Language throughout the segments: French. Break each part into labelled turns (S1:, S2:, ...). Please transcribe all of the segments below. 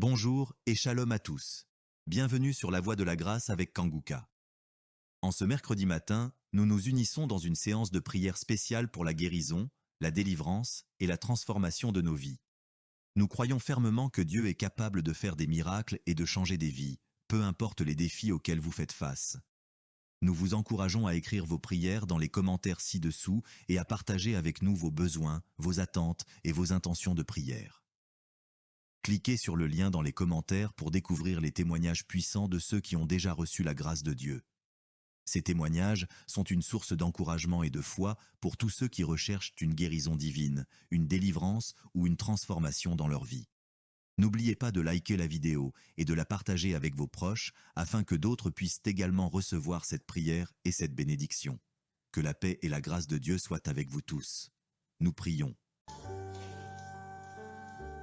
S1: Bonjour et shalom à tous. Bienvenue sur la Voie de la Grâce avec Kanguka. En ce mercredi matin, nous nous unissons dans une séance de prière spéciale pour la guérison, la délivrance et la transformation de nos vies. Nous croyons fermement que Dieu est capable de faire des miracles et de changer des vies, peu importe les défis auxquels vous faites face. Nous vous encourageons à écrire vos prières dans les commentaires ci-dessous et à partager avec nous vos besoins, vos attentes et vos intentions de prière. Cliquez sur le lien dans les commentaires pour découvrir les témoignages puissants de ceux qui ont déjà reçu la grâce de Dieu. Ces témoignages sont une source d'encouragement et de foi pour tous ceux qui recherchent une guérison divine, une délivrance ou une transformation dans leur vie. N'oubliez pas de liker la vidéo et de la partager avec vos proches afin que d'autres puissent également recevoir cette prière et cette bénédiction. Que la paix et la grâce de Dieu soient avec vous tous. Nous prions.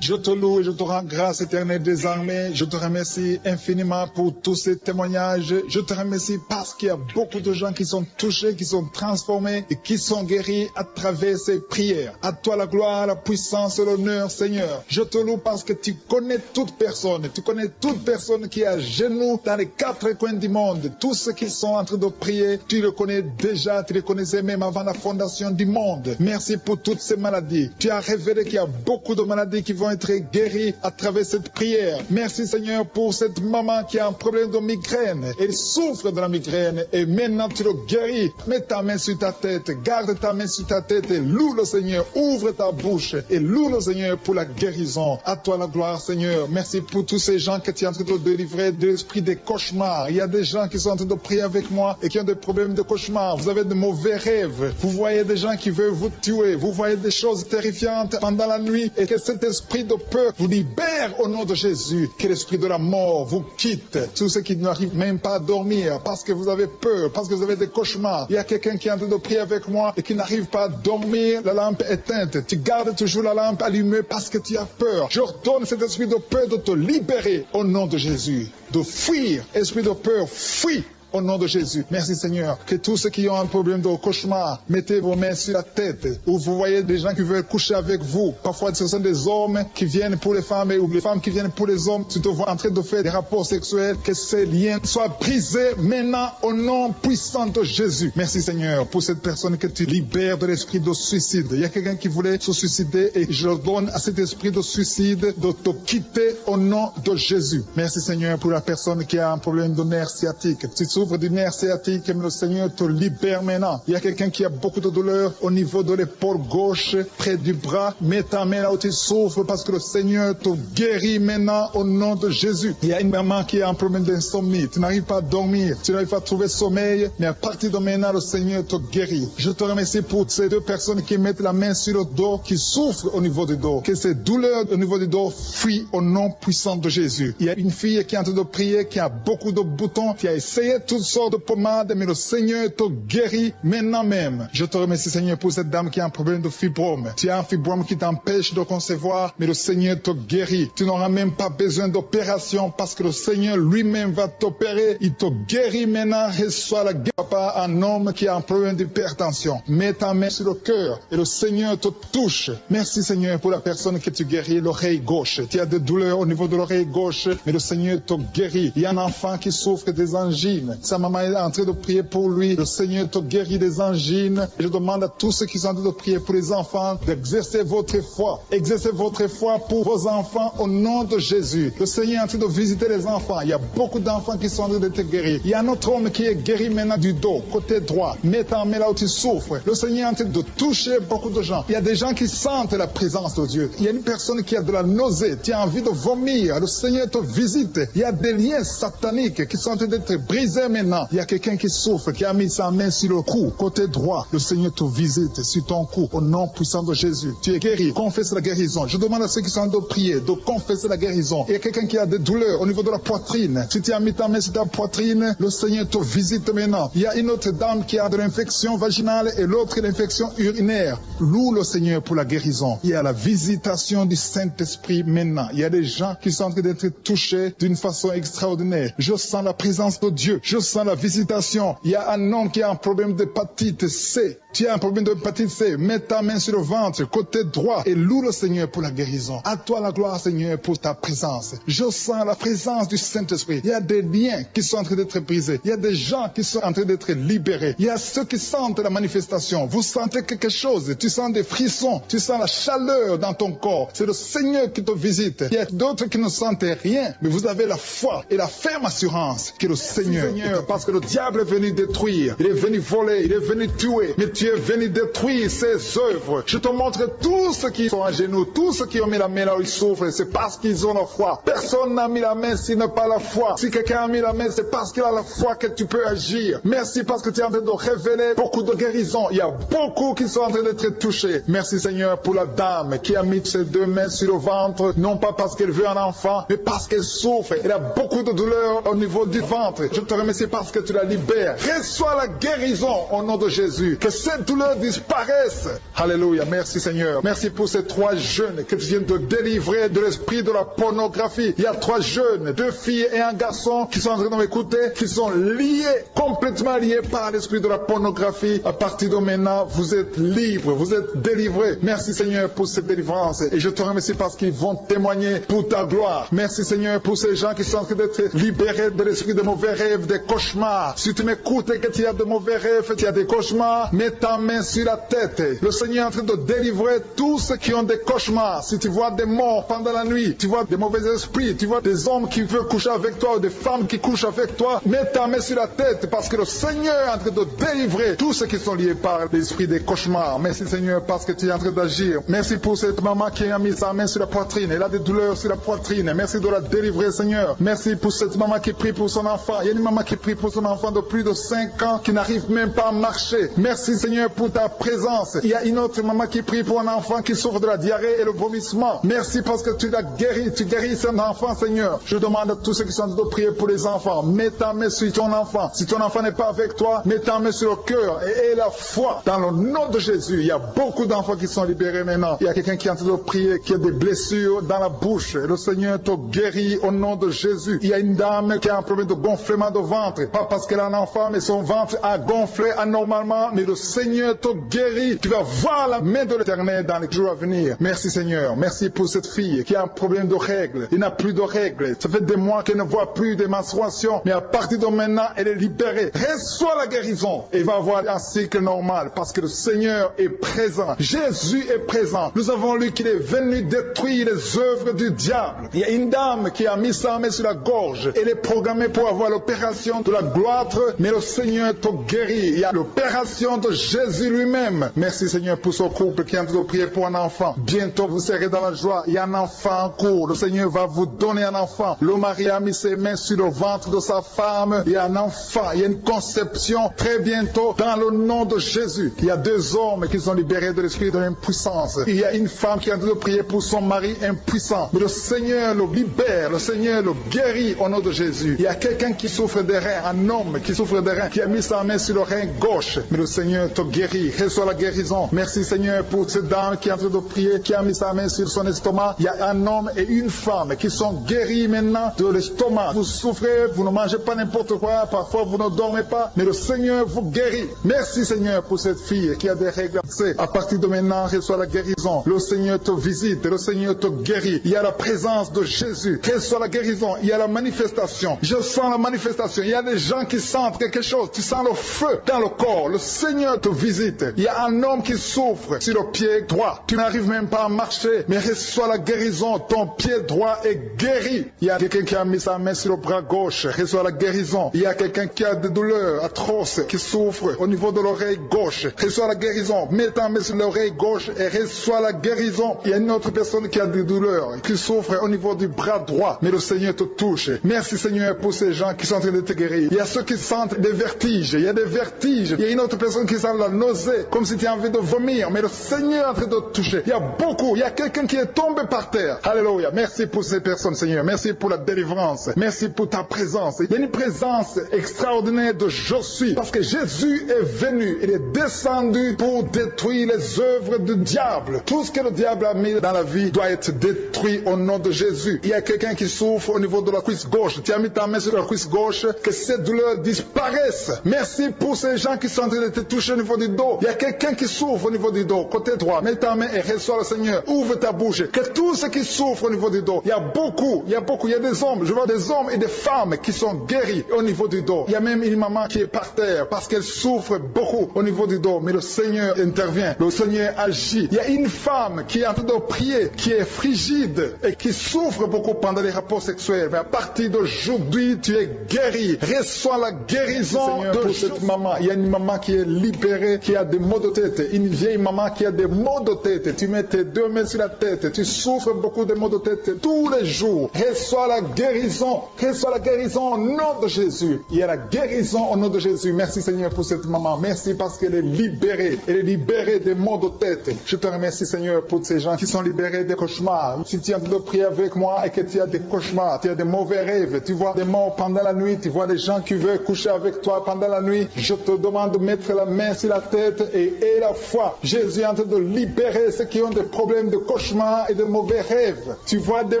S2: Je te loue et je te rends grâce éternelle des armées. Je te remercie infiniment pour tous ces témoignages. Je te remercie parce qu'il y a beaucoup de gens qui sont touchés, qui sont transformés et qui sont guéris à travers ces prières. À toi la gloire, la puissance et l'honneur, Seigneur. Je te loue parce que tu connais toute personne. Tu connais toute personne qui est à genoux dans les quatre coins du monde. Tous ceux qui sont en train de prier, tu le connais déjà. Tu les connaissais même avant la fondation du monde. Merci pour toutes ces maladies. Tu as révélé qu'il y a beaucoup de maladies qui vont être guéris à travers cette prière. Merci Seigneur pour cette maman qui a un problème de migraine. Elle souffre de la migraine et maintenant tu le guéris. Mets ta main sur ta tête, garde ta main sur ta tête et loue le Seigneur. Ouvre ta bouche et loue le Seigneur pour la guérison. À toi la gloire Seigneur. Merci pour tous ces gens que tu es en train de délivrer de l'esprit des cauchemars. Il y a des gens qui sont en train de prier avec moi et qui ont des problèmes de cauchemars. Vous avez de mauvais rêves. Vous voyez des gens qui veulent vous tuer. Vous voyez des choses terrifiantes pendant la nuit et que cet esprit de peur vous libère au nom de Jésus. Que l'esprit de la mort vous quitte. Tous ceux qui n'arrivent même pas à dormir parce que vous avez peur, parce que vous avez des cauchemars. Il y a quelqu'un qui est en train de prier avec moi et qui n'arrive pas à dormir, la lampe éteinte. Tu gardes toujours la lampe allumée parce que tu as peur. J'ordonne cet esprit de peur de te libérer au nom de Jésus. De fuir. Esprit de peur, fuis. Au nom de Jésus. Merci Seigneur. Que tous ceux qui ont un problème de cauchemar, mettez vos mains sur la tête. Ou vous voyez des gens qui veulent coucher avec vous. Parfois ce sont des hommes qui viennent pour les femmes ou les femmes qui viennent pour les hommes. Tu te vois en train de faire des rapports sexuels. Que ces liens soient brisés maintenant au nom puissant de Jésus. Merci Seigneur pour cette personne que tu libères de l'esprit de suicide. Il y a quelqu'un qui voulait se suicider et je donne à cet esprit de suicide de te quitter au nom de Jésus. Merci Seigneur pour la personne qui a un problème de nerf sciatique. Tu souffres du nerf sciatique, mais le Seigneur te libère maintenant. Il y a quelqu'un qui a beaucoup de douleur au niveau de l'épaule gauche, près du bras. Mets ta main là où tu souffres parce que le Seigneur te guérit maintenant au nom de Jésus. Il y a une maman qui a un problème d'insomnie. Tu n'arrives pas à dormir, tu n'arrives pas à trouver sommeil, mais à partir de maintenant, le Seigneur te guérit. Je te remercie pour ces deux personnes qui mettent la main sur le dos, qui souffrent au niveau du dos. Que ces douleurs au niveau du dos fuient au nom puissant de Jésus. Il y a une fille qui est en train de prier, qui a beaucoup de boutons, qui a essayé toutes sortes de pommades, mais le Seigneur te guérit maintenant même. Je te remercie Seigneur pour cette dame qui a un problème de fibrome. Tu as un fibrome qui t'empêche de concevoir, mais le Seigneur te guérit. Tu n'auras même pas besoin d'opération parce que le Seigneur lui-même va t'opérer. Il te guérit maintenant. Reçois la guérison par un homme qui a un problème d'hypertension. Mets ta main sur le cœur et le Seigneur te touche. Merci Seigneur pour la personne que tu guéris, l'oreille gauche. Tu as des douleurs au niveau de l'oreille gauche, mais le Seigneur te guérit. Il y a un enfant qui souffre des angines. Sa maman est en train de prier pour lui. Le Seigneur te guérit des angines. Et je demande à tous ceux qui sont en train de prier pour les enfants d'exercer votre foi. Exercez votre foi pour vos enfants au nom de Jésus. Le Seigneur est en train de visiter les enfants. Il y a beaucoup d'enfants qui sont en train d'être guéris. Il y a un autre homme qui est guéri maintenant du dos, côté droit. Mets ta main là où tu souffres. Le Seigneur est en train de toucher beaucoup de gens. Il y a des gens qui sentent la présence de Dieu. Il y a une personne qui a de la nausée. Tu as envie de vomir. Le Seigneur te visite. Il y a des liens sataniques qui sont en train d'être brisés maintenant. Il y a quelqu'un qui souffre, qui a mis sa main sur le cou, côté droit. Le Seigneur te visite sur ton cou, au nom puissant de Jésus. Tu es guéri. Confesse la guérison. Je demande à ceux qui sont en train de prier de confesser la guérison. Il y a quelqu'un qui a des douleurs au niveau de la poitrine. Si tu as mis ta main sur ta poitrine, le Seigneur te visite maintenant. Il y a une autre dame qui a de l'infection vaginale et l'autre l'infection urinaire. Loue le Seigneur pour la guérison. Il y a la visitation du Saint-Esprit maintenant. Il y a des gens qui sont en train d'être touchés d'une façon extraordinaire. Je sens la présence de Dieu. Je Je sens la visitation. Il y a un homme qui a un problème d'hépatite C. Tu as un problème d'hépatite C. Mets ta main sur le ventre, côté droit, et loue le Seigneur pour la guérison. À toi la gloire, Seigneur, pour ta présence. Je sens la présence du Saint-Esprit. Il y a des liens qui sont en train d'être brisés. Il y a des gens qui sont en train d'être libérés. Il y a ceux qui sentent la manifestation. Vous sentez quelque chose. Tu sens des frissons. Tu sens la chaleur dans ton corps. C'est le Seigneur qui te visite. Il y a d'autres qui ne sentent rien, mais vous avez la foi et la ferme assurance que le Seigneur, parce que le diable est venu détruire. Il est venu voler. Il est venu tuer. Mais tu es venu détruire ses œuvres. Je te montre tous ceux qui sont à genoux, tous ceux qui ont mis la main là où ils souffrent, c'est parce qu'ils ont la foi. Personne n'a mis la main s'il n'a pas la foi. Si quelqu'un a mis la main, c'est parce qu'il a la foi que tu peux agir. Merci parce que tu es en train de révéler beaucoup de guérisons. Il y a beaucoup qui sont en train d'être touchés. Merci Seigneur pour la dame qui a mis ses deux mains sur le ventre, non pas parce qu'elle veut un enfant, mais parce qu'elle souffre. Elle a beaucoup de douleur au niveau du ventre. Je te remercie parce que tu la libères. Reçois la guérison au nom de Jésus. Que cette douleur disparaisse. Alléluia. Merci Seigneur. Merci pour ces 3 jeunes que tu viens de délivrer de l'esprit de la pornographie. Il y a 3 jeunes, 2 filles et un garçon qui sont en train de m'écouter, qui sont liés, complètement liés par l'esprit de la pornographie. À partir de maintenant, vous êtes libres, vous êtes délivrés. Merci Seigneur pour cette délivrance. Et je te remercie parce qu'ils vont témoigner pour ta gloire. Merci Seigneur pour ces gens qui sont en train d'être libérés de l'esprit de mauvais rêves, des cauchemars. Si tu m'écoutes et que tu as de mauvais rêves, tu as des cauchemars, mets ta main sur la tête. Le Seigneur est en train de délivrer tous ceux qui ont des cauchemars. Si tu vois des morts pendant la nuit, tu vois des mauvais esprits, tu vois des hommes qui veulent coucher avec toi ou des femmes qui couchent avec toi, mets ta main sur la tête parce que le Seigneur est en train de délivrer tous ceux qui sont liés par l'esprit des cauchemars. Merci Seigneur parce que tu es en train d'agir. Merci pour cette maman qui a mis sa main sur la poitrine. Elle a des douleurs sur la poitrine. Merci de la délivrer Seigneur. Merci pour cette maman qui prie pour son enfant. Il y a une maman qui prie pour son enfant de plus de 5 ans qui n'arrive même pas à marcher. Merci Seigneur pour ta présence. Il y a une autre maman qui prie pour un enfant qui souffre de la diarrhée et le vomissement. Merci parce que tu l'as guéri. Tu guéris cet enfant Seigneur. Je demande à tous ceux qui sont en train de prier pour les enfants. Mets ta main sur ton enfant. Si ton enfant n'est pas avec toi, mets ta main sur le cœur et aie la foi. Dans le nom de Jésus, il y a beaucoup d'enfants qui sont libérés maintenant. Il y a quelqu'un qui est en train de prier, qui a des blessures dans la bouche. Et le Seigneur te guérit au nom de Jésus. Il y a une dame qui a un problème de gonflement de ventre. Pas parce qu'elle a un enfant, mais son ventre a gonflé anormalement. Mais le Seigneur te guérit. Tu vas voir la main de l'Éternel dans les jours à venir. Merci Seigneur. Merci pour cette fille qui a un problème de règles. Il n'a plus de règles. Ça fait des mois qu'elle ne voit plus de menstruations. Mais à partir de maintenant, elle est libérée. Reçois la guérison. Et va avoir un cycle normal parce que le Seigneur est présent. Jésus est présent. Nous avons lu qu'il est venu détruire les œuvres du diable. Il y a une dame qui a mis sa main sur la gorge. Elle est programmée pour avoir l'opération de la gloître, mais le Seigneur te guérit. Il y a l'opération de Jésus lui-même. Merci Seigneur pour ce couple qui est en train de prier pour un enfant. Bientôt vous serez dans la joie. Il y a un enfant en cours. Le Seigneur va vous donner un enfant. Le mari a mis ses mains sur le ventre de sa femme. Il y a un enfant. Il y a une conception très bientôt dans le nom de Jésus. Il y a 2 hommes qui sont libérés de l'esprit de l'impuissance. Il y a une femme qui est en train de prier pour son mari impuissant. Mais le Seigneur le libère. Le Seigneur le guérit au nom de Jésus. Il y a quelqu'un qui souffre des reins. Un homme qui souffre des reins. Qui a mis sa main sur le rein gauche. Mais le Seigneur te guérit. Reçois la guérison. Merci Seigneur pour cette dame qui est en train de prier. Qui a mis sa main sur son estomac. Il y a un homme et une femme qui sont guéris maintenant de l'estomac. Vous souffrez. Vous ne mangez pas n'importe quoi. Parfois vous ne dormez pas. Mais le Seigneur vous guérit. Merci Seigneur pour cette fille qui a des règles. À partir de maintenant, reçois la guérison. Le Seigneur te visite. Le Seigneur te guérit. Il y a la présence de Jésus. Reçois la guérison. Il y a la manifestation. Je sens la manifestation. Il y a des gens qui sentent quelque chose. Tu sens le feu dans le corps. Le Seigneur te visite. Il y a un homme qui souffre sur le pied droit. Tu n'arrives même pas à marcher. Mais reçois la guérison. Ton pied droit est guéri. Il y a quelqu'un qui a mis sa main sur le bras gauche. Reçois la guérison. Il y a quelqu'un qui a des douleurs atroces, qui souffre au niveau de l'oreille gauche. Reçois la guérison. Mets ta main sur l'oreille gauche et reçois la guérison. Il y a une autre personne qui a des douleurs, qui souffre au niveau du bras droit. Mais le Seigneur te touche. Merci Seigneur pour ces gens qui sont en train de te guérir. Il y a ceux qui sentent des vertiges. Il y a des vertiges. Il y a une autre personne qui sent la nausée, comme si tu as envie de vomir. Mais le Seigneur est en train de te toucher. Il y a beaucoup. Il y a quelqu'un qui est tombé par terre. Alléluia. Merci pour ces personnes, Seigneur. Merci pour la délivrance. Merci pour ta présence. Il y a une présence extraordinaire de je suis. Parce que Jésus est venu. Il est descendu pour détruire les œuvres du diable. Tout ce que le diable a mis dans la vie doit être détruit au nom de Jésus. Il y a quelqu'un qui souffre au niveau de la cuisse gauche. Tu as mis ta main sur la cuisse gauche. que ces douleurs disparaissent. Merci pour ces gens qui sont en train de te toucher au niveau du dos. Il y a quelqu'un qui souffre au niveau du dos, côté droit. Mets ta main et reçois le Seigneur. Ouvre ta bouche. Que tous ceux qui souffrent au niveau du dos, il y a beaucoup, il y a des hommes, je vois des hommes et des femmes qui sont guéris au niveau du dos. Il y a même une maman qui est par terre parce qu'elle souffre beaucoup au niveau du dos. Mais le Seigneur intervient, le Seigneur agit. Il y a une femme qui est en train de prier, qui est frigide et qui souffre beaucoup pendant les rapports sexuels. Mais à partir d'aujourd'hui, tu es guéri. Reçois la guérison de cette maman. Il y a une maman qui est libérée, qui a des maux de tête. Une vieille maman qui a des maux de tête. Tu mets tes deux mains sur la tête. Tu souffres beaucoup de maux de tête tous les jours. Reçois la guérison. Reçois la guérison au nom de Jésus. Il y a la guérison au nom de Jésus. Merci Seigneur pour cette maman. Merci parce qu'elle est libérée. Elle est libérée des maux de tête. Je te remercie Seigneur pour ces gens qui sont libérés des cauchemars. Si tu es en train de prier avec moi et que tu as des cauchemars, tu as des mauvais rêves, tu vois des morts pendant la nuit, tu vois des gens qui veulent coucher avec toi pendant la nuit, je te demande de mettre la main sur la tête et la foi. Jésus est en train de libérer ceux qui ont des problèmes de cauchemars et de mauvais rêves. Tu vois des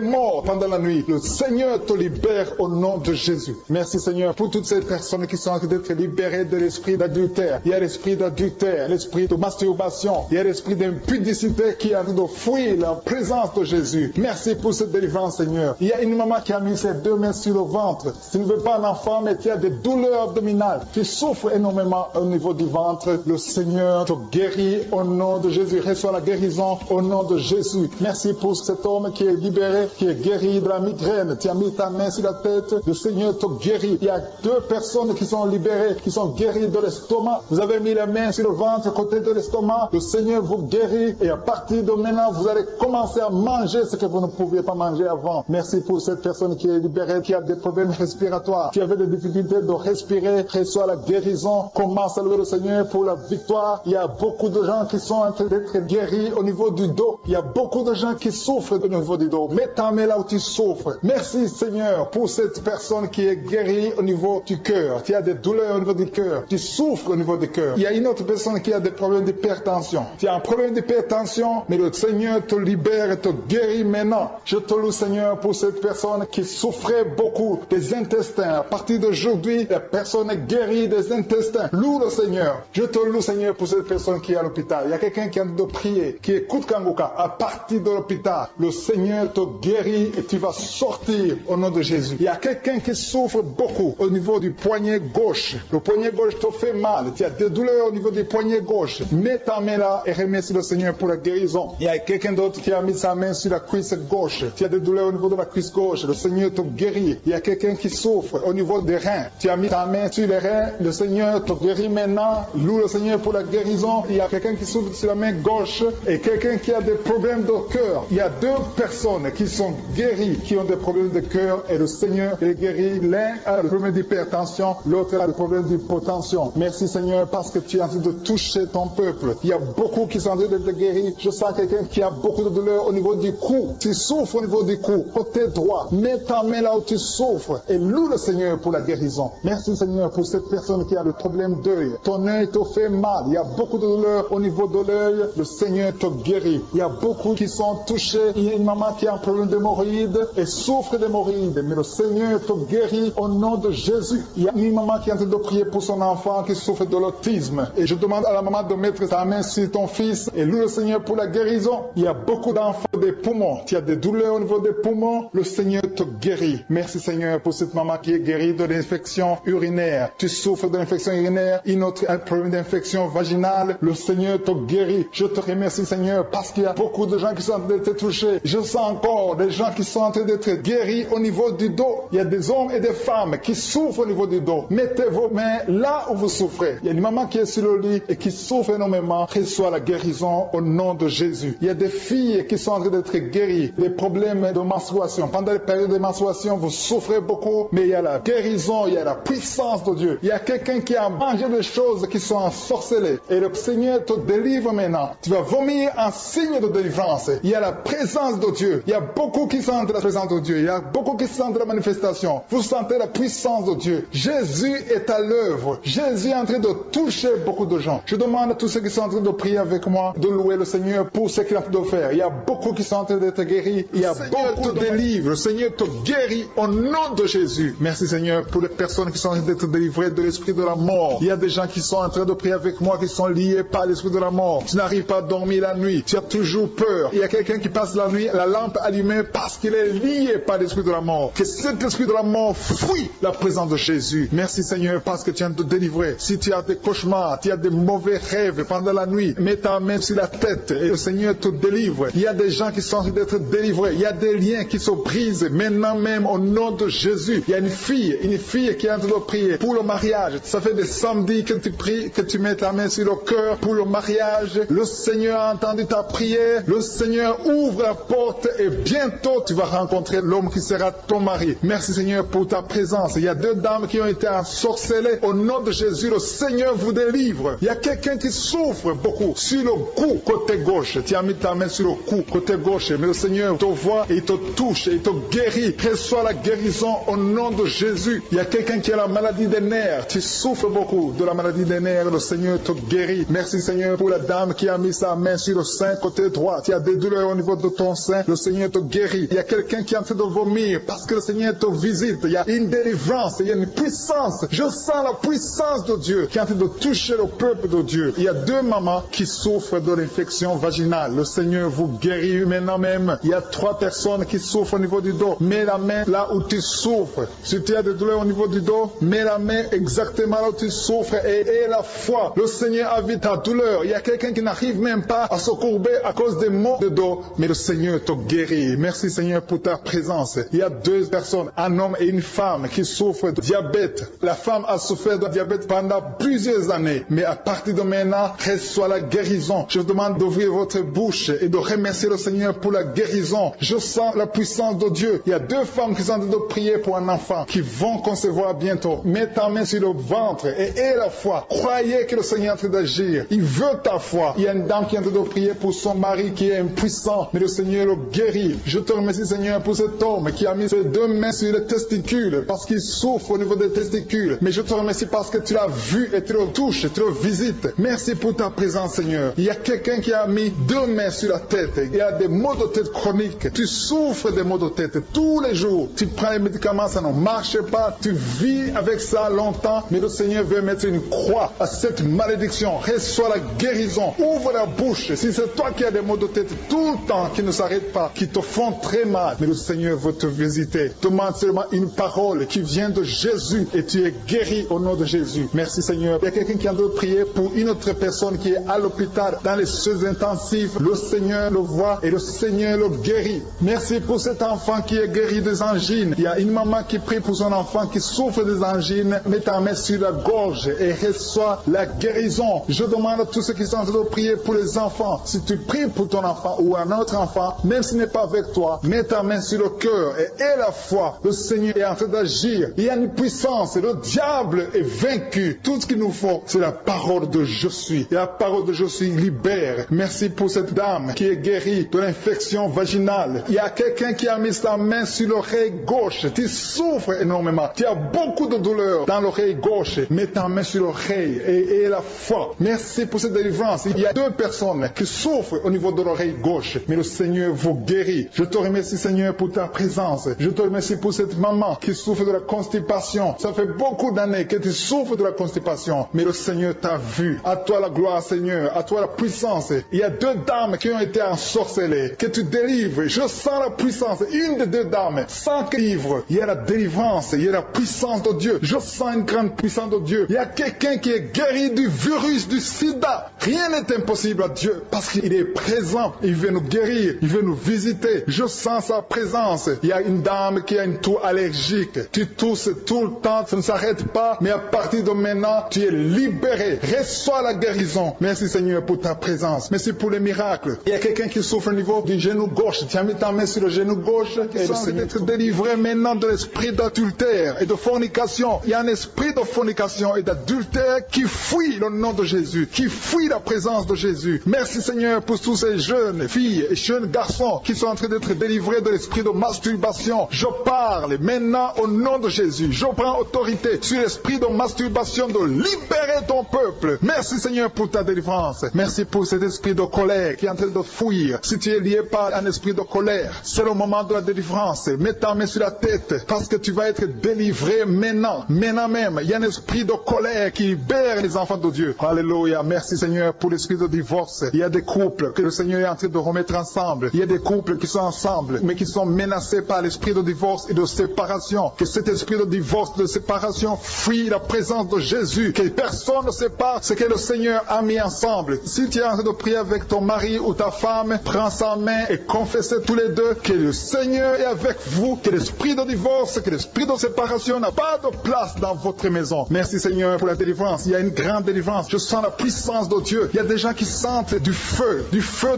S2: morts pendant la nuit. Le Seigneur te libère au nom de Jésus. Merci Seigneur pour toutes ces personnes qui sont en train d'être libérées de l'esprit d'adultère. Il y a l'esprit d'adultère, l'esprit de masturbation, il y a l'esprit d'impudicité qui est en train de fuir la présence de Jésus. Merci pour cette délivrance Seigneur. Il y a une maman qui a mis ses deux mains sur le ventre. Tu ne veux pas un enfant mais tu as des douleurs abdominales. Tu souffres énormément au niveau du ventre. Le Seigneur te guérit au nom de Jésus. Reçois la guérison au nom de Jésus. Merci pour cet homme qui est libéré, qui est guéri de la migraine. Tu as mis ta main sur la tête. Le Seigneur te guérit. Il y a deux personnes qui sont libérées, qui sont guéries de l'estomac. Vous avez mis la main sur le ventre, côté de l'estomac. Le Seigneur vous guérit et à partir de maintenant, vous allez commencer à manger ce que vous ne pouviez pas manger avant. Merci pour cette personne qui est libérée, qui a des problèmes respiratoires, qui avait des difficultés de respirer. Reçois la guérison. Commence à louer le Seigneur pour la victoire. Il y a beaucoup de gens qui sont en train d'être guéris au niveau du dos. Il y a beaucoup de gens qui souffrent au niveau du dos. Mets ta main là où tu souffres. Merci Seigneur pour cette personne qui est guérie au niveau du cœur. Tu as des douleurs au niveau du cœur. Tu souffres au niveau du cœur. Il y a une autre personne qui a des problèmes d'hypertension. Tu as un problème d'hypertension, mais le Seigneur te libère et te guérit maintenant. Je te loue Seigneur pour cette personne qui souffrait beaucoup des intestins. À partir d'aujourd'hui, la personne est guérie des intestins. Loue le Seigneur. Je te loue Seigneur pour cette personne qui est à l'hôpital. Il y a quelqu'un qui a de prier, qui écoute Kanguka. À partir de l'hôpital, le Seigneur te guérit et tu vas sortir au nom de Jésus. Il y a quelqu'un qui souffre beaucoup au niveau du poignet gauche. Le poignet gauche te fait mal. Tu as des douleurs au niveau du poignet gauche. Mets ta main là et remercie le Seigneur pour la guérison. Il y a quelqu'un d'autre qui a mis sa main sur la cuisse gauche. Tu as des douleurs au niveau de la cuisse gauche. Le Seigneur te guérit. Il y a quelqu'un qui souffre au niveau des reins. Tu as mis ta main sur les reins. Le Seigneur te guérit maintenant. Loue le Seigneur pour la guérison. Il y a quelqu'un qui souffre sur la main gauche et quelqu'un qui a des problèmes de cœur. Il y a deux personnes qui sont guéries, qui ont des problèmes de cœur et le Seigneur les guérit. L'un a le problème d'hypertension, l'autre a le problème d'hypotension. Merci Seigneur parce que tu es en train de toucher ton peuple. Il y a beaucoup qui sont en train d'être guéris. Je sens quelqu'un qui a beaucoup de douleur au niveau du cou. Tu souffres au niveau du cou, côté droit. Mets ta main là où tu souffres et loue le Seigneur pour la guérison. Merci Seigneur pour cette personne qui a le problème d'œil. Ton œil te fait mal. Il y a beaucoup de douleur au niveau de l'œil. Le Seigneur te guérit. Il y a beaucoup qui sont touchés. Il y a une maman qui a un problème d'hémorroïdes et souffre d'hémorroïdes. Mais le Seigneur te guérit au nom de Jésus. Il y a une maman qui est en train de prier pour son enfant qui souffre de l'autisme. Et je demande à la maman de mettre sa main sur ton fils et loue le Seigneur pour la guérison. Il y a beaucoup d'enfants des poumons. Tu as des douleurs au niveau des poumons. Le Seigneur te guérit. Merci Seigneur pour cette maman qui est guérie de l'infection urinaire. Tu souffres de l'infection urinaire. Une autre a un problème d'infection vaginale. Le Seigneur te guérit. Je te remercie Seigneur parce qu'il y a beaucoup de gens qui sont en train d'être touchés. Je sens encore des gens qui sont en train d'être guéris au niveau du dos. Il y a des hommes et des femmes qui souffrent au niveau du dos. Mettez vos mains là où vous souffrez. Il y a une maman qui est sur le lit et qui souffre énormément. Reçoit la guérison au nom de Jésus. Il y a des filles qui sont en train d'être guéries des problèmes de menstruation. Pendant les périodes de menstruation, vous souffrez beaucoup, mais il y a la guérison, il y a la puissance de Dieu. Il y a quelqu'un qui a mangé des choses qui sont ensorcelées et le Seigneur te délivre maintenant. Tu vas vomir un signe de délivrance. Il y a la présence de Dieu. Il y a beaucoup qui sentent la présence de Dieu. Il y a beaucoup qui sentent la manifestation. Vous sentez la puissance de Dieu. Jésus est à l'œuvre. Jésus est en train de toucher beaucoup de gens. Je demande à tous ceux qui sont en train de prier avec moi de louer le Seigneur pour ce qu'il est en train de faire. Il y a beaucoup qui sont en train d'être guéris. Il y a beaucoup de délivres. Le Seigneur te guérit au nom de Jésus. Merci Seigneur. Seigneur, pour les personnes qui sont en train d'être délivrées de l'esprit de la mort. Il y a des gens qui sont en train de prier avec moi, qui sont liés par l'esprit de la mort. Tu n'arrives pas à dormir la nuit. Tu as toujours peur. Il y a quelqu'un qui passe la nuit, la lampe allumée parce qu'il est lié par l'esprit de la mort. Que cet esprit de la mort fuit la présence de Jésus. Merci Seigneur parce que tu viens de te délivrer. Si tu as des cauchemars, tu as des mauvais rêves pendant la nuit, mets ta main sur la tête et le Seigneur te délivre. Il y a des gens qui sont en train d'être délivrés. Il y a des liens qui se brisent maintenant même au nom de Jésus. Il y a une fille qui est en train de prier pour le mariage. Ça fait des samedis que tu pries, que tu mets ta main sur le cœur pour le mariage. Le Seigneur a entendu ta prière. Le Seigneur ouvre la porte et bientôt tu vas rencontrer l'homme qui sera ton mari. Merci Seigneur pour ta présence. Il y a deux dames qui ont été ensorcelées. Au nom de Jésus, le Seigneur vous délivre. Il y a quelqu'un qui souffre beaucoup sur le cou, côté gauche. Tu as mis ta main sur le cou, côté gauche. Mais le Seigneur te voit et il te touche et il te guérit. Reçois la guérison au nom de Jésus. Il y a quelqu'un qui a la maladie des nerfs. Tu souffres beaucoup de la maladie des nerfs. Le Seigneur te guérit. Merci Seigneur pour la dame qui a mis sa main sur le sein côté droit. Tu as des douleurs au niveau de ton sein. Le Seigneur te guérit. Il y a quelqu'un qui est en train de vomir parce que le Seigneur te visite. Il y a une délivrance. Il y a une puissance. Je sens la puissance de Dieu qui est en train de toucher le peuple de Dieu. Il y a deux mamans qui souffrent de l'infection vaginale. Le Seigneur vous guérit maintenant même. Il y a trois personnes qui souffrent au niveau du dos. Mets la main là où tu souffres. Si tu as des douleurs au niveau du dos, mets la main exactement là où tu souffres et aie la foi. Le Seigneur a vu ta douleur. Il y a quelqu'un qui n'arrive même pas à se courber à cause des maux de dos, mais le Seigneur te guérit. Merci Seigneur pour ta présence. Il y a deux personnes, un homme et une femme qui souffrent de diabète. La femme a souffert de diabète pendant plusieurs années, mais à partir de maintenant, reçoit la guérison. Je vous demande d'ouvrir votre bouche et de remercier le Seigneur pour la guérison. Je sens la puissance de Dieu. Il y a deux femmes qui sont en train de prier pour un enfant qui vont concevoir bientôt. Mets ta main sur le ventre et aie la foi. Croyez que le Seigneur est en train d'agir. Il veut ta foi. Il y a une dame qui est en train de prier pour son mari qui est impuissant, mais le Seigneur le guérit. Je te remercie Seigneur pour cet homme qui a mis ses deux mains sur les testicules parce qu'il souffre au niveau des testicules. Mais je te remercie parce que tu l'as vu et tu le touches, tu le visites. Merci pour ta présence Seigneur. Il y a quelqu'un qui a mis deux mains sur la tête. Il y a des maux de tête chroniques. Tu souffres des maux de tête tous les jours. Tu prends les médicaments, ça ne marche pas. Tu vis avec ça longtemps, mais le Seigneur veut mettre une croix à cette malédiction. Reçois la guérison. Ouvre la bouche. Si c'est toi qui as des maux de tête tout le temps, qui ne s'arrêtent pas, qui te font très mal, mais le Seigneur veut te visiter. Demande seulement une parole qui vient de Jésus et tu es guéri au nom de Jésus. Merci Seigneur. Il y a quelqu'un qui a de prier pour une autre personne qui est à l'hôpital dans les soins intensifs. Le Seigneur le voit et le Seigneur le guérit. Merci pour cet enfant qui est guéri des angines. Il y a une maman qui prie pour son enfant qui souffre des angines. Mets ta main sur la gorge et reçois la guérison. Je demande à tous ceux qui sont en train de prier pour les enfants. Si tu pries pour ton enfant ou un autre enfant, même s'il n'est pas avec toi, mets ta main sur le cœur et aie la foi. Le Seigneur est en train d'agir. Il y a une puissance. Le diable est vaincu. Tout ce qu'il nous faut, c'est la parole de je suis. Et la parole de je suis libère. Merci pour cette dame qui est guérie de l'infection vaginale. Il y a quelqu'un qui a mis sa main sur l'oreille gauche. Tu souffres énormément. Tu as beaucoup de douleur dans l'oreille gauche. Mets ta main sur l'oreille et aie la foi. Merci pour cette délivrance. Il y a deux personnes qui souffrent au niveau de l'oreille gauche, mais le Seigneur vous guérit. Je te remercie Seigneur pour ta présence. Je te remercie pour cette maman qui souffre de la constipation. Ça fait beaucoup d'années que tu souffres de la constipation, mais le Seigneur t'a vu. À toi la gloire Seigneur, à toi la puissance. Il y a deux dames qui ont été ensorcelées, que tu délivres. Je sens la puissance. Une des deux dames, sans livre, il y a la délivrance, il y a la puissance de Dieu. Je sens une grande puissance de Dieu. Il y a quelqu'un qui est guéri du virus du sida. Rien n'est impossible à Dieu parce qu'il est présent. Il veut nous guérir, il veut nous visiter. Je sens sa présence. Il y a une dame qui a une toux allergique. Tu tousses tout le temps, ça ne s'arrête pas, mais à partir de maintenant, tu es libéré. Reçois la guérison. Merci Seigneur pour ta présence. Merci pour les miracles. Il y a quelqu'un qui souffre au niveau du genou gauche. Tu as mis ta main sur le genou gauche et le Seigneur être délivré maintenant de l'esprit d'adultère et de fornication. Il y a un esprit de fornication et d'adultère qui fuit le nom de Jésus, qui fuit la présence de Jésus. Merci Seigneur pour tous ces jeunes filles et jeunes garçons qui sont en train d'être délivrés de l'esprit de masturbation. Je parle maintenant au nom de Jésus. Je prends autorité sur l'esprit de masturbation de libérer ton peuple. Merci Seigneur pour ta délivrance. Merci pour cet esprit de colère qui est en train de fuir. Si tu es lié par un esprit de colère, c'est le moment de la délivrance. Mets ta main sur la tête parce que tu vas être délivré maintenant. Maintenant même, il y a un esprit de colère qui libère les enfants de Dieu. Alléluia. Merci Seigneur pour l'esprit de divorce. Il y a des couples que le Seigneur est en train de remettre ensemble. Il y a des couples qui sont ensemble, mais qui sont menacés par l'esprit de divorce et de séparation. Que cet esprit de divorce, de séparation, fuit la présence de Jésus. Que personne ne sépare ce que le Seigneur a mis ensemble. Si tu es en train de prier avec ton mari ou ta femme, prends sa main et confessez tous les deux que le Seigneur est avec vous, que l'esprit de divorce, que l'esprit de séparation n'a pas de place dans votre maison. Merci Seigneur pour la délivrance. Il y a une grande délivrance. Je sens la puissance de Dieu. Il y a des gens qui sentent du feu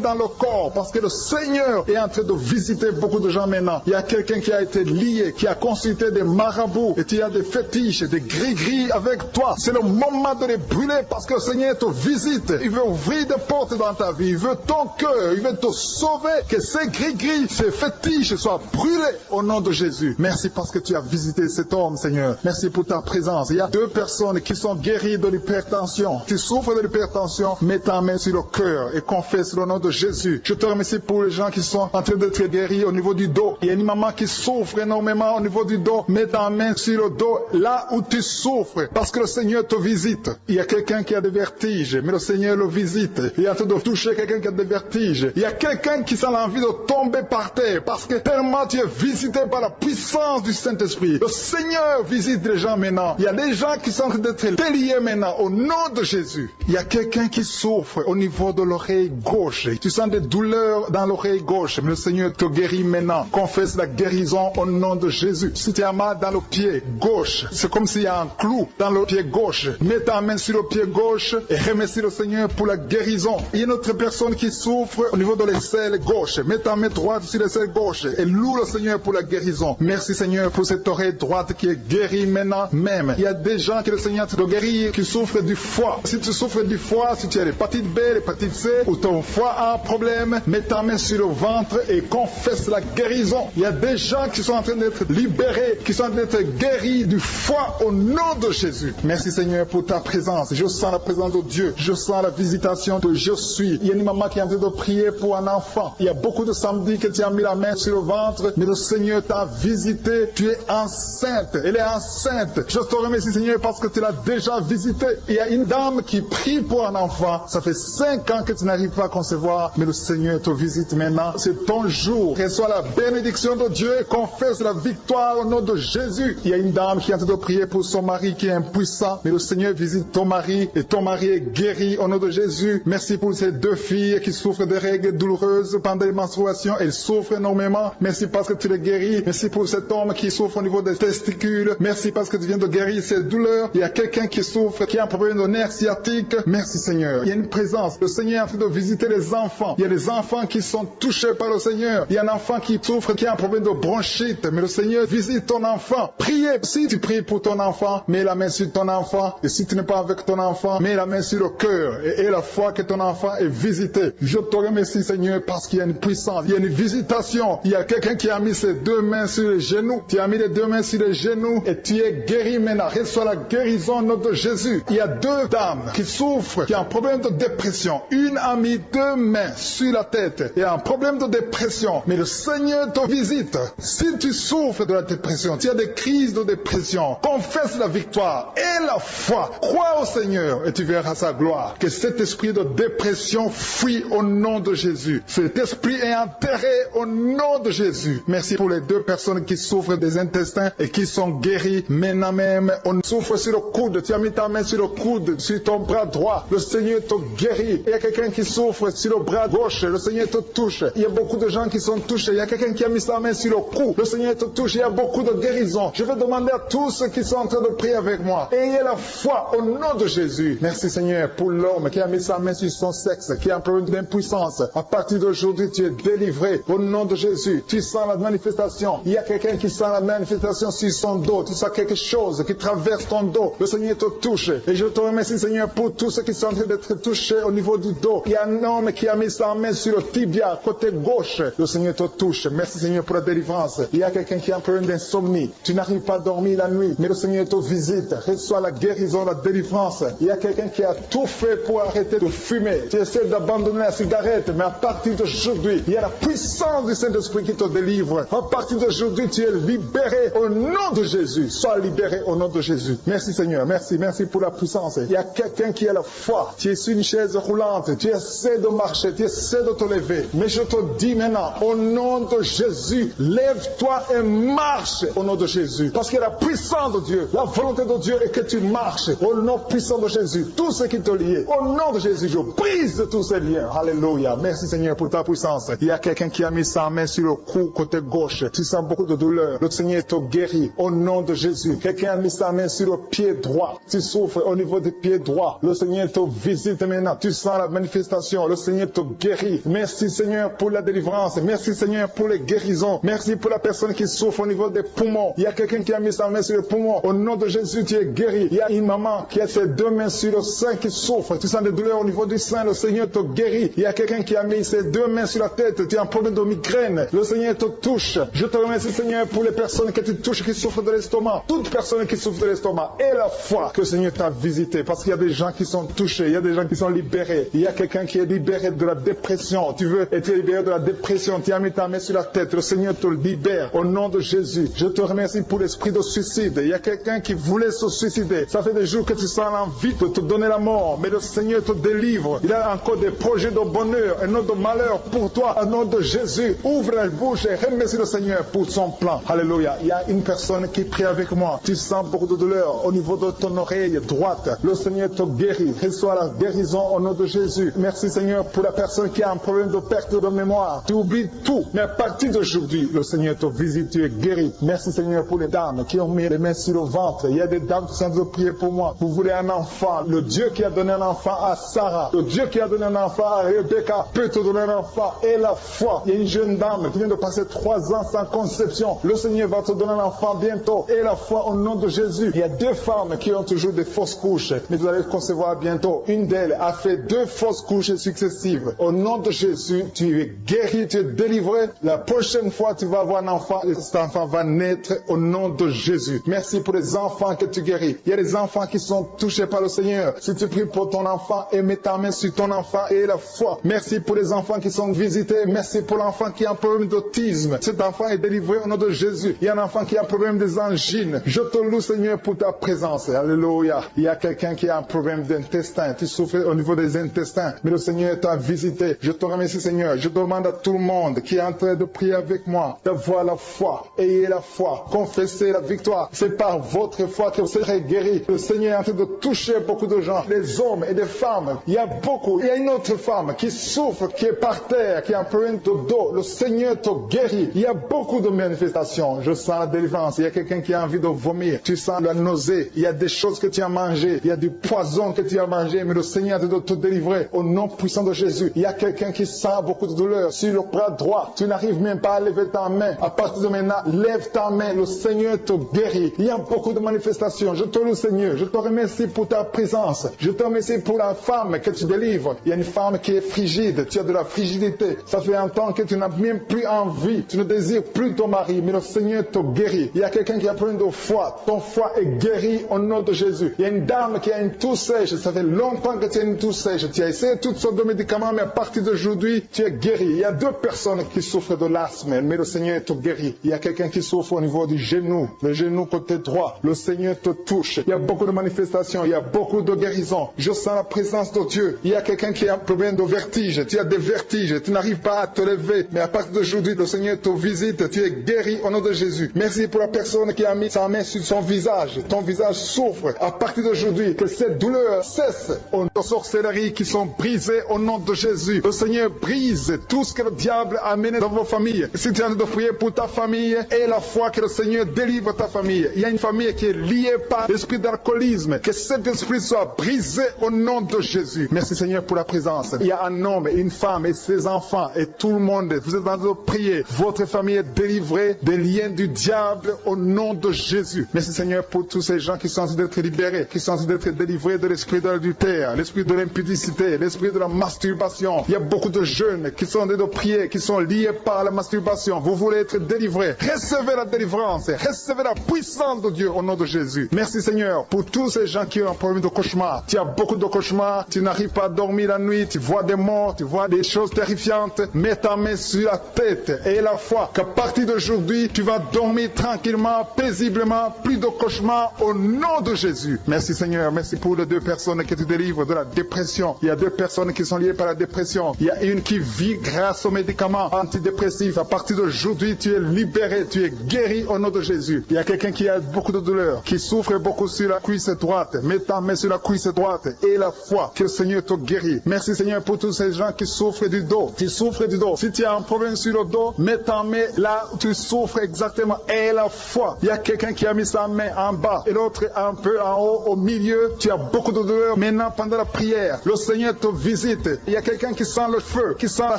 S2: dans le corps, parce que le Seigneur est en train de visiter beaucoup de gens maintenant. Il y a quelqu'un qui a été lié, qui a consulté des marabouts, et tu as des fétiches, des gris-gris avec toi. C'est le moment de les brûler, parce que le Seigneur te visite. Il veut ouvrir des portes dans ta vie. Il veut ton cœur. Il veut te sauver. Que ces gris-gris, ces fétiches soient brûlés au nom de Jésus. Merci parce que tu as visité cet homme, Seigneur. Merci pour ta présence. Il y a 2 personnes qui sont guéries de l'hypertension. Tu souffres de l'hypertension, mets ta main sur le cœur et confesse le nom de Jésus. Je te remercie pour les gens qui sont en train d'être guéris au niveau du dos. Il y a une maman qui souffre énormément au niveau du dos. Mets ta main sur le dos, là où tu souffres, parce que le Seigneur te visite. Il y a quelqu'un qui a des vertiges, mais le Seigneur le visite. Il est en train de toucher quelqu'un qui a des vertiges. Il y a quelqu'un qui sent l'envie de tomber par terre, parce que tellement tu es visité par la puissance du Saint-Esprit. Le Seigneur visite les gens maintenant. Il y a des gens qui sont en train d'être déliés maintenant, au nom de Jésus. Il y a quelqu'un qui souffre au niveau de l'oreille gauche. Tu sens des douleurs dans l'oreille gauche, mais le Seigneur te guérit maintenant. Confesse la guérison au nom de Jésus. Si tu as mal dans le pied gauche, c'est comme s'il y a un clou dans le pied gauche. Mets ta main sur le pied gauche et remercie le Seigneur pour la guérison. Il y a une autre personne qui souffre au niveau de l'aisselle gauche. Mets ta main droite sur l'aisselle gauche et loue le Seigneur pour la guérison. Merci Seigneur pour cette oreille droite qui est guérie maintenant même. Il y a des gens que le Seigneur te guérit qui souffrent du foie. Si tu souffres du foie, si tu as l'hépatite B, l'hépatite C, ou ton foie a un problème, mets ta main sur le ventre et confesse la guérison. Il y a des gens qui sont en train d'être libérés, qui sont en train d'être guéris du foie au nom de Jésus. Merci Seigneur pour ta présence. Je sens la présence de Dieu. Je sens la visitation de je suis. Il y a une maman qui est en train de prier pour un enfant. Il y a beaucoup de samedis que tu as mis la main sur le ventre, mais le Seigneur t'a visité. Tu es enceinte. Elle est enceinte. Je te remercie Seigneur parce que tu l'as déjà visité. Il y a une dame qui prie pour un enfant. Ça fait 5 ans que tu n'arrives pas à concevoir, mais le Seigneur te visite maintenant. C'est ton jour. Reçois la bénédiction de Dieu et confesse la victoire au nom de Jésus. Il y a une dame qui est en train de prier pour son mari qui est impuissant, mais le Seigneur visite ton mari et ton mari est guéri au nom de Jésus. Merci pour ces 2 filles qui souffrent de règles douloureuses pendant les menstruations. Elles souffrent énormément. Merci parce que tu les guéris. Merci pour cet homme qui souffre au niveau des testicules. Merci parce que tu viens de guérir ces douleurs. Il y a quelqu'un qui souffre, qui a un problème de nerf sciatique. Merci Seigneur. Il y a une présence. Le Seigneur est en train de visiter les enfants. Il y a des enfants qui sont touchés par le Seigneur. Il y a un enfant qui souffre, qui a un problème de bronchite. Mais le Seigneur visite ton enfant. Priez. Si tu pries pour ton enfant, mets la main sur ton enfant. Et si tu n'es pas avec ton enfant, mets la main sur le cœur. Et la foi que ton enfant est visité. Je te remercie Seigneur parce qu'il y a une puissance. Il y a une visitation. Il y a quelqu'un qui a mis ses 2 mains sur les genoux. Tu as mis les 2 mains sur les genoux et tu es guéri maintenant. Reçois la guérison au nom de Jésus. Il y a 2 dames qui souffrent, qui ont un problème de dépression. Une a mis 2 mains sur la tête et a un problème de dépression. Mais le Seigneur te visite. Si tu souffres de la dépression, tu as des crises de dépression, confesse la victoire et la foi. Crois au Seigneur et tu verras sa gloire. Que cet esprit de dépression fuit au nom de Jésus. Cet esprit est enterré au nom de Jésus. Merci pour les 2 personnes qui souffrent des intestins et qui sont guéries maintenant même. On souffre sur le coude. Tu as mis ta main sur le coude, sur ton bras droit. Le Seigneur te guérit. Il y a quelqu'un qui souffre sur le bras gauche. Le Seigneur te touche. Il y a beaucoup de gens qui sont touchés. Il y a quelqu'un qui a mis sa main sur le cou. Le Seigneur te touche. Il y a beaucoup de guérisons. Je vais demander à tous ceux qui sont en train de prier avec moi. Ayez la foi au nom de Jésus. Merci Seigneur pour l'homme qui a mis sa main sur son sexe, qui a un problème d'impuissance. À partir d'aujourd'hui, tu es délivré au nom de Jésus. Tu sens la manifestation. Il y a quelqu'un qui sent la manifestation sur son dos. Tu sens quelque chose qui traverse ton dos. Le Seigneur te touche. Et je te remercie Seigneur pour tous ceux qui sont en train d'être touchés au niveau du dos. Il y a un homme qui a mis sa main sur le tibia, côté gauche. Le Seigneur te touche. Merci Seigneur pour la délivrance. Il y a quelqu'un qui a un problème d'insomnie. Tu n'arrives pas à dormir la nuit, mais le Seigneur te visite. Reçois la guérison, la délivrance. Il y a quelqu'un qui a tout fait pour arrêter de fumer. Tu essaies d'abandonner la cigarette, mais à partir d'aujourd'hui, il y a la puissance du Saint-Esprit qui te délivre. À partir d'aujourd'hui, tu es libéré au nom de Jésus, sois libéré au nom de Jésus. Merci Seigneur, merci pour la puissance. Il y a quelqu'un qui a la foi. Tu es sur une chaise roulante, tu essaies de marcher, tu essaies de te lever. Mais je te dis maintenant, au nom de Jésus, lève-toi et marche au nom de Jésus. Parce que la puissance de Dieu, la volonté de Dieu est que tu marches au nom puissant de Jésus. Tout ce qui te lie, au nom de Jésus, je brise tous ces liens. Alléluia. Merci Seigneur pour ta puissance. Il y a quelqu'un qui a mis sa main sur le cou côté gauche. Tu sens beaucoup de douleur. Le Seigneur te guérit au nom de Jésus. Quelqu'un a mis sa main sur le pied droit. Tu souffres au niveau du pied droit. Le Seigneur te visite maintenant. Tu sens la manifestation. Le Seigneur te guérit. Merci Seigneur pour la délivrance. Merci Seigneur pour les guérisons. Merci pour la personne qui souffre au niveau des poumons. Il y a quelqu'un qui a mis sa main sur le poumon. Au nom de Jésus, tu es guéri. Il y a une maman qui a ses deux mains sur le sein qui souffre. Tu sens des douleurs au niveau du sein. Le Seigneur te guérit. Il y a quelqu'un qui a mis ses deux mains sur la tête. Tu as un problème de migraine. Le Seigneur te touche. Je te remercie Seigneur pour les personnes que tu touches qui souffrent de l'estomac. Toute personne qui souffre de l'estomac. Et la foi que le Seigneur t'a visité. Parce qu'il y a des gens qui sont touchés. Il y a des gens qui sont libérés. Il y a quelqu'un qui est libéré de la dépression. Tu veux être libéré de la dépression. Tu as mis ta main sur la tête. Le Seigneur te libère. Au nom de Jésus. Je te remercie pour l'esprit de suicide. Il y a quelqu'un qui voulait se suicider. Ça fait des jours que tu sens l'envie de te donner la mort. Mais le Seigneur te délivre. Il a encore des projets de bonheur et non de malheur pour toi. Au nom de Jésus. Ouvre la bouche et remercie le Seigneur pour son plan. Alléluia. Il y a une personne qui prie avec moi. Tu sens beaucoup de douleur au niveau de ton oreille droite. Le Seigneur te guérit. Reçois la guérison au nom de Jésus. Merci Seigneur pour la personne qui a un problème de perte de mémoire. Tu oublies tout. Mais à partir d'aujourd'hui, le Seigneur te visite. Tu es guéri. Merci Seigneur pour les dames qui ont mis les mains sur le ventre. Il y a des dames qui sont en train de prier pour moi. Vous voulez un enfant. Le Dieu qui a donné un enfant à Sarah. Le Dieu qui a donné un enfant à Rebecca peut te donner un enfant. Et la foi. Il y a une jeune dame qui vient de passer 3 ans sans conception. Le Seigneur va te donner un enfant bientôt. Et la foi au nom de Jésus. Il y a 2 femmes qui ont toujours des fausses couches. Mais vous allez concevoir bientôt. Une d'elles a fait 2 fausses couches successives. Au nom de Jésus, tu es guéri, tu es délivré. La prochaine fois, tu vas avoir un enfant. Et cet enfant va naître au nom de Jésus. Merci pour les enfants que tu guéris. Il y a des enfants qui sont touchés par le Seigneur. Si tu pries pour ton enfant et mets ta main sur ton enfant et la foi. Merci pour les enfants qui sont visités. Merci pour l'enfant qui a un problème d'autisme. Cet enfant est délivré au nom de Jésus. Il y a un enfant qui a un problème des angines. Je te loue Seigneur pour ta présence. Alléluia. Il y a quelqu'un qui a un problème d'intestin. Tu souffres au niveau des intestins. Mais le Seigneur t'a visité. Je te remercie Seigneur. Je demande à tout le monde qui est en train de prier avec moi d'avoir la foi. Ayez la foi. Confessez la victoire. C'est par votre foi que vous serez guéris. Le Seigneur est en train de toucher beaucoup de gens. Des hommes et des femmes. Il y a beaucoup. Il y a une autre femme qui souffre, qui est par terre, qui a un problème de dos. Le Seigneur te guérit. Il y a beaucoup de manifestations. Je sens la délivrance. Il y a quelqu'un qui a envie de vomir. Tu sens la nausée. Il y a des choses que tu as mangées. Il y a du poison que tu as mangé. Mais le Seigneur doit te délivrer. Au nom puissant de Jésus. Il y a quelqu'un qui sent beaucoup de douleur sur le bras droit. Tu n'arrives même pas à lever ta main. À partir de maintenant, lève ta main. Le Seigneur te guérit. Il y a beaucoup de manifestations. Je te loue Seigneur. Je te remercie pour ta présence. Je te remercie pour la femme que tu délivres. Il y a une femme qui est frigide. Tu as de la frigidité. Ça fait un temps que tu n'as même plus envie. Tu ne désires plus ton mari. Mais le Seigneur te guérit. Il y a quelqu'un qui a plein de foi. Ton foie est guéri au nom de Jésus. Il y a une dame qui a une toux sèche. Ça fait longtemps que tu as une toux sèche. Tu as essayé toutes sortes de médicaments. Mais à partir d'aujourd'hui, tu es guéri. Il y a 2 personnes qui souffrent de l'asthme. Mais le Seigneur te guérit. Il y a quelqu'un qui souffre au niveau du genou. Le genou côté droit. Le Seigneur te touche. Il y a beaucoup de manifestations. Il y a beaucoup de guérisons. Je sens la présence de Dieu. Il y a quelqu'un qui a un problème de vertige. Tu as des vertiges. Tu n'arrives pas à te lever. Mais à partir d'aujourd'hui, le Seigneur te visite. Tu es guéri au nom de Jésus. Merci pour la personne qui a mis sa main sur son visage. Ton visage souffre. À partir d'aujourd'hui, que cette douleur cesse. Aux sorcelleries qui sont brisées au nom de Jésus. Le Seigneur brise tout ce que le diable a mené dans vos familles. Si tu es en train de prier pour ta famille, et la foi que le Seigneur délivre ta famille. Il y a une famille qui est liée par l'esprit d'alcoolisme. Que cet esprit soit brisé au nom de Jésus. Merci Seigneur pour la présence. Il y a un homme et une femme et ses enfants et tout le monde. Vous êtes en train de prier. Votre famille est délivrée des liens du diable au nom de Jésus. Merci Seigneur pour tous ces gens qui sont en train d'être libérés, qui sont en train d'être délivrés de l'esprit de l'adultère, l'esprit de l'impudicité, l'esprit de la masturbation. Il y a beaucoup de jeunes qui sont en train de prier, qui sont liés par la masturbation. Vous voulez être délivrés. Recevez la délivrance. Recevez la puissance de Dieu au nom de Jésus. Merci Seigneur pour tous ces gens qui ont un problème de cauchemar. Tu as beaucoup de cauchemars. Tu n'arrives pas à dormir la nuit. Tu vois des morts. Tu vois des choses terrifiantes. Mets ta main sur la tête et la foi qu'à partir d'aujourd'hui, tu vas dormir tranquillement, paisiblement, plus de cauchemars au nom de Jésus. Merci Seigneur, merci pour les 2 personnes que tu délivres de la dépression. Il y a 2 personnes qui sont liées par la dépression. Il y a une qui vit grâce aux médicaments antidépressifs. À partir d'aujourd'hui, tu es libéré, tu es guéri au nom de Jésus. Il y a quelqu'un qui a beaucoup de douleur, qui souffre beaucoup sur la cuisse droite. Mets ta main sur la cuisse droite et la foi que le Seigneur te guérit. Merci Seigneur pour tous ces gens qui souffrent du dos. Qui souffrent du dos. Si tu as un problème sur le dos, mets ta main là où tu souffres exactement et la foi. Il y a quelqu'un qui a mis sa main en bas et l'autre un peu en haut, au milieu. Tu as beaucoup de douleur. Maintenant, pendant la prière, le Seigneur te visite. Il y a quelqu'un qui sent le feu, qui sent la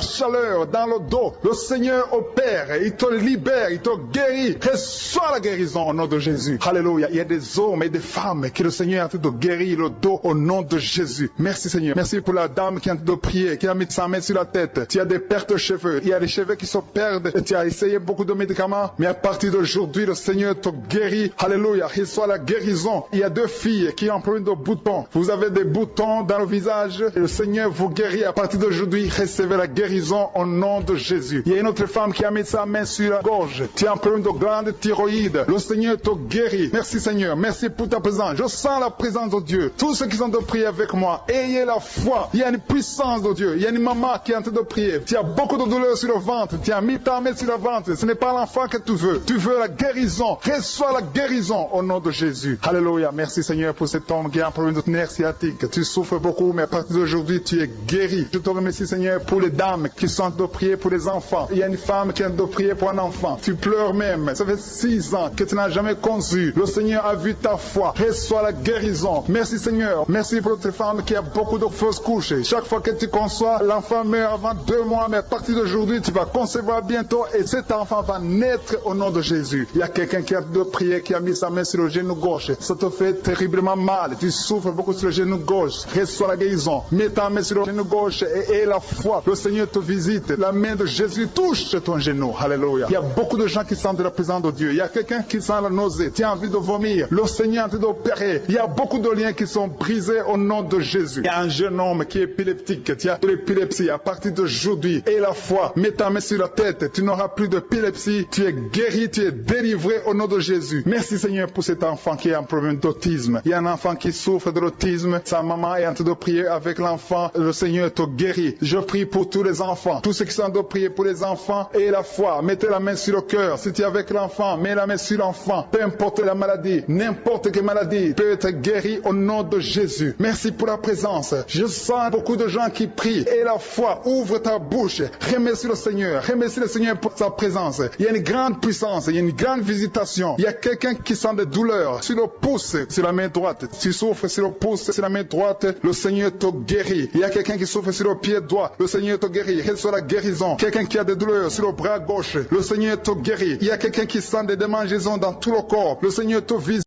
S2: chaleur dans le dos. Le Seigneur opère, il te libère, il te guérit. Reçois la guérison au nom de Jésus. Alléluia. Il y a des hommes et des femmes que le Seigneur a tout de guérir le dos au nom de Jésus. Merci Seigneur. Merci pour la dame qui a de prier, qui a mis sa main sur la tête. Tu as des pertes de cheveux. Il y a des cheveux qui se perdent. Et tu as essayé beaucoup de médicaments. Mais à partir d'aujourd'hui, le Seigneur te guérit. Alléluia. Reçois la guérison. Il y a 2 filles qui ont un problème de boutons. Vous avez des boutons dans le visage. Et le Seigneur vous guérit. À partir d'aujourd'hui, recevez la guérison au nom de Jésus. Il y a une autre femme qui a mis sa main sur la gorge. Tu as un problème de glande thyroïde. Le Seigneur te guérit. Merci Seigneur. Merci pour ta présence. Je sens la présence de Dieu. Tous ceux qui sont de prier avec moi, ayez la foi. Il y a une puissance de Dieu. Il y a une maman qui est en train de prier. Tu as beaucoup de douleur sur le ventre. Tu as mis ta main sur le ventre. Ce n'est pas l'enfant que tu veux. Tu veux la guérison. Reçois la guérison au nom de Jésus. Alléluia. Merci Seigneur pour cet homme qui a un problème de nerf sciatique. Tu souffres beaucoup, mais à partir d'aujourd'hui, tu es guéri. Je te remercie Seigneur pour les dames qui sont de prier pour les enfants. Il y a une femme qui est de prier pour un enfant. Tu pleures même. Ça fait 6 ans que tu n'as jamais conçu. Le Seigneur a vu ta foi. Reçois la guérison. Merci Seigneur. Merci pour cette femme qui a beaucoup de fausses couches. Chaque fois que tu conçois, l'enfant meurt avant 2 mois, mais à partir d'aujourd'hui, tu vas concevoir bientôt et cet enfant va naître au nom de Jésus. Il y a quelqu'un qui a de prier, qui a mis sa main sur le genou gauche. Ça te fait terriblement mal. Tu souffres beaucoup sur le genou gauche. Reçois la guérison. Mets ta main sur le genou gauche et la foi. Le Seigneur te visite. La main de Jésus touche ton genou. Alléluia. Il y a beaucoup de gens qui sentent la présence de Dieu. Il y a quelqu'un qui sent la nausée. Tu as envie de vomir. Le Seigneur est en train d'opérer. Il y a beaucoup de liens qui sont brisés au nom de Jésus. Il y a un jeune homme qui est épileptique. Tu as de l'épilepsie à partir d'aujourd'hui. Et la foi. Mets ta main sur la tête. Tu n'auras plus d'épilepsie. Tu es guéri. Tu es délivré au nom de Jésus. Merci Seigneur pour cet enfant qui a un problème d'autisme. Il y a un enfant qui souffre de l'autisme. Sa maman est en train de prier avec l'enfant. Le Seigneur te guérit. Je prie pour tous les enfants. Tous ceux qui sont en train de prier pour les enfants et la foi. Mettez la main sur le cœur. Si tu es avec l'enfant, mets la main sur l'enfant. Peu importe la maladie, n'importe quelle maladie peut être guérie au nom de Jésus. Merci pour la présence. Je sens beaucoup de gens qui prient. Et la foi, ouvre ta bouche. Remercie le Seigneur. Remercie le Seigneur pour sa présence. Il y a une grande puissance. Il y a une grande visitation. Il y a quelqu'un qui sent des douleurs sur le pouce, sur la main droite. Tu souffres sur le pouce, sur la main droite. Le Seigneur te guérit. Il y a quelqu'un qui souffre sur le pied droit. Le Seigneur te guérit. Reçois la guérison. Quelqu'un qui a des douleurs sur le bras gauche. Le Seigneur te guérit. Il y a quelqu'un qui sent des démangeaisons dans tout le corps. Le Seigneur te visite.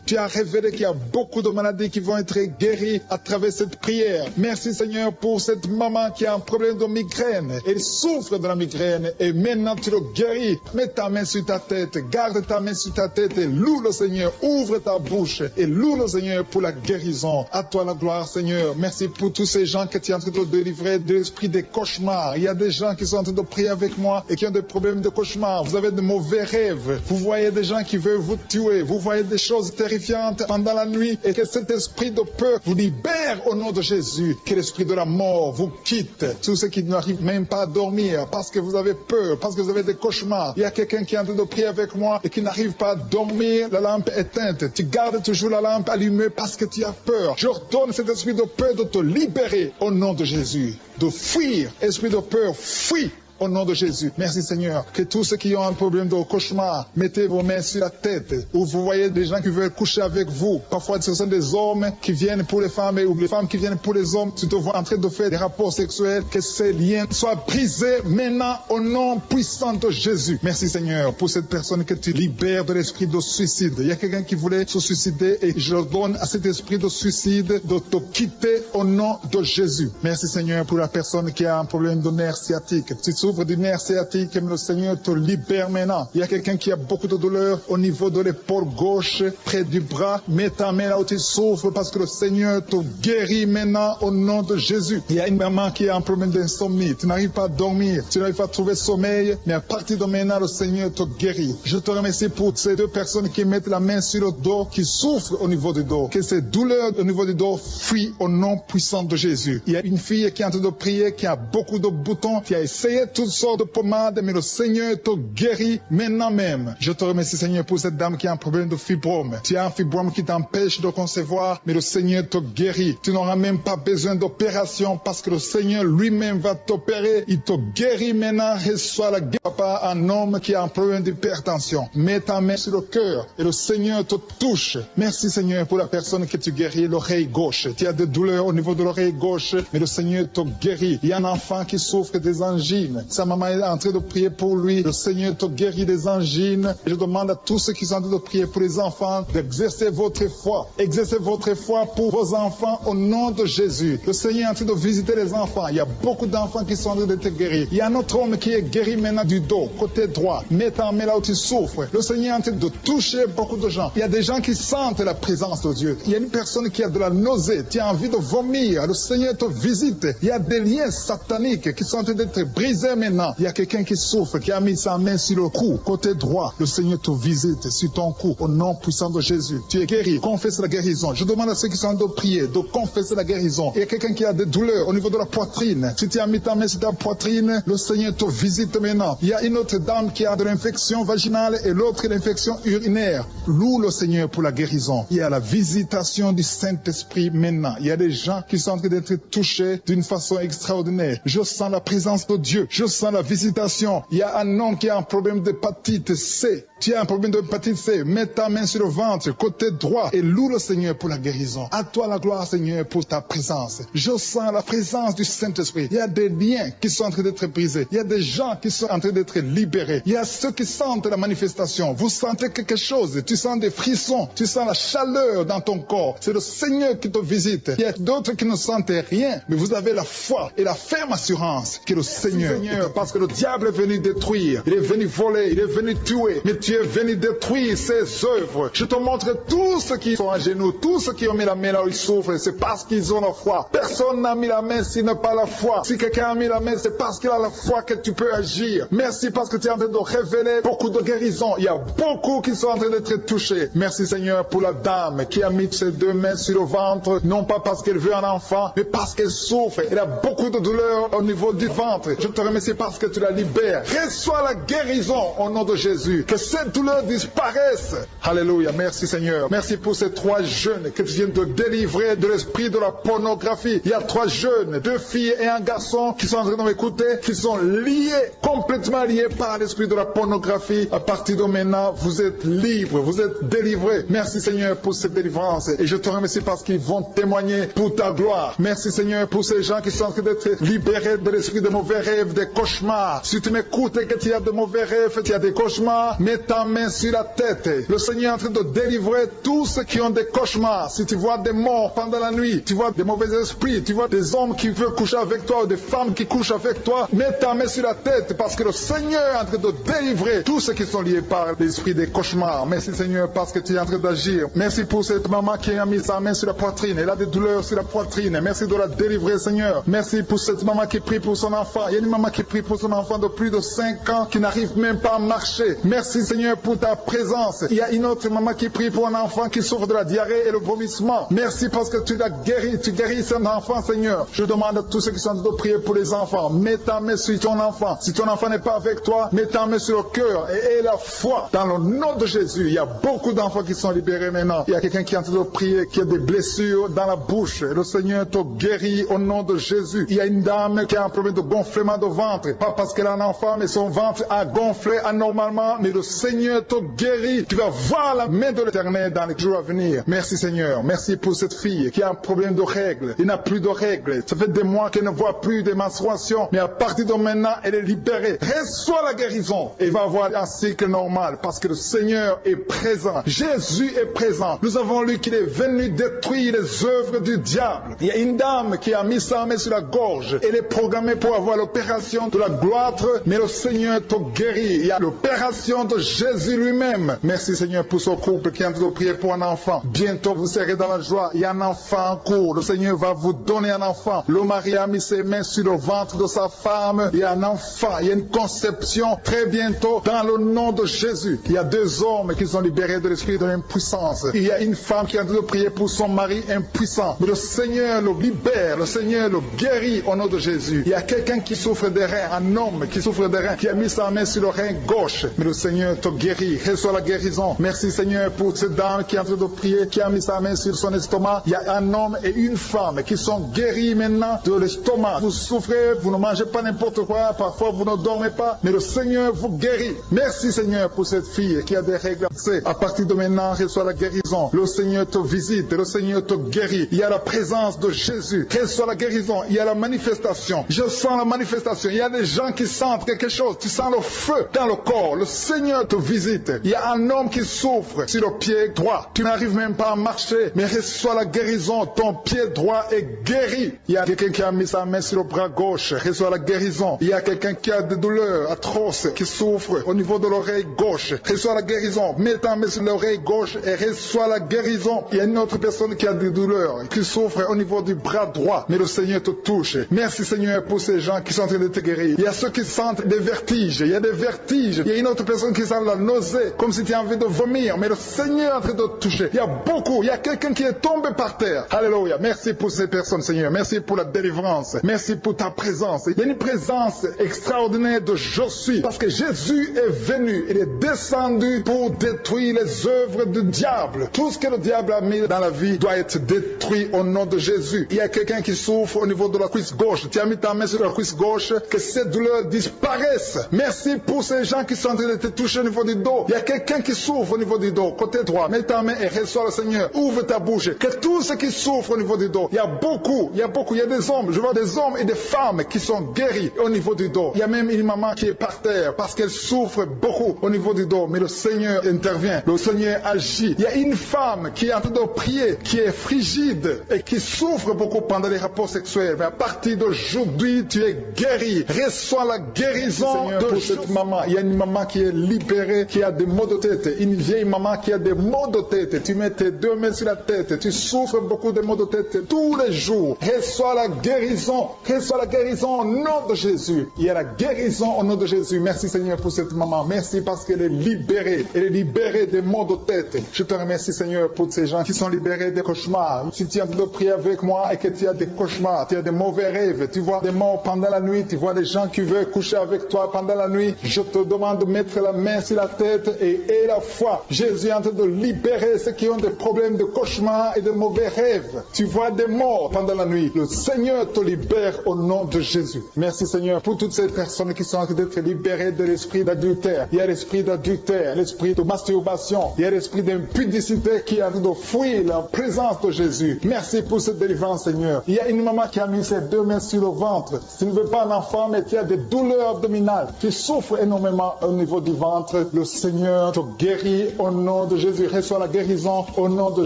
S2: Tu as révélé qu'il y a beaucoup de maladies qui vont être guéries à travers cette prière. Merci Seigneur pour cette maman qui a un problème de migraine. Elle souffre de la migraine et maintenant tu le guéris. Mets ta main sur ta tête, garde ta main sur ta tête et loue le Seigneur. Ouvre ta bouche et loue le Seigneur pour la guérison. À toi la gloire Seigneur. Merci pour tous ces gens que tu es en train de délivrer de l'esprit des cauchemars. Il y a des gens qui sont en train de prier avec moi et qui ont des problèmes de cauchemars. Vous avez de mauvais rêves. Vous voyez des gens qui veulent vous tuer. Vous voyez des choses terrifiante pendant la nuit et que cet esprit de peur vous libère au nom de Jésus. Que l'esprit de la mort vous quitte. Tous ceux qui n'arrivent même pas à dormir parce que vous avez peur, parce que vous avez des cauchemars. Il y a quelqu'un qui est en train de prier avec moi et qui n'arrive pas à dormir, la lampe éteinte. Tu gardes toujours la lampe allumée parce que tu as peur. J'ordonne cet esprit de peur de te libérer au nom de Jésus. De fuir. Esprit de peur, fuis. Au nom de Jésus. Merci Seigneur. Que tous ceux qui ont un problème de cauchemar, mettez vos mains sur la tête. Ou vous voyez des gens qui veulent coucher avec vous. Parfois ce sont des hommes qui viennent pour les femmes ou les femmes qui viennent pour les hommes. Tu te vois en train de faire des rapports sexuels. Que ces liens soient brisés maintenant au nom puissant de Jésus. Merci Seigneur pour cette personne que tu libères de l'esprit de suicide. Il y a quelqu'un qui voulait se suicider et je donne à cet esprit de suicide de te quitter au nom de Jésus. Merci Seigneur pour la personne qui a un problème de nerf sciatique. Tu souffre du nerf sciatique, mais le Seigneur te libère maintenant. Il y a quelqu'un qui a beaucoup de douleur au niveau de l'épaule gauche, près du bras. Mets ta main là où tu souffres parce que le Seigneur te guérit maintenant au nom de Jésus. Il y a une maman qui a un problème d'insomnie. Tu n'arrives pas à dormir, tu n'arrives pas à trouver sommeil, mais à partir de maintenant, le Seigneur te guérit. Je te remercie pour ces deux personnes qui mettent la main sur le dos, qui souffrent au niveau du dos. Que ces douleurs au niveau du dos fuient au nom puissant de Jésus. Il y a une fille qui est en train de prier, qui a beaucoup de boutons, qui a essayé toutes sortes de pommades, mais le Seigneur te guérit maintenant même. Je te remercie, Seigneur, pour cette dame qui a un problème de fibrome. Tu as un fibrome qui t'empêche de concevoir, mais le Seigneur te guérit. Tu n'auras même pas besoin d'opération parce que le Seigneur lui-même va t'opérer. Il te guérit maintenant. Reçois la guérison. Papa, un homme qui a un problème d'hypertension. Mets ta main sur le cœur et le Seigneur te touche. Merci, Seigneur, pour la personne que tu guéris, l'oreille gauche. Tu as des douleurs au niveau de l'oreille gauche, mais le Seigneur te guérit. Il y a un enfant qui souffre des angines. Sa maman est en train de prier pour lui. Le Seigneur te guérit des angines. Je demande à tous ceux qui sont en train de prier pour les enfants d'exercer votre foi. Exercez votre foi pour vos enfants au nom de Jésus. Le Seigneur est en train de visiter les enfants. Il y a beaucoup d'enfants qui sont en train d'être guéris. Il y a un autre homme qui est guéri maintenant du dos, côté droit. Mets ta main là où tu souffres. Le Seigneur est en train de toucher beaucoup de gens. Il y a des gens qui sentent la présence de Dieu. Il y a une personne qui a de la nausée. Tu as envie de vomir. Le Seigneur te visite. Il y a des liens sataniques qui sont en train d'être brisés maintenant. Il y a quelqu'un qui souffre, qui a mis sa main sur le cou, côté droit. Le Seigneur te visite sur ton cou au nom puissant de Jésus. Tu es guéri. Confesse la guérison. Je demande à ceux qui sont en train de prier de confesser la guérison. Il y a quelqu'un qui a des douleurs au niveau de la poitrine. Si tu as mis ta main sur ta poitrine, le Seigneur te visite maintenant. Il y a une autre dame qui a de l'infection vaginale et l'autre l'infection urinaire. Loue le Seigneur pour la guérison. Il y a la visitation du Saint-Esprit maintenant. Il y a des gens qui sont en train d'être touchés d'une façon extraordinaire. Je sens la présence de Dieu. Je sens la visitation. Il y a un homme qui a un problème d'hépatite C. Tu as un problème d'hépatite C. Mets ta main sur le ventre, côté droit, et loue le Seigneur pour la guérison. À toi la gloire, Seigneur, pour ta présence. Je sens la présence du Saint-Esprit. Il y a des liens qui sont en train d'être brisés. Il y a des gens qui sont en train d'être libérés. Il y a ceux qui sentent la manifestation. Vous sentez quelque chose. Tu sens des frissons. Tu sens la chaleur dans ton corps. C'est le Seigneur qui te visite. Il y a d'autres qui ne sentent rien, mais vous avez la foi et la ferme assurance que le Seigneur, parce que le diable est venu détruire. Il est venu voler. Il est venu tuer. Mais tu es venu détruire ses œuvres. Je te montre tous ceux qui sont à genoux, tous ceux qui ont mis la main là où ils souffrent, c'est parce qu'ils ont la foi. Personne n'a mis la main s'il n'a pas la foi. Si quelqu'un a mis la main, c'est parce qu'il a la foi que tu peux agir. Merci parce que tu es en train de révéler beaucoup de guérisons. Il y a beaucoup qui sont en train d'être touchés. Merci Seigneur pour la dame qui a mis ses deux mains sur le ventre, non pas parce qu'elle veut un enfant, mais parce qu'elle souffre. Elle a beaucoup de douleur au niveau du ventre. Je te remercie parce que tu la libères. Reçois la guérison au nom de Jésus. Que cette douleur disparaisse. Alléluia. Merci Seigneur. Merci pour ces 3 jeunes que tu viens de délivrer de l'esprit de la pornographie. Il y a 3 jeunes, 2 filles et un garçon qui sont en train de m'écouter, qui sont liés, complètement liés par l'esprit de la pornographie. À partir de maintenant, vous êtes libres, vous êtes délivrés. Merci Seigneur pour cette délivrance. Et je te remercie parce qu'ils vont témoigner pour ta gloire. Merci Seigneur pour ces gens qui sont en train d'être libérés de l'esprit de mauvais rêves, des cauchemars. Si tu m'écoutes et que tu as de mauvais rêves, tu as des cauchemars, mets ta main sur la tête. Le Seigneur est en train de délivrer tous ceux qui ont des cauchemars. Si tu vois des morts pendant la nuit, tu vois des mauvais esprits, tu vois des hommes qui veulent coucher avec toi ou des femmes qui couchent avec toi, mets ta main sur la tête parce que le Seigneur est en train de délivrer tous ceux qui sont liés par l'esprit des cauchemars. Merci Seigneur parce que tu es en train d'agir. Merci pour cette maman qui a mis sa main sur la poitrine. Elle a des douleurs sur la poitrine. Merci de la délivrer Seigneur. Merci pour cette maman qui prie pour son enfant. Il y a une maman qui prie pour son enfant de plus de 5 ans qui n'arrive même pas à marcher. Merci Seigneur pour ta présence. Il y a une autre maman qui prie pour un enfant qui souffre de la diarrhée et le vomissement. Merci parce que tu l'as guéri. Tu guéris cet enfant Seigneur. Je demande à tous ceux qui sont en train de prier pour les enfants. Mets ta main sur ton enfant. Si ton enfant n'est pas avec toi, mets ta main sur le cœur et aie la foi. Dans le nom de Jésus, il y a beaucoup d'enfants qui sont libérés maintenant. Il y a quelqu'un qui est en train de prier, qui a des blessures dans la bouche. Le Seigneur te guérit au nom de Jésus. Il y a une dame qui a un problème de gonflement de ventre. Pas parce qu'elle a un enfant, mais son ventre a gonflé anormalement. Mais le Seigneur te guérit. Tu vas voir la main de l'Éternel dans les jours à venir. Merci Seigneur. Merci pour cette fille qui a un problème de règles. Il n'a plus de règles. Ça fait des mois qu'elle ne voit plus de menstruations. Mais à partir de maintenant, elle est libérée. Reçois la guérison. Et va avoir un cycle normal parce que le Seigneur est présent. Jésus est présent. Nous avons lu qu'il est venu détruire les œuvres du diable. Il y a une dame qui a mis sa main sur la gorge. Elle est programmée pour avoir l'opération manifestation de la gloire, mais le Seigneur te guérit. Il y a l'opération de Jésus lui-même. Merci Seigneur pour ce couple qui est en train de prier pour un enfant. Bientôt vous serez dans la joie. Il y a un enfant en cours. Le Seigneur va vous donner un enfant. Le mari a mis ses mains sur le ventre de sa femme. Il y a un enfant. Il y a une conception très bientôt dans le nom de Jésus. Il y a 2 hommes qui sont libérés de l'esprit de l'impuissance. Il y a une femme qui est en train de prier pour son mari impuissant. Mais le Seigneur le libère. Le Seigneur le guérit au nom de Jésus. Il y a quelqu'un qui souffre des reins. Un homme qui souffre des reins. Qui a mis sa main sur le rein gauche. Mais le Seigneur te guérit. Reçois la guérison. Merci Seigneur pour cette dame qui est en train de prier. Qui a mis sa main sur son estomac. Il y a un homme et une femme qui sont guéris maintenant de l'estomac. Vous souffrez. Vous ne mangez pas n'importe quoi. Parfois vous ne dormez pas. Mais le Seigneur vous guérit. Merci Seigneur pour cette fille qui a des règles. À partir de maintenant, reçois la guérison. Le Seigneur te visite. Le Seigneur te guérit. Il y a la présence de Jésus. Reçois la guérison. Il y a la manifestation. Je sens la manifestation. Il y a des gens qui sentent quelque chose. Tu sens le feu dans le corps. Le Seigneur te visite. Il y a un homme qui souffre sur le pied droit. Tu n'arrives même pas à marcher. Mais reçois la guérison. Ton pied droit est guéri. Il y a quelqu'un qui a mis sa main sur le bras gauche. Reçois la guérison. Il y a quelqu'un qui a des douleurs atroces, qui souffre au niveau de l'oreille gauche. Reçois la guérison. Mets ta main sur l'oreille gauche et reçois la guérison. Il y a une autre personne qui a des douleurs, qui souffre au niveau du bras droit. Mais le Seigneur te touche. Merci Seigneur pour ces gens qui sont en train de te guérir. Il y a ceux qui sentent des vertiges. Il y a des vertiges. Il y a une autre personne qui sent la nausée, comme si tu as envie de vomir. Mais le Seigneur est en train de te toucher. Il y a beaucoup. Il y a quelqu'un qui est tombé par terre. Alléluia. Merci pour ces personnes, Seigneur. Merci pour la délivrance. Merci pour ta présence. Il y a une présence extraordinaire de je suis. Parce que Jésus est venu. Il est descendu pour détruire les œuvres du diable. Tout ce que le diable a mis dans la vie doit être détruit au nom de Jésus. Il y a quelqu'un qui souffre au niveau de la cuisse gauche. Tu as mis ta main sur la cuisse gauche. Que ces douleurs disparaissent. Merci pour ces gens qui sont en train de te toucher au niveau du dos. Il y a quelqu'un qui souffre au niveau du dos. Côté droit. Mets ta main et reçois le Seigneur. Ouvre ta bouche. Que tous ceux qui souffrent au niveau du dos. Il y a beaucoup. Il y a des hommes. Je vois des hommes et des femmes qui sont guéris au niveau du dos. Il y a même une maman qui est par terre parce qu'elle souffre beaucoup au niveau du dos. Mais le Seigneur intervient. Le Seigneur agit. Il y a une femme qui est en train de prier, qui est frigide et qui souffre beaucoup pendant les rapports sexuels. Mais à partir d'aujourd'hui, tu es guéri. Reçois la guérison de cette maman. Il y a une maman qui est libérée, qui a des maux de tête. Une vieille maman qui a des maux de tête. Tu mets tes 2 mains sur la tête. Tu souffres beaucoup de maux de tête tous les jours. Reçois la guérison. Reçois la guérison au nom de Jésus. Il y a la guérison au nom de Jésus. Merci Seigneur pour cette maman. Merci parce qu'elle est libérée. Elle est libérée des maux de tête. Je te remercie Seigneur pour ces gens qui sont libérés des cauchemars. Si tu es en train de prier avec moi et que tu as des cauchemars, tu as des mauvais rêves, tu vois des morts pendant la nuit, tu vois des gens qui veulent coucher avec toi pendant la nuit, je te demande de mettre la main sur la tête et la foi. Jésus est en train de libérer ceux qui ont des problèmes de cauchemars et de mauvais rêves. Tu vois des morts pendant la nuit. Le Seigneur te libère au nom de Jésus. Merci Seigneur pour toutes ces personnes qui sont en train d'être libérées de l'esprit d'adultère. Il y a l'esprit d'adultère, l'esprit de masturbation, il y a l'esprit d'impudicité qui est en train de fuir la présence de Jésus. Merci pour cette délivrance Seigneur. Il y a une maman qui a mis ses 2 mains sur le ventre. Tu ne veux pas un enfant mais tu as des douleurs abdominales. Tu souffres énormément au niveau du ventre. Le Seigneur te guérit au nom de Jésus. Reçois la guérison au nom de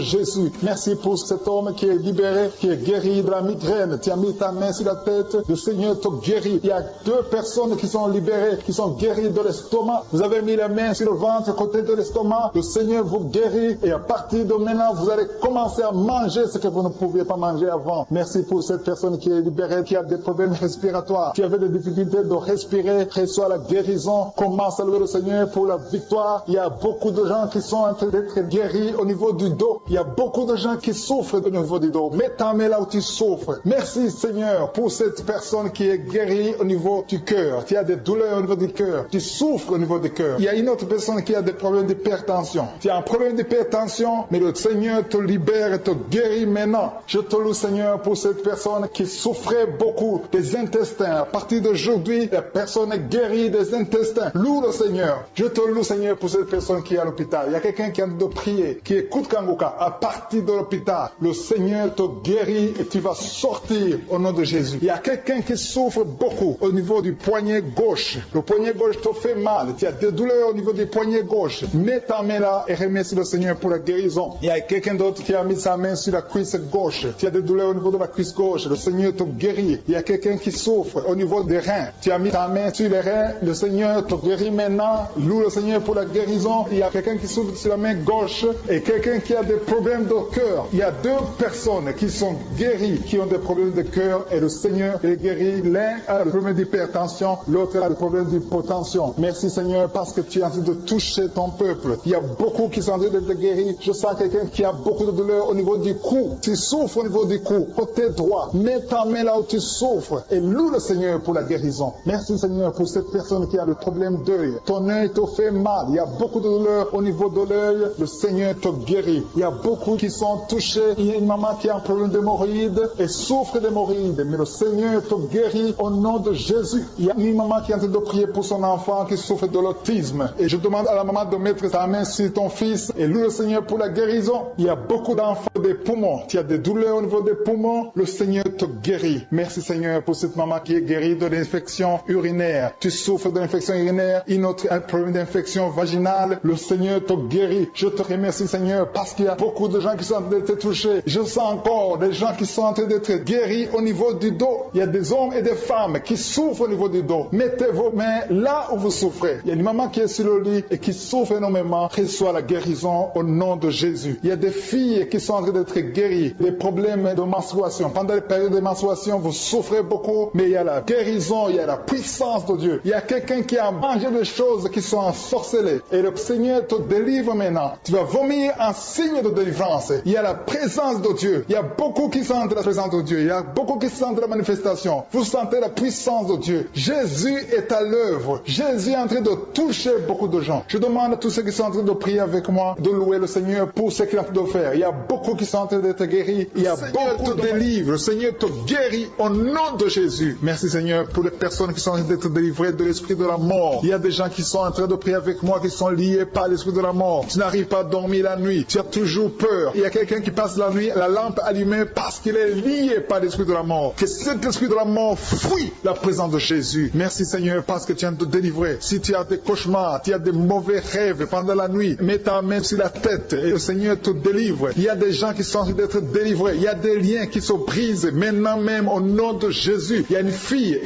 S2: Jésus. Merci pour cet homme qui est libéré, qui est guéri de la migraine. Tu as mis ta main sur la tête. Le Seigneur te guérit. Il y a 2 personnes qui sont libérées, qui sont guéries de l'estomac. Vous avez mis la main sur le ventre, côté de l'estomac. Le Seigneur vous guérit et à partir de maintenant, vous allez commencer à manger ce que vous ne pouviez pas manger avant. Merci pour cette personne qui est libérée, qui a des problèmes respiratoires, qui avait des difficultés de respirer. Reçois la guérison. Commence à louer le Seigneur pour la victoire. Il y a beaucoup de gens qui sont en train d'être guéris au niveau du dos. Il y a beaucoup de gens qui souffrent au niveau du dos. Mets ta main là où tu souffres. Merci Seigneur pour cette personne qui est guérie au niveau du cœur. Tu as des douleurs au niveau du cœur. Tu souffres au niveau du cœur. Il y a une autre personne qui a des problèmes d'hypertension. Tu as un problème d'hypertension, mais le Seigneur te libère et te guérit maintenant. Je te loue Seigneur pour cette personne qui souffrait beaucoup des intestins. À partir d'aujourd'hui, la personne est guérie des intestins. Loue le Seigneur. Je te loue Seigneur pour cette personne qui est à l'hôpital. Il y a quelqu'un qui a de prier, qui écoute Kanguka. À partir de l'hôpital, le Seigneur te guérit et tu vas sortir au nom de Jésus. Il y a quelqu'un qui souffre beaucoup au niveau du poignet gauche. Le poignet gauche te fait mal. Tu as des douleurs au niveau du poignet gauche. Mets ta main là et remercie le Seigneur pour la guérison. Il y a quelqu'un d'autre qui a mis sa main sur la cuisse gauche. Tu as des douleurs au niveau de la cuisse gauche. Le Seigneur te guérit. Il y a quelqu'un qui souffre au niveau niveau des reins. Tu as mis ta main sur les reins, le Seigneur te guérit maintenant. Loue le Seigneur pour la guérison. Il y a quelqu'un qui souffre sur la main gauche et quelqu'un qui a des problèmes de cœur. Il y a deux personnes qui sont guéries, qui ont des problèmes de cœur et le Seigneur les guérit. L'un a le problème d'hypertension, l'autre a le problème d'hypotension. Merci Seigneur parce que tu es en train de toucher ton peuple. Il y a beaucoup qui sont en train d'être guéris. Je sens quelqu'un qui a beaucoup de douleur au niveau du cou. Tu souffres au niveau du cou, côté droit. Mets ta main là où tu souffres et loue le Seigneur pour la guérison. Merci Seigneur pour cette personne qui a le problème d'œil. Ton œil te fait mal. Il y a beaucoup de douleur au niveau de l'œil. Le Seigneur te guérit. Il y a beaucoup qui sont touchés. Il y a une maman qui a un problème d'hémorroïdes et souffre d'hémorroïdes. Mais le Seigneur te guérit au nom de Jésus. Il y a une maman qui est en train de prier pour son enfant qui souffre de l'autisme. Et je demande à la maman de mettre sa main sur ton fils et loue le Seigneur pour la guérison. Il y a beaucoup d'enfants des poumons. Tu as des douleurs au niveau des poumons. Le Seigneur te guérit. Merci Seigneur pour cette maman qui est guérie de l'infection urinaire. Tu souffres de l'infection urinaire, une autre un problème d'infection vaginale. Le Seigneur te guérit. Je te remercie Seigneur parce qu'il y a beaucoup de gens qui sont en train d'être touchés. Je sens encore des gens qui sont en train d'être guéris au niveau du dos. Il y a des hommes et des femmes qui souffrent au niveau du dos. Mettez vos mains là où vous souffrez. Il y a une maman qui est sur le lit et qui souffre énormément. Reçoit la guérison au nom de Jésus. Il y a des filles qui sont en train d'être guéries des problèmes de menstruation. Pendant les périodes de menstruation, vous souffrez beaucoup, mais il y a la guérison, il y a la puissance de Dieu. Il y a quelqu'un qui a mangé des choses qui sont ensorcelées et le Seigneur te délivre maintenant. Tu vas vomir un signe de délivrance. Il y a la présence de Dieu. Il y a beaucoup qui sentent la présence de Dieu. Il y a beaucoup qui sentent la manifestation. Vous sentez la puissance de Dieu. Jésus est à l'œuvre. Jésus est en train de toucher beaucoup de gens. Je demande à tous ceux qui sont en train de prier avec moi de louer le Seigneur pour ce qu'il est en train de faire. Il y a beaucoup qui sont en train d'être guéris. Il y a beaucoup de délivre. Le Seigneur te guérit au nom de Jésus. Merci Seigneur pour les personnes qui sont en train d'être délivrées de l'esprit de la mort. Il y a des gens qui sont en train de prier avec moi qui sont liés par l'esprit de la mort. Tu n'arrives pas à dormir la nuit. Tu as toujours peur. Il y a quelqu'un qui passe la nuit, la lampe allumée parce qu'il est lié par l'esprit de la mort. Que cet esprit de la mort fuit la présence de Jésus. Merci Seigneur parce que tu viens de te délivrer. Si tu as des cauchemars, tu as des mauvais rêves pendant la nuit, mets ta main sur la tête et le Seigneur te délivre. Il y a des gens qui sont en train d'être délivrés. Il y a des liens qui se brisent maintenant même au nom de Jésus. Il y a une fille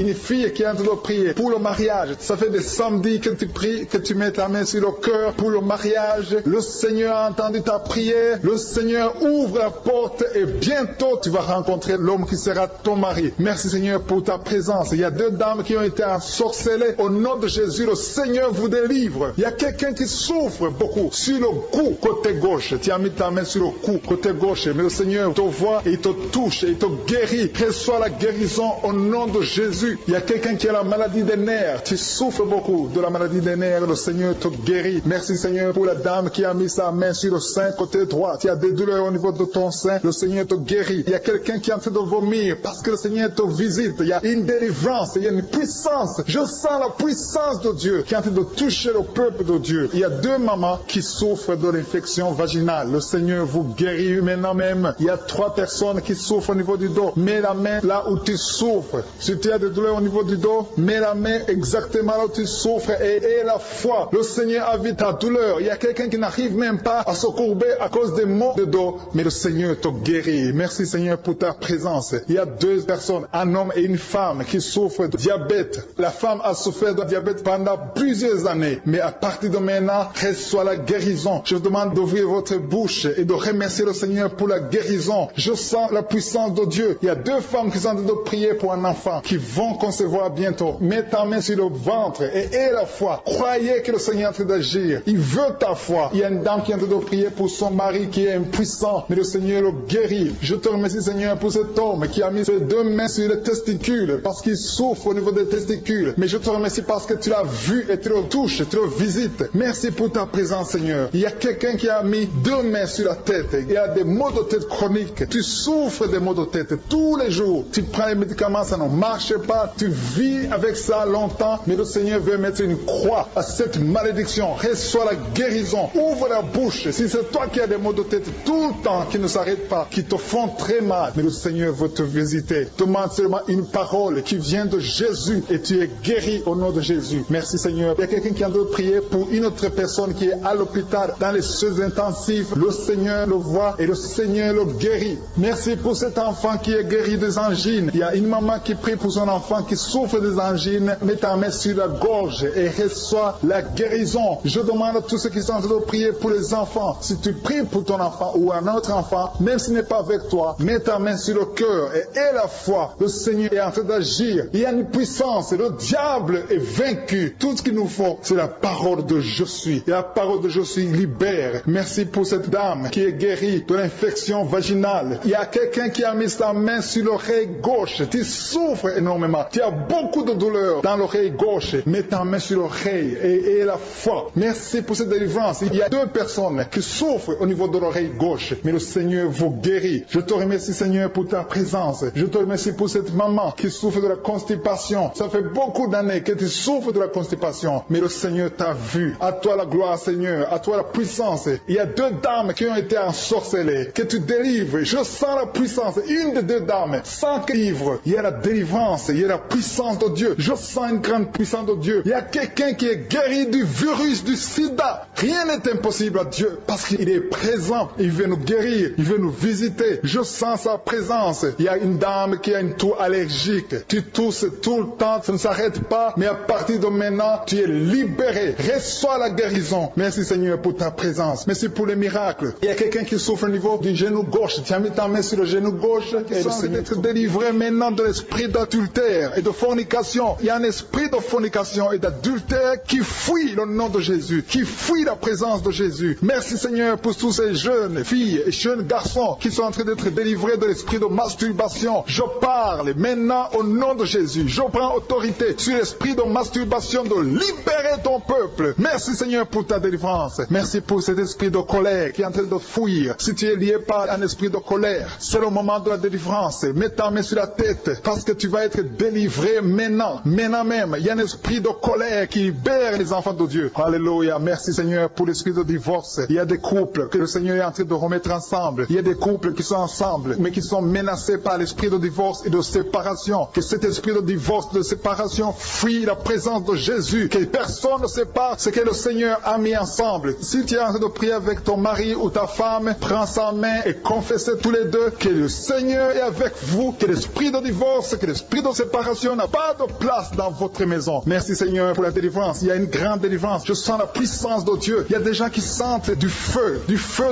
S2: qui est en train de prier pour le mariage. Ça fait des samedis que tu pries, que tu mets ta main sur le cœur pour le mariage. Le Seigneur a entendu ta prière. Le Seigneur ouvre la porte et bientôt tu vas rencontrer l'homme qui sera ton mari. Merci Seigneur pour ta présence. Il y a deux dames qui ont été ensorcelées. Au nom de Jésus, le Seigneur vous délivre. Il y a quelqu'un qui souffre beaucoup sur le cou, côté gauche. Tu as mis ta main sur le cou, côté gauche. Mais le Seigneur te voit et il te touche et il te guérit. Reçois la guérison au nom de Jésus. Il y a quelqu'un qui a la maladie des nerfs. Tu souffres beaucoup de la maladie des nerfs. Le Seigneur te guérit. Merci Seigneur pour la dame qui a mis sa main sur le sein côté droit. Tu as des douleurs au niveau de ton sein. Le Seigneur te guérit. Il y a quelqu'un qui est en train de vomir parce que le Seigneur te visite. Il y a une délivrance. Il y a une puissance. Je sens la puissance de Dieu qui est en train de toucher le peuple de Dieu. Il y a deux mamans qui souffrent de l'infection vaginale. Le Seigneur vous guérit maintenant même. Il y a trois personnes qui souffrent au niveau du dos. Mets la main là où tu souffres. Si tu as des douleurs au niveau du dos, mets la main exactement là où tu souffres et aie la foi. Le Seigneur a vu ta douleur. Il y a quelqu'un qui n'arrive même pas à se courber à cause des maux de dos, mais le Seigneur te guérit. Merci Seigneur pour ta présence. Il y a deux personnes, un homme et une femme qui souffrent de diabète. La femme a souffert de diabète pendant plusieurs années, mais à partir de maintenant, reçoit la guérison. Je vous demande d'ouvrir votre bouche et de remercier le Seigneur pour la guérison. Je sens la puissance de Dieu. Il y a deux femmes qui sont en train de prier pour un enfant qui vont concevoir bientôt. Mets ta main sur le ventre et aie la foi. Croyez que le Seigneur est en train d'agir. Il veut ta foi. Il y a une dame qui est en train de prier pour son mari qui est impuissant, mais le Seigneur le guérit. Je te remercie Seigneur pour cet homme qui a mis ses deux mains sur les testicules parce qu'il souffre au niveau des testicules. Mais je te remercie parce que tu l'as vu et tu le touches, tu le visites. Merci pour ta présence Seigneur. Il y a quelqu'un qui a mis deux mains sur la tête. Il y a des maux de tête chroniques. Tu souffres des maux de tête tous les jours. Tu prends les médicaments, ça ne marche pas. Tu vis avec ça longtemps, mais le Seigneur veut mettre une croix à cette malédiction. Reçois la guérison. Ouvre la bouche. Si c'est toi qui as des maux de tête tout le temps, qui ne s'arrêtent pas, qui te font très mal, mais le Seigneur veut te visiter. Demande seulement une parole qui vient de Jésus et tu es guéri au nom de Jésus. Merci Seigneur. Il y a quelqu'un qui a de prier pour une autre personne qui est à l'hôpital dans les soins intensifs. Le Seigneur le voit et le Seigneur le guérit. Merci pour cet enfant qui est guéri des angines. Il y a une maman qui prie pour son enfant enfant qui souffre des angines, mets ta main sur la gorge et reçois la guérison. Je demande à tous ceux qui sont en train de prier pour les enfants. Si tu pries pour ton enfant ou un autre enfant, même s'il n'est pas avec toi, mets ta main sur le cœur et aie la foi. Le Seigneur est en train d'agir. Il y a une puissance. Le diable est vaincu. Tout ce qu'il nous faut, c'est la parole de je suis. Et la parole de je suis libère. Merci pour cette dame qui est guérie de l'infection vaginale. Il y a quelqu'un qui a mis sa main sur l'oreille gauche. Tu souffres énormément. Tu as beaucoup de douleur dans l'oreille gauche. Mets ta main sur l'oreille et aie la foi. Merci pour cette délivrance. Il y a 2 personnes qui souffrent au niveau de l'oreille gauche. Mais le Seigneur vous guérit. Je te remercie, Seigneur, pour ta présence. Je te remercie pour cette maman qui souffre de la constipation. Ça fait beaucoup d'années que tu souffres de la constipation. Mais le Seigneur t'a vu. À toi la gloire, Seigneur. À toi la puissance. Il y a 2 dames qui ont été ensorcelées. Que tu délivres. Je sens la puissance. Une des 2 dames. Sans livre. Il y a la délivrance. Il y a la puissance de Dieu. Je sens une grande puissance de Dieu. Il y a quelqu'un qui est guéri du virus du sida. Rien n'est impossible à Dieu parce qu'il est présent. Il veut nous guérir. Il veut nous visiter. Je sens sa présence. Il y a une dame qui a une toux allergique. Tu tousses tout le temps. Ça ne s'arrête pas. Mais à partir de maintenant, tu es libéré. Reçois la guérison. Merci Seigneur pour ta présence. Merci pour les miracles. Il y a quelqu'un qui souffre au niveau du genou gauche. Tu as mis ta main sur le genou gauche. Et le Seigneur est délivré maintenant de l'esprit d'adultère et de fornication. Il y a un esprit de fornication et d'adultère qui fuit le nom de Jésus, qui fuit la présence de Jésus. Merci Seigneur pour tous ces jeunes filles et jeunes garçons qui sont en train d'être délivrés de l'esprit de masturbation. Je parle maintenant au nom de Jésus. Je prends autorité sur l'esprit de masturbation de libérer ton peuple. Merci Seigneur pour ta délivrance. Merci pour cet esprit de colère qui est en train de fuir. Si tu es lié par un esprit de colère, c'est le moment de la délivrance. Mets ta main sur la tête parce que tu vas être délivré maintenant. Maintenant même, il y a un esprit de colère qui libère les enfants de Dieu. Alléluia. Merci Seigneur pour l'esprit de divorce. Il y a des couples que le Seigneur est en train de remettre ensemble. Il y a des couples qui sont ensemble mais qui sont menacés par l'esprit de divorce et de séparation. Que cet esprit de divorce, de séparation fuit la présence de Jésus. Que personne ne sépare ce que le Seigneur a mis ensemble. Si tu es en train de prier avec ton mari ou ta femme, prends sa main et confessez tous les deux que le Seigneur est avec vous, que l'esprit de divorce, que l'esprit de séparation n'a pas de place dans votre maison. Merci Seigneur pour la délivrance. Il y a une grande délivrance. Je sens la puissance de Dieu. Il y a des gens qui sentent du feu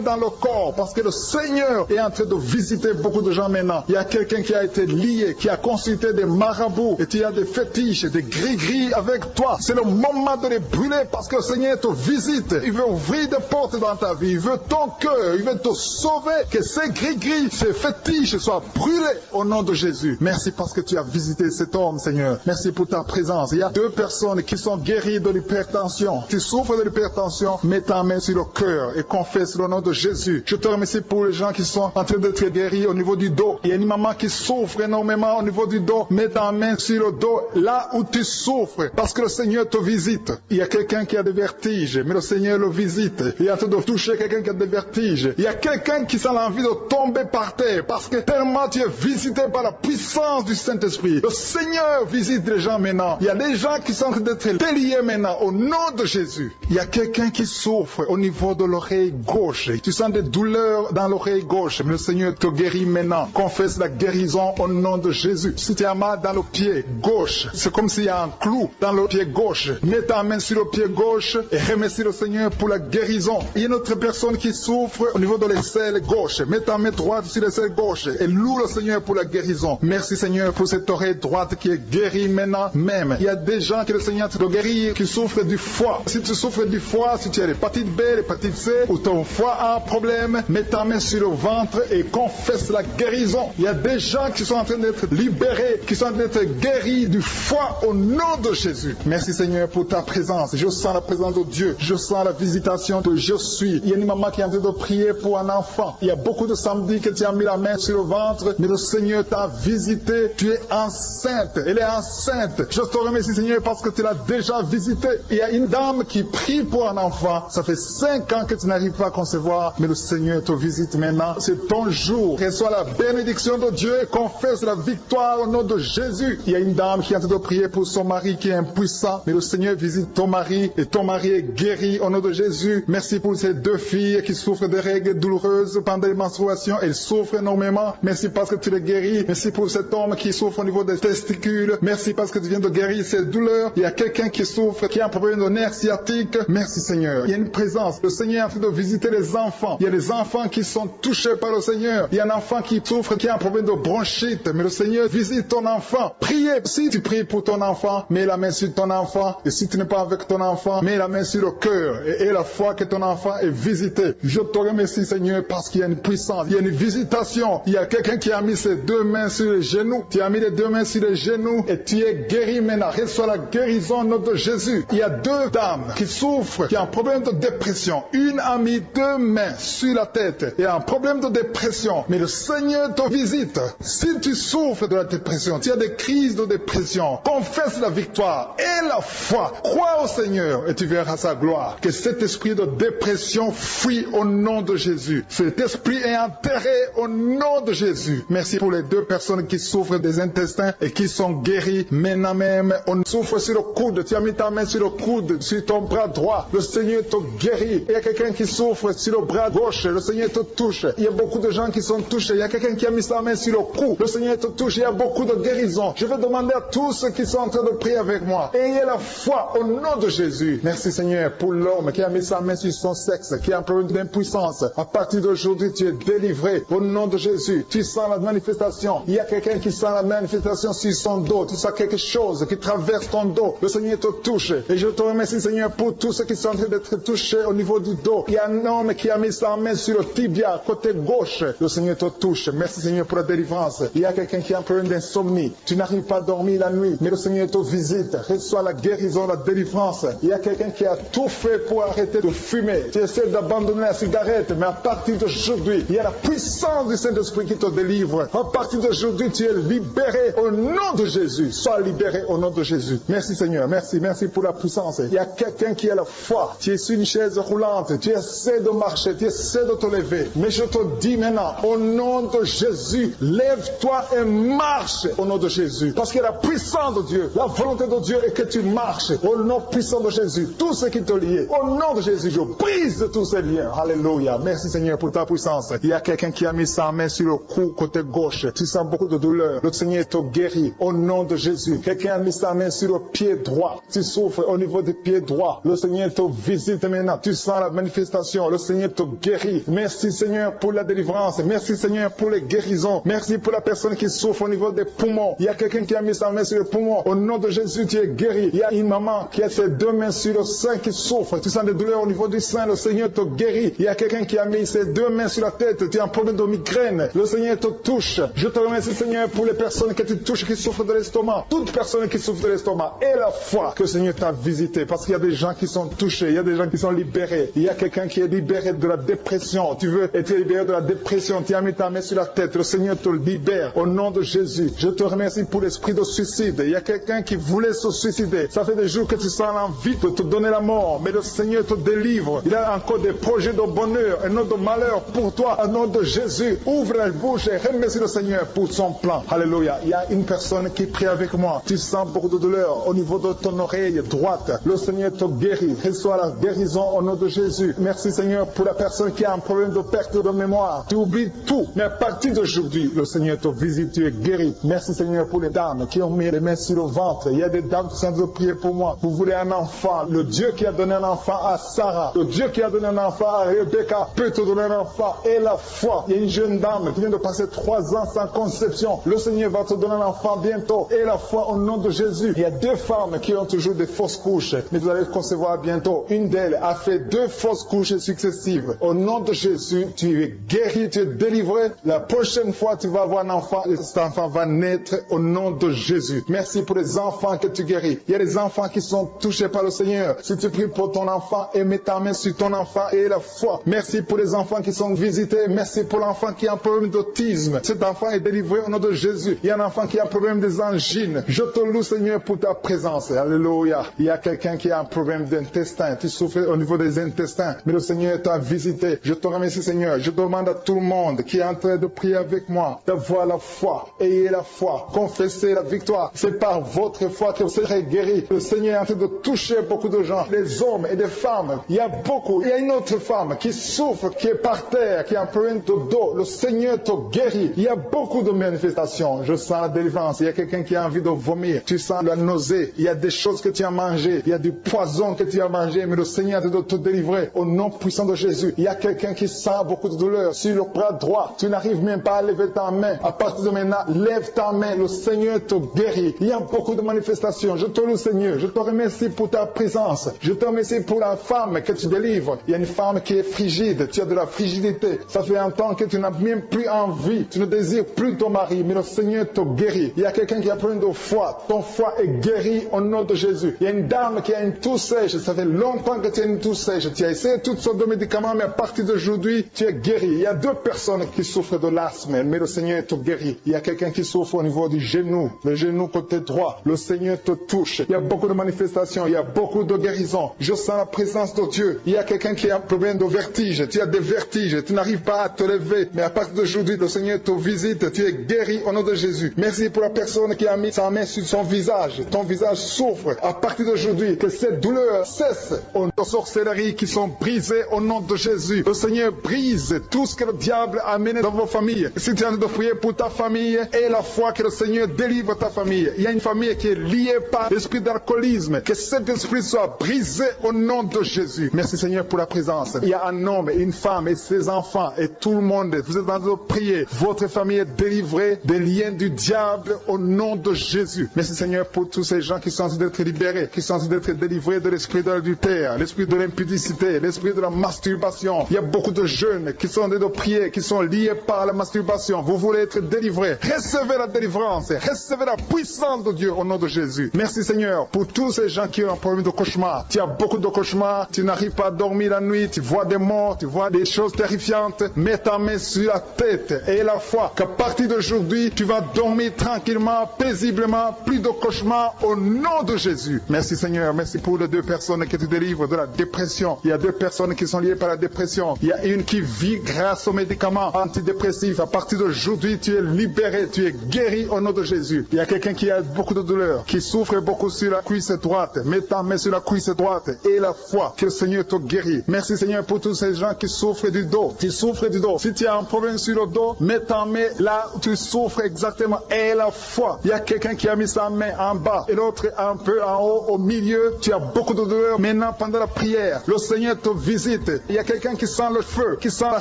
S2: dans le corps parce que le Seigneur est en train de visiter beaucoup de gens maintenant. Il y a quelqu'un qui a été lié, qui a consulté des marabouts et tu as des fétiches, des gris-gris avec toi. C'est le moment de les brûler parce que le Seigneur te visite. Il veut ouvrir des portes dans ta vie. Il veut ton cœur. Il veut te sauver. Que ces gris-gris, ces fétiches soient brûlés au nom de Jésus. Merci parce que tu as visité cet homme, Seigneur. Merci pour ta présence. Il y a 2 personnes qui sont guéries de l'hypertension. Tu souffres de l'hypertension, mets ta main sur le cœur et confesse le nom de Jésus. Je te remercie pour les gens qui sont en train d'être guéris au niveau du dos. Il y a une maman qui souffre énormément au niveau du dos. Mets ta main sur le dos, là où tu souffres, parce que le Seigneur te visite. Il y a quelqu'un qui a des vertiges, mais le Seigneur le visite. Il est en train de toucher quelqu'un qui a des vertiges. Il y a quelqu'un qui sent l'envie de tomber par terre, parce que tellement tu es visité par la puissance du Saint-Esprit. Le Seigneur visite les gens maintenant. Il y a des gens qui sont en train d'être déliés maintenant, au nom de Jésus. Il y a quelqu'un qui souffre au niveau de l'oreille gauche. Tu sens des douleurs dans l'oreille gauche, mais le Seigneur te guérit maintenant. Confesse la guérison au nom de Jésus. Si tu as mal dans le pied gauche, c'est comme s'il y a un clou dans le pied gauche. Mets ta main sur le pied gauche et remercie le Seigneur pour la guérison. Il y a une autre personne qui souffre au niveau de l'aisselle gauche. Mets ta main droite sur l'aisselle gauche et loue le Seigneur pour la guérison. Merci Seigneur pour cette oreille droite qui est guérie maintenant même. Il y a des gens que le Seigneur te guérit qui souffrent du foie. Si tu souffres du foie, si tu as l'hépatite B, l'hépatite C ou ton foie a un problème, mets ta main sur le ventre et confesse la guérison. Il y a des gens qui sont en train d'être libérés, qui sont en train d'être guéris du foie au nom de Jésus. Merci Seigneur pour ta présence. Je sens la présence de Dieu. Je sens la visitation de je suis. Il y a une maman qui est en train de prier pour un enfant. Il y a beaucoup de samedis que tu as mis la main sur le ventre, mais le Seigneur t'a visité. Tu es enceinte. Elle est enceinte. Je te remercie Seigneur parce que tu l'as déjà visité. Il y a une dame qui prie pour un enfant. Ça fait 5 ans que tu n'arrives pas à concevoir, mais le Seigneur te visite maintenant. C'est ton jour. Reçois la bénédiction de Dieu et confesse la victoire au nom de Jésus. Il y a une dame qui est en train de prier pour son mari qui est impuissant, mais le Seigneur visite ton mari et ton mari est guéri au nom de Jésus. Merci pour ces 2 filles qui souffrent de règles douloureuses pendant les menstruations. Elles souffrent énormément. Merci parce que tu les guéris. Merci pour cet homme qui souffre au niveau des des testicules. Merci parce que tu viens de guérir ces douleurs. Il y a quelqu'un qui souffre, qui a un problème de nerf sciatique. Merci Seigneur. Il y a une présence. Le Seigneur est en train de visiter les enfants. Il y a des enfants qui sont touchés par le Seigneur. Il y a un enfant qui souffre, qui a un problème de bronchite. Mais le Seigneur visite ton enfant. Priez. Si tu pries pour ton enfant, mets la main sur ton enfant. Et si tu n'es pas avec ton enfant, mets la main sur le cœur. Et la foi que ton enfant est visité. Je te remercie Seigneur parce qu'il y a une puissance. Il y a une visitation. Il y a quelqu'un qui a mis ses deux mains sur les genoux. Tu as mis les deux mains sur les genoux et tu es guéri maintenant. Reçois la guérison au nom de Jésus. Il y a deux dames qui souffrent, qui ont un problème de dépression. Une a mis deux mains sur la tête et a un problème de dépression. Mais le Seigneur te visite. Si tu souffres de la dépression, tu as des crises de dépression, confesse la victoire et la foi. Crois au Seigneur et tu verras sa gloire. Que cet esprit de dépression fuit au nom de Jésus. Cet esprit est enterré au nom de Jésus. Merci pour les deux personnes qui souffrent des intestins et qui sont guéries maintenant même. On souffre sur le coude. Tu as mis ta main sur le coude, sur ton bras droit. Le Seigneur te guérit. Il y a quelqu'un qui souffre sur le bras gauche. Le Seigneur te touche. Il y a beaucoup de gens qui sont touchés. Il y a quelqu'un qui a mis sa main sur le cou. Le Seigneur te touche. Il y a beaucoup de guérisons. Je vais demander à tous ceux qui sont en train de prier avec moi. Ayez la foi au nom de Jésus. Merci Seigneur pour l'homme qui a mis sa main sur son sexe, qui a un problème d'impuissance. À partir d'aujourd'hui, tu es délivré au nom de Jésus. Tu sens la manifestation. Il y a quelqu'un qui sent la manifestation sur son dos. Tu sens quelque chose qui traverse ton dos. Le Seigneur te touche. Et je te remercie Seigneur pour tous ceux qui sont en train d'être touchés au niveau du dos. Il y a un homme qui a mis sa main sur le tibia, côté gauche. Le Seigneur te touche. Merci Seigneur pour la délivrance. Il y a quelqu'un qui a un problème d'insomnie. Tu n'arrives pas à dormir la nuit, mais le Seigneur te visite. Reçois la guérison, la délivrance. Il y a quelqu'un qui a tout fait pour arrêter de fumer. Tu essaies d'abandonner la cigarette, mais à partir d'aujourd'hui, il y a la puissance du Saint-Esprit qui te délivre. À partir d'aujourd'hui, tu es libéré au nom de Jésus. Sois libéré au nom de Jésus. Merci Seigneur. Merci pour la puissance. Il y a quelqu'un qui a la foi. Tu es sur une chaise roulante. Tu essaies de marcher. Tu essaies de te lever. Mais je te dis maintenant, au nom de Jésus, lève-toi et marche au nom de Jésus. Parce qu'il y a la puissance de Dieu. La volonté de Dieu est que tu marches au nom puissant de Jésus. Tout ce qui te lie, au nom de Jésus, je brise tous ces liens. Alléluia. Merci Seigneur pour ta puissance. Il y a quelqu'un qui a mis sa main sur le cou côté gauche. Tu sens beaucoup de douleur. Le Seigneur te guérit au nom de Jésus. Quelqu'un a mis sa main sur le pied droit. Tu souffres au niveau du pied droit. Le Seigneur te visite maintenant. Tu sens la manifestation. Le Seigneur te guérit. Merci Seigneur pour la délivrance. Merci Seigneur pour les guérisons. Merci pour la personne qui souffre au niveau des poumons. Il y a quelqu'un qui a mis sa main sur le poumon. Au nom de Jésus, tu es guéri. Il y a une maman qui a ses deux mains sur le sein qui souffre. Tu sens des douleurs au niveau du sein. Le Seigneur te guérit. Il y a quelqu'un qui a mis ses deux mains sur la tête. Tu as un problème de migraine. Le Seigneur te touche. Je te remercie Seigneur pour les personnes que tu touches qui souffrent de l'estomac. Toute personne qui souffre de l'estomac. Et la foi que le Seigneur t'a visité. Parce qu'il y a des gens qui sont touchés. Il y a des gens qui sont libérés. Il y a quelqu'un qui est libéré de la dépression. Tu veux être libéré de la dépression. Tu as mis ta main sur la tête. Le Seigneur te libère. Au nom de Jésus. Je te remercie pour l'esprit de suicide. Il y a quelqu'un qui voulait se suicider. Ça fait des jours que tu sens l'envie de te donner la mort. Mais le Seigneur te délivre. Il a encore des projets de bonheur et non de malheur pour toi. Au nom de Jésus. Ouvre la bouche et remercie le Seigneur pour son plan. Alléluia. Il y a une personne qui prie avec moi. Tu sens beaucoup de douleur au niveau de ton oreille droite. Le Seigneur te guérit. Reçois la guérison au nom de Jésus. Merci Seigneur pour la personne qui a un problème de perte de mémoire. Tu oublies tout. Mais à partir d'aujourd'hui, le Seigneur te visite. Tu es guéri. Merci Seigneur pour les dames qui ont mis les mains sur le ventre. Il y a des dames qui sont en train de prier pour moi. Vous voulez un enfant. Le Dieu qui a donné un enfant à Sarah. Le Dieu qui a donné un enfant à Rebecca peut te donner un enfant. Et la foi. Il y a une jeune dame qui vient de passer 3 ans sans conception. Le Seigneur va te donner un enfant bientôt. Et la foi au nom de Jésus. Il y a 2 femmes qui ont toujours des fausses couches. Mais vous allez concevoir bientôt. Une d'elles a fait 2 fausses couches successives. Au nom de Jésus, tu es guéri, tu es délivré. La prochaine fois, tu vas avoir un enfant. Et cet enfant va naître au nom de Jésus. Merci pour les enfants que tu guéris. Il y a des enfants qui sont touchés par le Seigneur. Si tu pries pour ton enfant et mets ta main sur ton enfant et la foi. Merci pour les enfants qui sont visités. Merci pour l'enfant qui a un problème d'autisme. Cet enfant est délivré au nom de Jésus. Il y a un enfant qui a un problème des angines. Je te loue Seigneur pour ta présence. Alléluia. Il y a quelqu'un qui a un problème d'intestin. Tu souffres au niveau des intestins. Mais le Seigneur t'a visité. Je te remercie Seigneur. Je demande à tout le monde qui est en train de prier avec moi d'avoir la foi. Ayez la foi. Confessez la victoire. C'est par votre foi que vous serez guéris. Le Seigneur est en train de toucher beaucoup de gens. Des hommes et des femmes. Il y a beaucoup. Il y a une autre femme qui souffre, qui est par terre, qui a un problème de dos. Le Seigneur te guérit. Il y a beaucoup de manifestations. Je sens la délivrance. Il y a quelqu'un qui a envie de vomir. Tu sens la nausée. Il y a des choses que tu as mangées. Il y a du poison que tu as mangé. Mais le Seigneur doit te délivrer au nom puissant de Jésus. Il y a quelqu'un qui sent beaucoup de douleur sur le bras droit. Tu n'arrives même pas à lever ta main. À partir de maintenant, lève ta main. Le Seigneur te guérit. Il y a beaucoup de manifestations. Je te loue, Seigneur. Je te remercie pour ta présence. Je te remercie pour la femme que tu délivres. Il y a une femme qui est frigide. Tu as de la frigidité. Ça fait un temps que tu n'as même plus envie. Tu ne désires plus ton mari. Mais le Seigneur te guérit. Il y a quelqu'un qui a plein de foi. Ton foie est guéri au nom de Jésus. Il y a une dame qui a une toux sèche. Ça fait longtemps que tu as une toux sèche. Tu as essayé toutes sortes de médicaments, mais à partir d'aujourd'hui, tu es guéri. Il y a 2 personnes qui souffrent de l'asthme, mais le Seigneur te guérit. Il y a quelqu'un qui souffre au niveau du genou, le genou côté droit. Le Seigneur te touche. Il y a beaucoup de manifestations. Il y a beaucoup de guérisons. Je sens la présence de Dieu. Il y a quelqu'un qui a un problème de vertige. Tu as des vertiges. Tu n'arrives pas à te lever, mais à partir d'aujourd'hui, le Seigneur te visite. Tu es guéri au nom de Jésus. Merci pour la personne qui a mis sa main sur son visage. Ton visage souffre. À partir d'aujourd'hui, que cette douleur cesse. Aux sorcelleries qui sont brisées au nom de Jésus. Le Seigneur brise tout ce que le diable a mené dans vos familles. Si tu es en train de prier pour ta famille, et la foi que le Seigneur délivre ta famille. Il y a une famille qui est liée par l'esprit d'alcoolisme. Que cet esprit soit brisé au nom de Jésus. Merci Seigneur pour la présence. Il y a un homme, une femme et ses enfants et tout le monde. Vous êtes en train de prier. Votre famille est délivrée des liens du diable au nom de Jésus. Merci Seigneur pour tous ces gens qui sont en train d'être libérés, qui sont en train d'être délivrés de l'esprit de l'adultère, l'esprit de l'impudicité, l'esprit de la masturbation. Il y a beaucoup de jeunes qui sont en train de prier, qui sont liés par la masturbation. Vous voulez être délivrés. Recevez la délivrance. Recevez la puissance de Dieu au nom de Jésus. Merci Seigneur pour tous ces gens qui ont un problème de cauchemar. Tu as beaucoup de cauchemars. Tu n'arrives pas à dormir la nuit. Tu vois des morts. Tu vois des choses terrifiantes. Mets ta main sur la tête et la foi qu'à partir d'aujourd'hui, tu vas dormir tranquillement, paisiblement. Plus de cauchemars au nom de Jésus. Merci Seigneur. Merci pour les 2 personnes que tu délivres de la dépression. Il y a 2 personnes qui sont liées par la dépression. Il y a une qui vit grâce aux médicaments antidépressifs. À partir d'aujourd'hui, tu es libéré. Tu es guéri au nom de Jésus. Il y a quelqu'un qui a beaucoup de douleur, qui souffre beaucoup sur la cuisse droite. Mets ta main sur la cuisse droite et la foi que le Seigneur te guérit. Merci Seigneur pour tous ces gens qui souffrent du dos. Tu souffres du dos. Si tu as un problème sur le dos, mets ta main là où tu souffres exactement et la foi. Il y a quelqu'un qui a mis sa main en bas et l'autre un peu en haut, au milieu. Tu as beaucoup de douleur. Maintenant, pendant la prière, le Seigneur te visite. Il y a quelqu'un qui sent le feu, qui sent la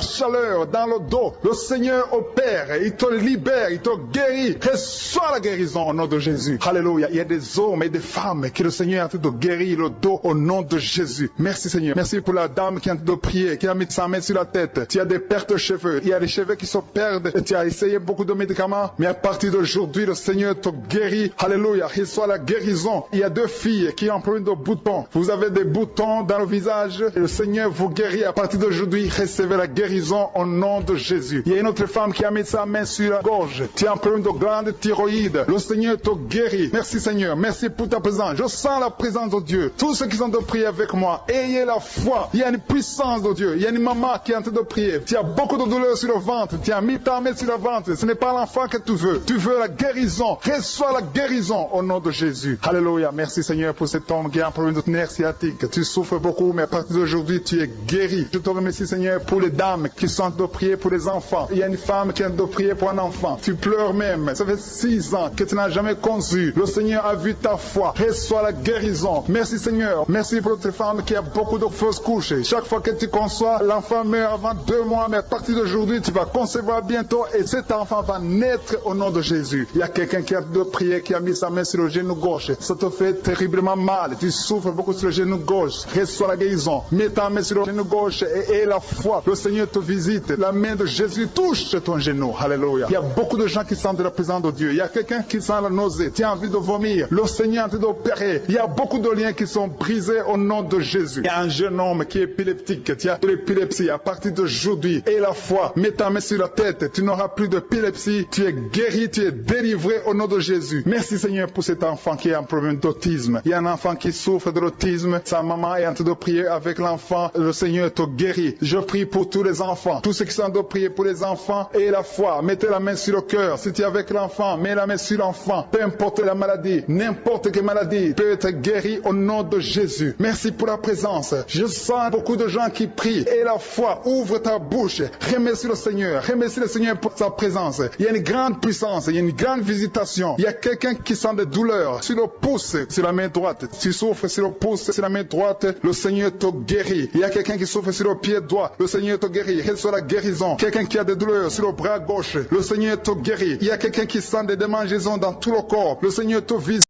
S2: chaleur dans le dos. Le Seigneur opère. Il te libère. Il te guérit. Reçois la guérison au nom de Jésus. Alléluia. Il y a des hommes et des femmes que le Seigneur est en train de guérir le dos au nom de Jésus. Merci Seigneur. Merci pour la dame qui est en train de prier, qui a mis sa main sur la tête. Tu as des pertes de cheveux. Il y a des cheveux qui se perdent. Et tu as essayé beaucoup de médicaments. Mais à partir d'aujourd'hui, le Seigneur te guérit. Alléluia. Reçois la guérison. Il y a 2 filles qui ont un problème de boutons. Vous avez des boutons dans le visage. Et le Seigneur vous guérit. À partir d'aujourd'hui, recevez la guérison au nom de Jésus. Il y a une autre femme qui a mis sa main sur la gorge. Tu as un problème de glande thyroïde. Le Seigneur te guérit. Merci Seigneur. Merci pour ta présence. Je sens la présence de Dieu. Tous ceux qui sont de prier avec moi, ayez la foi. Il y a une puissance de Dieu. Il y a une maman qui est en train de prier. Tu as beaucoup de douleur sur le ventre. Tu as mis ta main sur le ventre. Ce n'est pas l'enfant que tu veux. Tu veux la guérison. Reçois la guérison au nom de Jésus. Alléluia. Merci Seigneur pour cet homme qui a un problème de nerf sciatique. Tu souffres beaucoup, mais à partir d'aujourd'hui, tu es guéri. Je te remercie Seigneur pour les dames qui sont de prier pour les enfants. Il y a une femme qui est de prier pour un enfant. Tu pleures même. Ça fait 6 ans que tu n'as jamais conçu. Le Seigneur a vu ta foi. Reçois la guérison. Merci Seigneur. Merci pour cette femme qui a beaucoup de fausses couches. Chaque fois que tu conçois, l'enfant meurt avant 2 mois, mais à partir d'aujourd'hui, tu vas concevoir bientôt et cet enfant va naître au nom de Jésus. Il y a quelqu'un qui a de prier, qui a mis sa main sur le genou gauche. Ça te fait terriblement mal. Tu souffres beaucoup sur le genou gauche. Reçois la guérison. Mets ta main sur le genou gauche et la foi. Le Seigneur te visite. La main de Jésus touche ton genou. Alléluia. Il y a beaucoup de gens qui sentent la présence de Dieu. Il y a quelqu'un qui sent la nausée. Tu as envie de vomir. Le Seigneur est en train d'opérer. Il y a beaucoup de liens qui sont brisés au nom de Jésus. Il y a un jeune homme qui est épileptique. Tu as de l'épilepsie à partir d'aujourd'hui. Et la foi. Mets ta main sur la tête. Tu n'auras plus d'épilepsie. Tu es guéri. Tu es délivré au nom de Jésus. Merci Seigneur pour cet enfant qui a un problème d'autisme. Il y a un enfant qui souffre de l'autisme. Sa maman est en train de prier avec l'enfant. Le Seigneur te guérit. Je prie pour tous les enfants. Tous ceux qui sont en train de prier pour les enfants et la foi. Mettez la main sur le cœur. Si tu es avec l'enfant, mets la main sur l'enfant. Peu importe la maladie, n'importe quelle maladie peut être guérie au nom de Jésus. Merci pour la présence. Je sens beaucoup de gens qui prient. Et la foi, ouvre ta bouche. Remercie le Seigneur. Remercie le Seigneur pour sa présence. Il y a une grande puissance. Il y a une une grande visitation. Il y a quelqu'un qui sent des douleurs sur le pouce, sur la main droite. Tu souffres sur le pouce, sur la main droite, le Seigneur te guérit. Il y a quelqu'un qui souffre sur le pied droit, le Seigneur te guérit. Reçois la guérison. Quelqu'un qui a des douleurs sur le bras gauche, le Seigneur te guérit. Il y a quelqu'un qui sent des démangeaisons dans tout le corps, le Seigneur te visite.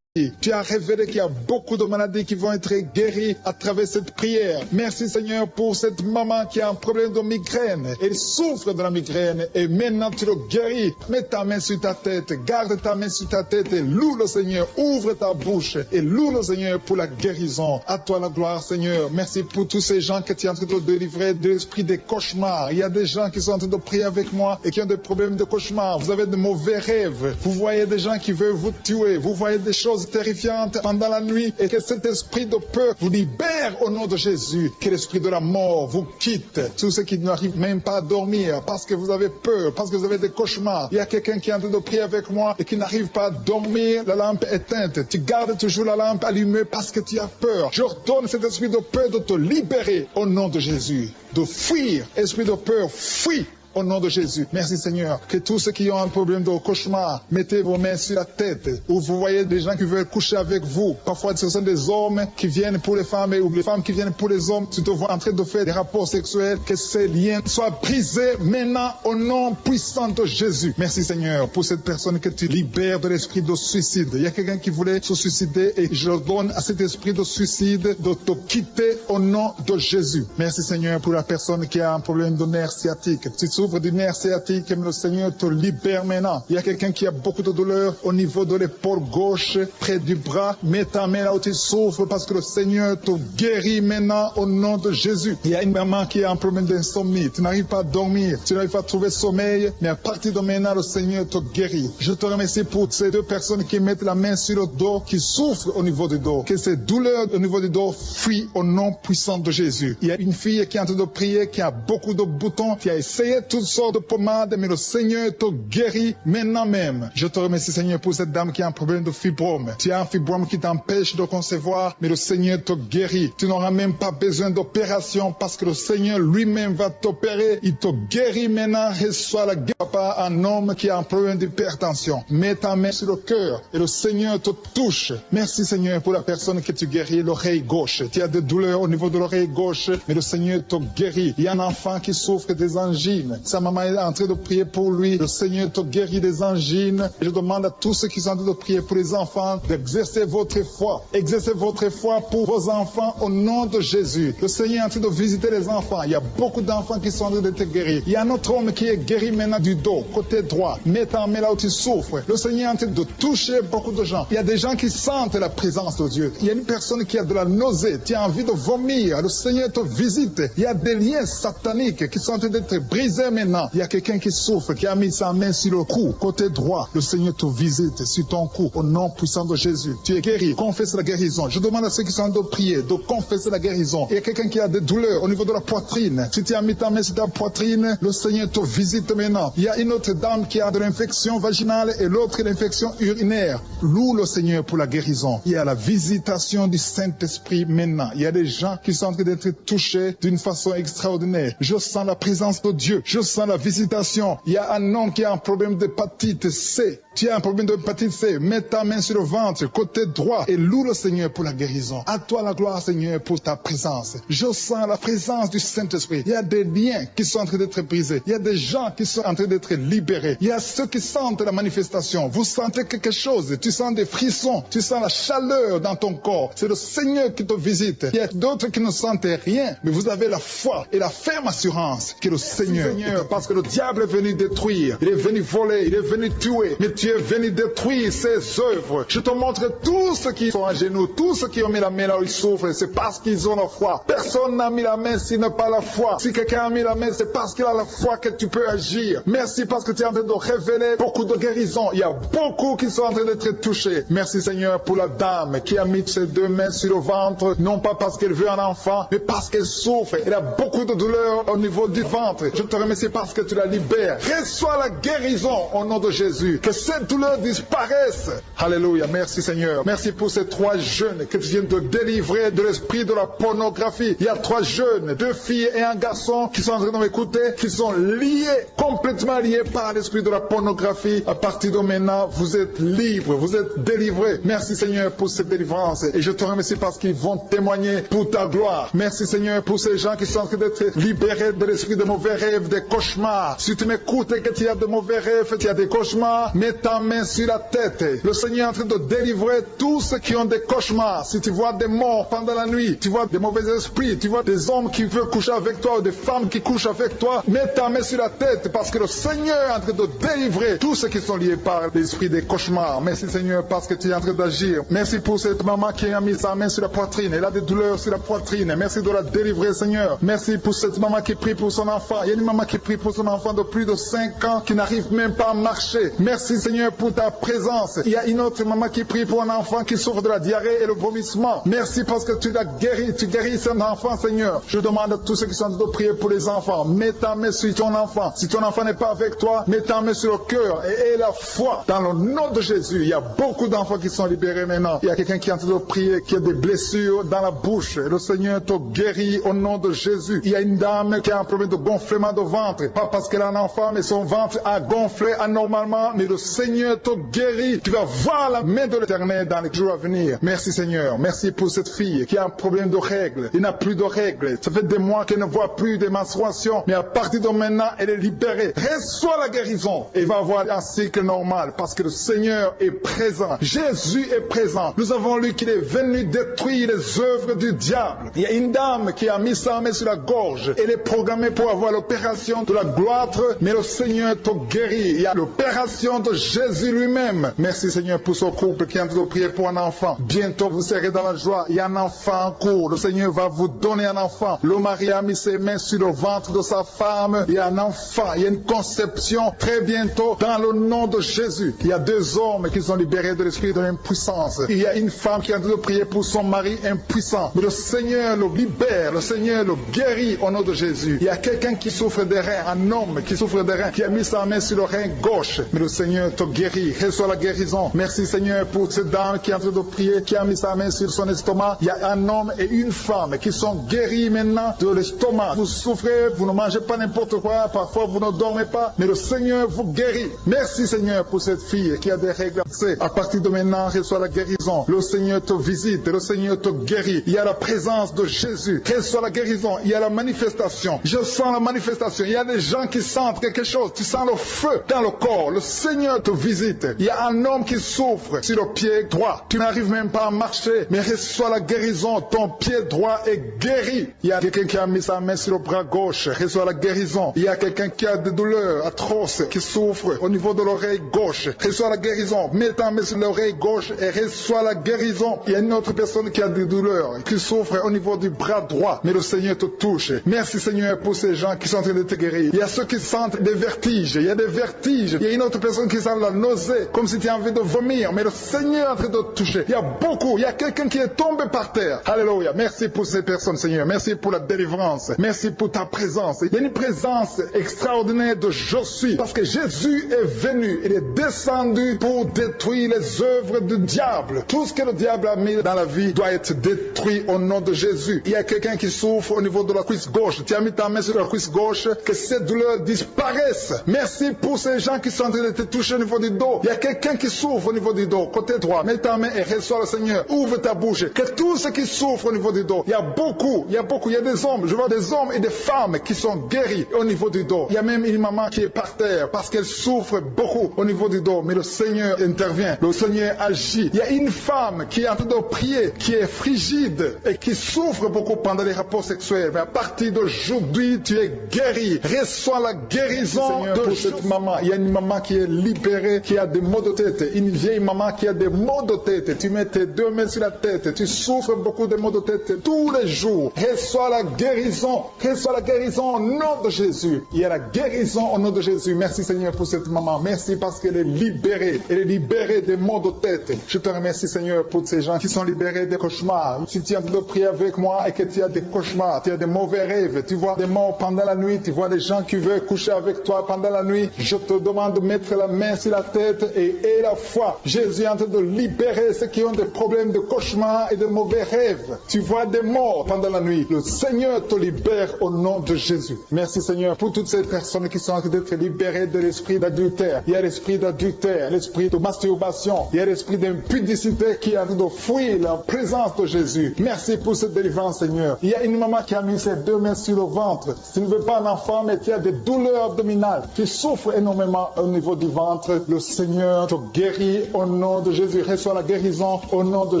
S2: Tu as révélé qu'il y a beaucoup de maladies qui vont être guéries à travers cette prière. Merci Seigneur pour cette maman qui a un problème de migraine. Elle souffre de la migraine et maintenant tu le guéris. Mets ta main sur ta tête, garde ta main sur ta tête et loue le Seigneur. Ouvre ta bouche et loue le Seigneur pour la guérison. À toi la gloire Seigneur. Merci pour tous ces gens que tu es en train de délivrer de l'esprit des cauchemars. Il y a des gens qui sont en train de prier avec moi et qui ont des problèmes de cauchemars. Vous avez de mauvais rêves. Vous voyez des gens qui veulent vous tuer. Vous voyez des choses terrifiante pendant la nuit et que cet esprit de peur vous libère au nom de Jésus. Que l'esprit de la mort vous quitte. Tous ceux qui n'arrivent même pas à dormir parce que vous avez peur, parce que vous avez des cauchemars. Il y a quelqu'un qui est en train de prier avec moi et qui n'arrive pas à dormir, la lampe éteinte. Tu gardes toujours la lampe allumée parce que tu as peur. J'ordonne cet esprit de peur de te libérer au nom de Jésus. De fuir, esprit de peur, fuis. Au nom de Jésus. Merci Seigneur. Que tous ceux qui ont un problème de cauchemar, mettez vos mains sur la tête. Ou vous voyez des gens qui veulent coucher avec vous. Parfois ce sont des hommes qui viennent pour les femmes ou les femmes qui viennent pour les hommes. Tu te vois en train de faire des rapports sexuels. Que ces liens soient brisés maintenant au nom puissant de Jésus. Merci Seigneur pour cette personne que tu libères de l'esprit de suicide. Il y a quelqu'un qui voulait se suicider et je donne à cet esprit de suicide de te quitter au nom de Jésus. Merci Seigneur pour la personne qui a un problème de nerf sciatique. Tu souffre du nerf sciatique, mais le Seigneur te libère maintenant. Il y a quelqu'un qui a beaucoup de douleur au niveau de l'épaule gauche, près du bras. Mets ta main là où tu souffres parce que le Seigneur te guérit maintenant au nom de Jésus. Il y a une maman qui a un problème d'insomnie. Tu n'arrives pas à dormir, tu n'arrives pas à trouver sommeil, mais à partir de maintenant, le Seigneur te guérit. Je te remercie pour ces deux personnes qui mettent la main sur le dos, qui souffrent au niveau du dos. Que ces douleurs au niveau du dos fuient au nom puissant de Jésus. Il y a une fille qui est en train de prier, qui a beaucoup de boutons, qui a essayé toutes sortes de pommades, mais le Seigneur te guérit maintenant même. Je te remercie Seigneur pour cette dame qui a un problème de fibrome. Tu as un fibrome qui t'empêche de concevoir, mais le Seigneur te guérit. Tu n'auras même pas besoin d'opération parce que le Seigneur lui-même va t'opérer. Il te guérit maintenant. Reçois la guérison. Papa, un homme qui a un problème d'hypertension. Mets ta main sur le cœur et le Seigneur te touche. Merci Seigneur pour la personne que tu guéris, l'oreille gauche. Tu as des douleurs au niveau de l'oreille gauche, mais le Seigneur te guérit. Il y a un enfant qui souffre des angines. Sa maman est en train de prier pour lui. Le Seigneur te guérit des angines. Je demande à tous ceux qui sont en train de prier pour les enfants d'exercer votre foi. Exercez votre foi pour vos enfants au nom de Jésus. Le Seigneur est en train de visiter les enfants. Il y a beaucoup d'enfants qui sont en train d'être guéris. Il y a un autre homme qui est guéri maintenant du dos, côté droit. Mets ta main là où tu souffres. Le Seigneur est en train de toucher beaucoup de gens. Il y a des gens qui sentent la présence de Dieu. Il y a une personne qui a de la nausée. Tu as envie de vomir. Le Seigneur te visite. Il y a des liens sataniques qui sont en train d'être brisés maintenant. Il y a quelqu'un qui souffre, qui a mis sa main sur le cou, côté droit. Le Seigneur te visite sur ton cou, au nom puissant de Jésus. Tu es guéri. Confesse la guérison. Je demande à ceux qui sont en train de prier de confesser la guérison. Il y a quelqu'un qui a des douleurs au niveau de la poitrine. Si tu as mis ta main sur ta poitrine, le Seigneur te visite maintenant. Il y a une autre dame qui a de l'infection vaginale et l'autre l'infection urinaire. Loue le Seigneur pour la guérison. Il y a la visitation du Saint-Esprit maintenant. Il y a des gens qui sont en train d'être touchés d'une façon extraordinaire. Je sens la présence de Dieu. Je sens la visitation. Il y a un homme qui a un problème d'hépatite C. Tu as un problème d'hépatite C. Mets ta main sur le ventre, côté droit, et loue le Seigneur pour la guérison. À toi la gloire, Seigneur, pour ta présence. Je sens la présence du Saint-Esprit. Il y a des liens qui sont en train d'être brisés. Il y a des gens qui sont en train d'être libérés. Il y a ceux qui sentent la manifestation. Vous sentez quelque chose. Tu sens des frissons. Tu sens la chaleur dans ton corps. C'est le Seigneur qui te visite. Il y a d'autres qui ne sentent rien, mais vous avez la foi et la ferme assurance que le Seigneur, parce que le diable est venu détruire. Il est venu voler. Il est venu tuer. Mais tu es venu détruire ses œuvres. Je te montre tous ceux qui sont à genoux, tous ceux qui ont mis la main là où ils souffrent, c'est parce qu'ils ont la foi. Personne n'a mis la main s'il n'a pas la foi. Si quelqu'un a mis la main, c'est parce qu'il a la foi que tu peux agir. Merci parce que tu es en train de révéler beaucoup de guérisons. Il y a beaucoup qui sont en train d'être touchés. Merci Seigneur pour la dame qui a mis ses deux mains sur le ventre, non pas parce qu'elle veut un enfant, mais parce qu'elle souffre. Elle a beaucoup de douleur au niveau du ventre. Je te remercie remercie parce que tu la libères. Reçois la guérison au nom de Jésus. Que cette douleur disparaisse. Alléluia. Merci Seigneur. Merci pour ces 3 jeunes que tu viens de délivrer de l'esprit de la pornographie. Il y a 3 jeunes, 2 filles et un garçon qui sont en train de m'écouter, qui sont liés, complètement liés par l'esprit de la pornographie. À partir de maintenant, vous êtes libres, vous êtes délivrés. Merci Seigneur pour cette délivrance. Et je te remercie parce qu'ils vont témoigner pour ta gloire. Merci Seigneur pour ces gens qui sont en train d'être libérés de l'esprit de mauvais rêves, des cauchemars. Si tu m'écoutes et que tu as de mauvais rêves, tu as des cauchemars, mets ta main sur la tête. Le Seigneur est en train de délivrer tous ceux qui ont des cauchemars. Si tu vois des morts pendant la nuit, tu vois des mauvais esprits, tu vois des hommes qui veulent coucher avec toi ou des femmes qui couchent avec toi, mets ta main sur la tête parce que le Seigneur est en train de délivrer tous ceux qui sont liés par l'esprit des cauchemars. Merci Seigneur parce que tu es en train d'agir. Merci pour cette maman qui a mis sa main sur la poitrine. Elle a des douleurs sur la poitrine. Merci de la délivrer Seigneur. Merci pour cette maman qui prie pour son enfant. Il y a une maman qui prie pour son enfant de plus de 5 ans qui n'arrive même pas à marcher. Merci Seigneur pour ta présence. Il y a une autre maman qui prie pour un enfant qui souffre de la diarrhée et le vomissement. Merci parce que tu l'as guéri. Tu guéris cet enfant Seigneur. Je demande à tous ceux qui sont en train de prier pour les enfants. Mets ta main sur ton enfant. Si ton enfant n'est pas avec toi, mets ta main sur le cœur et aie la foi. Dans le nom de Jésus, il y a beaucoup d'enfants qui sont libérés maintenant. Il y a quelqu'un qui est en train de prier, qui a des blessures dans la bouche. Le Seigneur te guérit au nom de Jésus. Il y a une dame qui a un problème de gonflement de ventre. Pas parce qu'elle a un enfant, mais son ventre a gonflé anormalement. Mais le Seigneur te guérit. Tu vas voir la main de l'Éternel dans les jours à venir. Merci Seigneur. Merci pour cette fille qui a un problème de règles. Il n'a plus de règles. Ça fait des mois qu'elle ne voit plus de menstruations. Mais à partir de maintenant, elle est libérée. Reçois la guérison. Et va avoir un cycle normal parce que le Seigneur est présent. Jésus est présent. Nous avons lu qu'il est venu détruire les œuvres du diable. Il y a une dame qui a mis sa main sur la gorge. Elle est programmée pour avoir l'opération de la gloître, mais le Seigneur te guérit. Il y a l'opération de Jésus lui-même. Merci Seigneur pour ce couple qui est en train de prier pour un enfant. Bientôt vous serez dans la joie. Il y a un enfant en cours. Le Seigneur va vous donner un enfant. Le mari a mis ses mains sur le ventre de sa femme. Il y a un enfant. Il y a une conception très bientôt dans le nom de Jésus. Il y a 2 hommes qui sont libérés de l'esprit de l'impuissance. Il y a une femme qui est en train de prier pour son mari impuissant. Mais le Seigneur le libère. Le Seigneur le guérit au nom de Jésus. Il y a quelqu'un qui souffre des reins. Un homme qui souffre des reins. Qui a mis sa main sur le rein gauche. Mais le Seigneur te guérit. Reçois la guérison. Merci Seigneur pour cette dame qui est en train de prier. Qui a mis sa main sur son estomac. Il y a un homme et une femme qui sont guéris maintenant de l'estomac. Vous souffrez. Vous ne mangez pas n'importe quoi. Parfois vous ne dormez pas. Mais le Seigneur vous guérit. Merci Seigneur pour cette fille qui a des règles. À partir de maintenant, reçois la guérison. Le Seigneur te visite. Le Seigneur te guérit. Il y a la présence de Jésus. Reçois la guérison. Il y a la manifestation. Je sens la manifestation. Il y a des gens qui sentent quelque chose. Tu sens le feu dans le corps. Le Seigneur te visite. Il y a un homme qui souffre sur le pied droit. Tu n'arrives même pas à marcher. Mais reçois la guérison. Ton pied droit est guéri. Il y a quelqu'un qui a mis sa main sur le bras gauche. Reçois la guérison. Il y a quelqu'un qui a des douleurs atroces, qui souffre au niveau de l'oreille gauche. Reçois la guérison. Mets ta main sur l'oreille gauche et reçois la guérison. Il y a une autre personne qui a des douleurs, qui souffre au niveau du bras droit. Mais le Seigneur te touche. Merci Seigneur pour ces gens qui sont en train de te guérir. Il y a ceux qui sentent des vertiges. Il y a des vertiges. Il y a une autre personne qui sent la nausée, comme si tu as envie de vomir. Mais le Seigneur est en train de te toucher. Il y a beaucoup. Il y a quelqu'un qui est tombé par terre. Alléluia. Merci pour ces personnes Seigneur. Merci pour la délivrance. Merci pour ta présence. Il y a une présence extraordinaire de je suis. Parce que Jésus est venu. Il est descendu pour détruire les œuvres du diable. Tout ce que le diable a mis dans la vie doit être détruit au nom de Jésus. Il y a quelqu'un qui souffre au niveau de la cuisse gauche. Tu as mis ta main sur la cuisse gauche. Que cette douleur disparaisse. Merci pour ces gens qui sont en train de te toucher au niveau du dos. Il y a quelqu'un qui souffre au niveau du dos. Côté droit. Mets ta main et reçois le Seigneur. Ouvre ta bouche. Que tous ceux qui souffrent au niveau du dos. Il y a beaucoup. Il y a des hommes. Je vois des hommes et des femmes qui sont guéris au niveau du dos. Il y a même une maman qui est par terre parce qu'elle souffre beaucoup au niveau du dos. Mais le Seigneur intervient. Le Seigneur agit. Il y a une femme qui est en train de prier, qui est frigide et qui souffre beaucoup pendant les rapports sexuels. Mais à partir d'aujourd'hui, tu es guéri. Reçois la guérison de cette maman. Il y a une maman qui est libérée, qui a des maux de tête. Une vieille maman qui a des maux de tête. Tu mets tes 2 mains sur la tête. Tu souffres beaucoup de maux de tête tous les jours. Reçois la guérison. Reçois la guérison au nom de Jésus. Il y a la guérison au nom de Jésus. Merci Seigneur pour cette maman. Merci parce qu'elle est libérée. Elle est libérée des maux de tête. Je te remercie Seigneur pour ces gens qui sont libérés des cauchemars. Si tu es en train de prier avec moi et que tu as des cauchemars, tu as des mauvais rêves, tu vois des morts pendant la nuit, tu vois vois des gens qui veulent coucher avec toi pendant la nuit. Je te demande de mettre la main sur la tête et la foi. Jésus est en train de libérer ceux qui ont des problèmes de cauchemar et de mauvais rêves. Tu vois des morts pendant la nuit. Le Seigneur te libère au nom de Jésus. Merci Seigneur pour toutes ces personnes qui sont en train d'être libérées de l'esprit d'adultère. Il y a l'esprit d'adultère, l'esprit de masturbation. Il y a l'esprit d'impudicité qui est en train de fuir la présence de Jésus. Merci pour cette délivrance Seigneur. Il y a une maman qui a mis ses deux mains sur le ventre. Tu ne veux pas un enfant mais tu as des douleurs abdominales. Tu souffres énormément au niveau du ventre. Le Seigneur te guérit au nom de Jésus. Reçois la guérison au nom de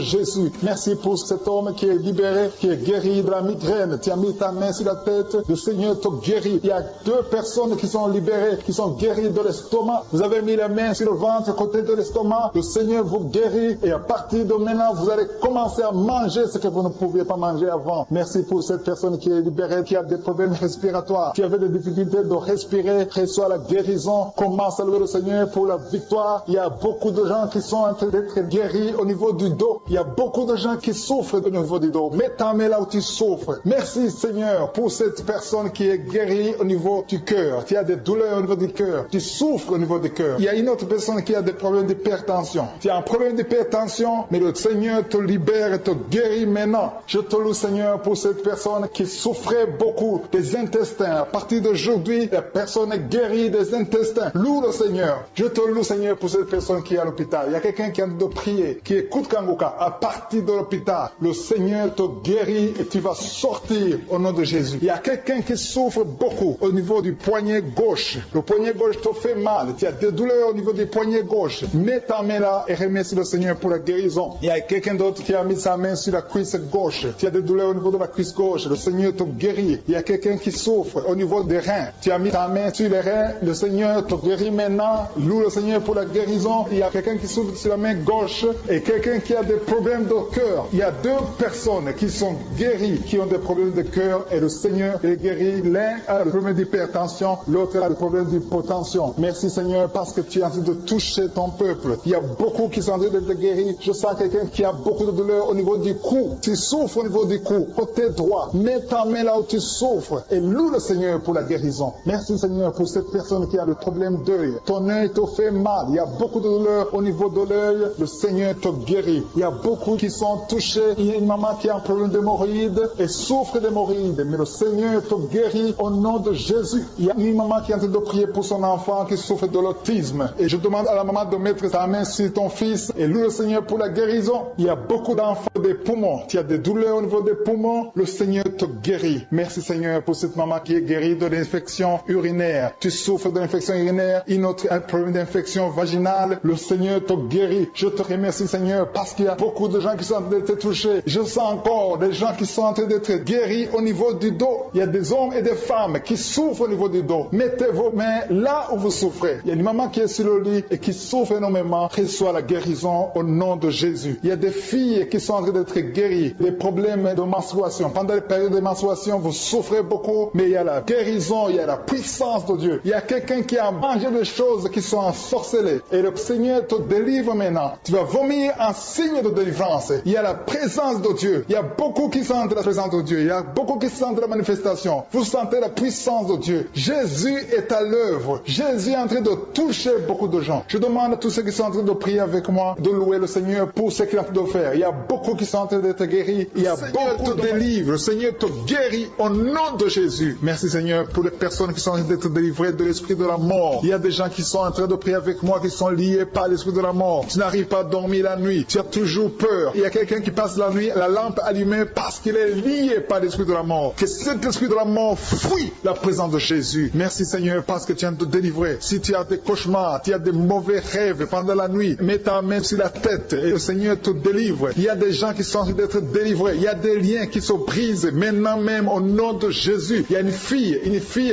S2: Jésus. Merci pour cet homme qui est libéré, qui est guéri de la migraine. Tu as mis ta main sur la tête. Le Seigneur te guérit. Il y a deux personnes qui sont libérées, qui sont guéries de l'estomac. Vous avez mis la main sur le ventre, côté de l'estomac. Le Seigneur vous guérit et à partir de maintenant, vous allez commencer à manger ce que vous ne pouviez pas manger avant. Merci pour cette personne qui est libérée, qui a des problèmes respiratoires, qui avait des difficultés de respirer. Reçois la guérison. Commence à louer le Seigneur pour la victoire. Il y a beaucoup de gens qui sont en train d'être guéris au niveau du dos. Il y a beaucoup de gens qui souffrent au niveau du dos. Mets ta main là où tu souffres. Merci Seigneur pour cette personne qui est guérie au niveau du cœur. Tu as des douleurs au niveau du cœur. Tu souffres au niveau du cœur. Il y a une autre personne qui a des problèmes d'hypertension. Tu as un problème d'hypertension, mais le Seigneur te libère et te guérit maintenant. Je te loue Seigneur pour cette personne qui souffrait beaucoup des intestins. À partir d'aujourd'hui, la personne est guérie des intestins. Loue le Seigneur. Je te loue Seigneur pour cette personne qui est à l'hôpital. Il y a quelqu'un qui a de prier, qui écoute Kanguka. À partir de l'hôpital, le Seigneur te guérit et tu vas sortir au nom de Jésus. Il y a quelqu'un qui souffre beaucoup au niveau du poignet gauche. Le poignet gauche te fait mal. Tu as des douleurs au niveau du poignet gauche. Mets ta main là et remercie le Seigneur pour la guérison. Il y a quelqu'un d'autre qui a mis sa main sur la cuisse gauche. Tu as des douleurs au niveau de la cuisse gauche. Le Seigneur te guérit. Il y a quelqu'un qui souffre au niveau des reins. Tu as mis ta main sur les reins. Le Seigneur te guérit maintenant. Loue le Seigneur pour la guérison. Il y a quelqu'un qui souffre sur la main gauche et quelqu'un qui a des problèmes de cœur. Il y a deux personnes qui sont guéries, qui ont des problèmes de cœur et le Seigneur les guérit. L'un a le problème d'hypertension, l'autre a le problème d'hypotension. Merci Seigneur parce que tu es en train de toucher ton peuple. Il y a beaucoup qui sont en train d'être guéris. Je sens quelqu'un qui a beaucoup de douleur au niveau du cou. Tu souffres au niveau du cou, côté droit. Mets ta main là où tu souffres et loue le Seigneur pour la guérison. Merci Seigneur pour cette personne qui a le problème d'œil. Ton œil te fait mal. Il y a beaucoup de douleur au niveau de l'œil. Le Seigneur te guérit. Il y a beaucoup qui sont touchés. Il y a une maman qui a un problème d'hémorroïdes et souffre d'hémorroïdes. Mais le Seigneur te guérit au nom de Jésus. Il y a une maman qui est en train de prier pour son enfant qui souffre de l'autisme. Et je demande à la maman de mettre sa main sur ton fils et loue le Seigneur pour la guérison. Il y a beaucoup d'enfants des poumons. Tu as des douleurs au niveau des poumons. Le Seigneur te guérit. Merci Seigneur pour cette maman qui est guérie de l'infection urinaire. Tu souffres de l'infection urinaire. Une autre a un problème d'infection vaginale. Le Seigneur te guérit. Je te remercie Seigneur parce qu'il y a beaucoup de gens qui sont en train d'être touchés. Je sens encore des gens qui sont en train d'être guéris au niveau du dos. Il y a des hommes et des femmes qui souffrent au niveau du dos. Mettez vos mains là où vous souffrez. Il y a une maman qui est sur le lit et qui souffre énormément. Reçois la guérison au nom de Jésus. Il y a des filles qui sont en train d'être guéries des problèmes de menstruation. Pendant les périodes de menstruation, vous souffrez beaucoup, mais il y a la guérison, il y a la puissance de Dieu. Il y a quelqu'un qui a mangé des choses qui sont ensorcelées et le Seigneur te délivre maintenant. Tu vas vomir un signe de délivrance. Il y a la présence de Dieu. Il y a beaucoup qui sentent la présence de Dieu. Il y a beaucoup qui sentent la manifestation. Vous sentez la puissance de Dieu. Jésus est à l'œuvre. Jésus est en train de toucher beaucoup de gens. Je demande à tous ceux qui sont en train de prier avec moi de louer le Seigneur pour ce qu'il est en train de faire. Il y a beaucoup qui sont en train d'être guéris. Il y a beaucoup de délivres. Le Seigneur te guérit au nom de Jésus. Merci Seigneur pour les personnes qui sont en train d'être délivrées de l'esprit de la mort. Il y a des gens qui sont en train de prier avec moi qui sont liés par l'esprit de la mort. Tu n'arrives pas à dormir la nuit. Tu as toujours peur. Il y a quelqu'un qui passe la nuit, la lampe allumée parce qu'il est lié par l'esprit de la mort. Que cet esprit de la mort fuit la présence de Jésus. Merci Seigneur parce que tu viens de te délivrer. Si tu as des cauchemars, tu as des mauvais rêves pendant la nuit, mets ta main sur la tête et le Seigneur te délivre. Il y a des gens qui sont en train d'être délivrés. Il y a des liens qui se brisent maintenant même au nom de Jésus. Il y a une fille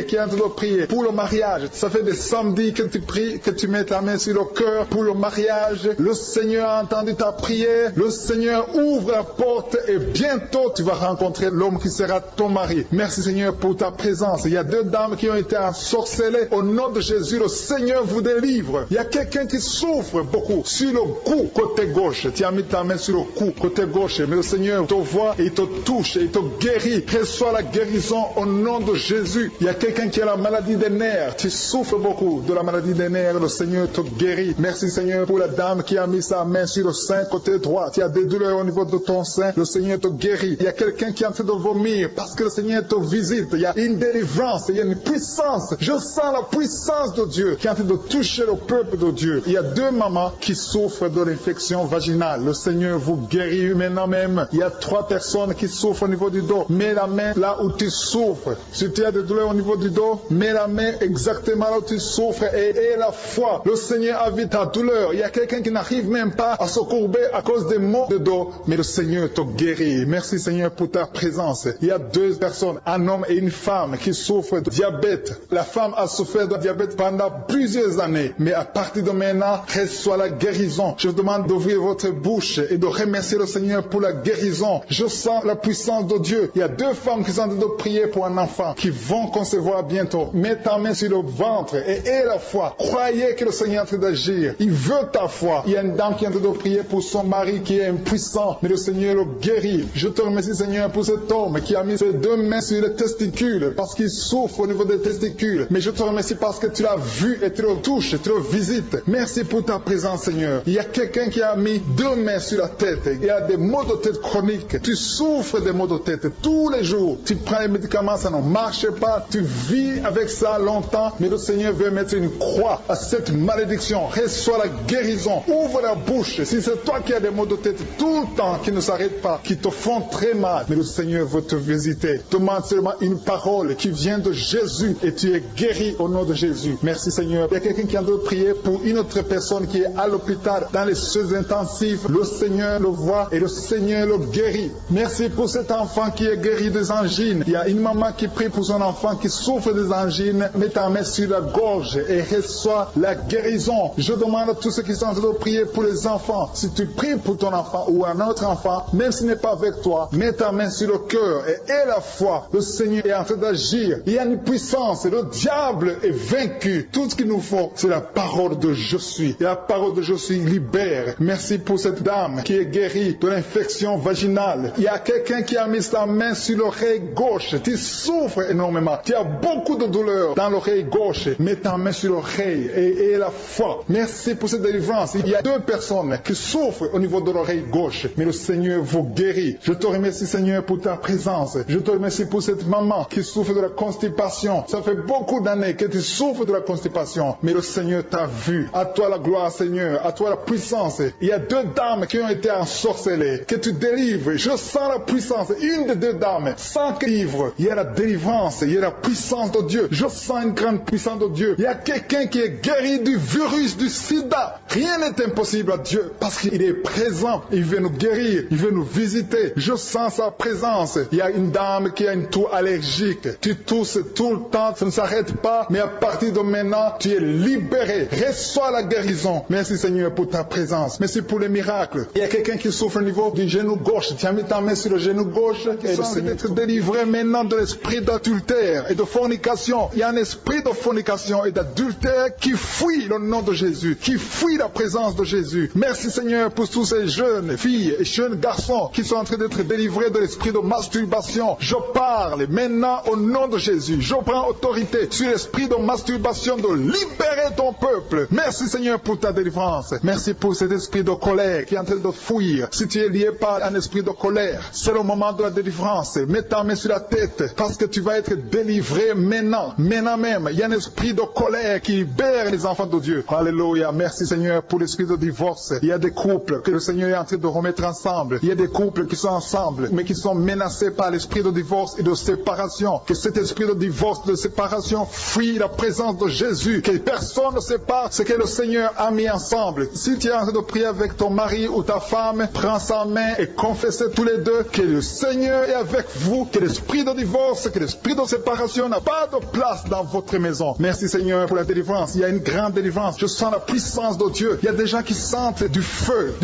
S2: qui est en train de prier pour le mariage. Ça fait des samedis que tu pries, que tu mets ta main sur le cœur pour le mariage. Le Seigneur a entendu ta prière. Le Seigneur ouvre la porte et bientôt tu vas rencontrer l'homme qui sera ton mari. Merci Seigneur pour ta présence. Il y a deux dames qui ont été ensorcelées. Au nom de Jésus, le Seigneur vous délivre. Il y a quelqu'un qui souffre beaucoup sur le cou, côté gauche. Tu as mis ta main sur le cou, côté gauche. Mais le Seigneur te voit et il te touche et il te guérit. Reçois la guérison au nom de Jésus. Jésus. Il y a quelqu'un qui a la maladie des nerfs. Tu souffres beaucoup de la maladie des nerfs. Le Seigneur te guérit. Merci Seigneur pour la dame qui a mis sa main sur le sein côté droit. Tu as des douleurs au niveau de ton sein. Le Seigneur te guérit. Il y a quelqu'un qui est en train de vomir parce que le Seigneur te visite. Il y a une délivrance. Il y a une puissance. Je sens la puissance de Dieu qui est en train de toucher le peuple de Dieu. Il y a 2 mamans qui souffrent de l'infection vaginale. Le Seigneur vous guérit maintenant même. Il y a 3 personnes qui souffrent au niveau du dos. Mets la main là où tu souffres. Si tu as des douleurs au niveau du dos, mets la main exactement là où tu souffres et aie la foi. Le Seigneur a vu ta douleur. Il y a quelqu'un qui n'arrive même pas à se courber à cause des maux de dos, mais le Seigneur te guérit. Merci Seigneur pour ta présence. Il y a 2 personnes, un homme et une femme qui souffrent de diabète. La femme a souffert de diabète pendant plusieurs années, mais à partir de maintenant, reçoit la guérison. Je vous demande d'ouvrir votre bouche et de remercier le Seigneur pour la guérison. Je sens la puissance de Dieu. Il y a 2 femmes qui sont en train de prier pour un enfant qui vont concevoir bientôt. Mets ta main sur le ventre et aie la foi. Croyez que le Seigneur est en train d'agir. Il veut ta foi. Il y a une dame qui est en train de prier pour son mari qui est impuissant, mais le Seigneur le guérit. Je te remercie Seigneur pour cet homme qui a mis ses 2 mains sur les testicules parce qu'il souffre au niveau des testicules. Mais je te remercie parce que tu l'as vu et tu le touches, tu le visites. Merci pour ta présence Seigneur. Il y a quelqu'un qui a mis 2 mains sur la tête. Il y a des maux de tête chroniques. Tu souffres des maux de tête tous les jours. Tu prends les médicaments, ça ne marche pas. Tu vis avec ça longtemps, mais le Seigneur veut mettre une croix à cette malédiction. Reçois la guérison. Ouvre la bouche. Si c'est toi qui as des maux de tête tout le temps, qui ne s'arrêtent pas, qui te font très mal, mais le Seigneur veut te visiter. Demande seulement une parole qui vient de Jésus et tu es guéri au nom de Jésus. Merci Seigneur. Il y a quelqu'un qui a de prier pour une autre personne qui est à l'hôpital dans les soins intensifs. Le Seigneur le voit et le Seigneur le guérit. Merci pour cet enfant qui est guéri des angines. Il y a une maman qui prie pour son enfant qui souffre des angines. Mets ta main sur la gorge et reçois la guérison. Je demande à tous ceux qui sont en train de prier pour les enfants. Si tu pries pour ton enfant ou un autre enfant, même s'il n'est pas avec toi, mets ta main sur le cœur et aie la foi. Le Seigneur est en train d'agir. Il y a une puissance. Le diable est vaincu. Tout ce qu'il nous faut, c'est la parole de je suis. Et la parole de je suis libère. Merci pour cette dame qui est guérie de l'infection vaginale. Il y a quelqu'un qui a mis sa main sur l'oreille gauche. Tu souffres énormément. Tu as beaucoup de douleur dans l'oreille gauche. Mets ta main sur l'oreille et aie la foi. Merci pour cette délivrance. Il y a 2 personnes qui souffrent au niveau de l'oreille gauche, mais le Seigneur vous guérit. Je te remercie Seigneur pour ta présence. Je te remercie pour cette maman qui souffre de la constipation. Ça fait beaucoup d'années que tu souffres de la constipation, mais le Seigneur t'a vu. À toi la gloire Seigneur, à toi la puissance. Il y a 2 dames qui ont été ensorcelées, que tu délivres. Je sens la puissance. Une des 2 dames, sans livre, il y a la délivrance, il y a la puissance de Dieu. Je sens une grande puissance de Dieu. Il y a quelqu'un qui est guéri du virus du sida. Rien n'est impossible à Dieu parce qu'il est présent. Il veut nous guérir, il veut nous visiter. Je sens sa présence. Il y a une dame qui a une toux allergique. Tu tousses tout le temps, ça ne s'arrête pas, mais à partir de maintenant, tu es libéré. Reçois la guérison. Merci Seigneur pour ta présence. Merci pour les miracles. Il y a quelqu'un qui souffre au niveau du genou gauche. Tu as mis ta main sur le genou gauche et le Seigneur être délivré maintenant de l'esprit d'adultère et de fornication. Il y a un esprit de fornication et d'adultère qui fuit le nom de Jésus, qui fuit la présence de Jésus. Merci Seigneur pour tous ces jeunes filles et jeunes garçons qui sont en train d'être délivrés de l'esprit de masturbation. Je parle maintenant au nom de Jésus. Je prends autorité sur l'esprit de masturbation de libérer ton peuple. Merci Seigneur pour ta délivrance. Merci pour cet esprit de colère qui est en train de fuir. Si tu es lié par un esprit de colère, c'est le moment de la délivrance. Mets ta main sur la tête parce que tu vas être délivré maintenant. Maintenant même, il y a un esprit de colère qui libère les enfants de Dieu. Alléluia. Merci Seigneur pour l'esprit de divorce. Il y a des couples que le Seigneur est en train de remettre ensemble. Il y a des couples qui sont ensemble mais qui sont menacés par l'esprit de divorce et de séparation. Que cet esprit de divorce, de séparation fuit la présence de Jésus. Que personne ne sépare ce que le Seigneur a mis ensemble. Si tu es en train de prier avec ton mari ou ta femme, prends sa main et confessez tous les 2 que le Seigneur est avec vous, que l'esprit de divorce, que l'esprit de séparation n'a pas de place dans votre maison. Merci Seigneur pour la délivrance. Il y a une grande délivrance. Je sens la puissance de Dieu. Il y a des gens qui sentent du feu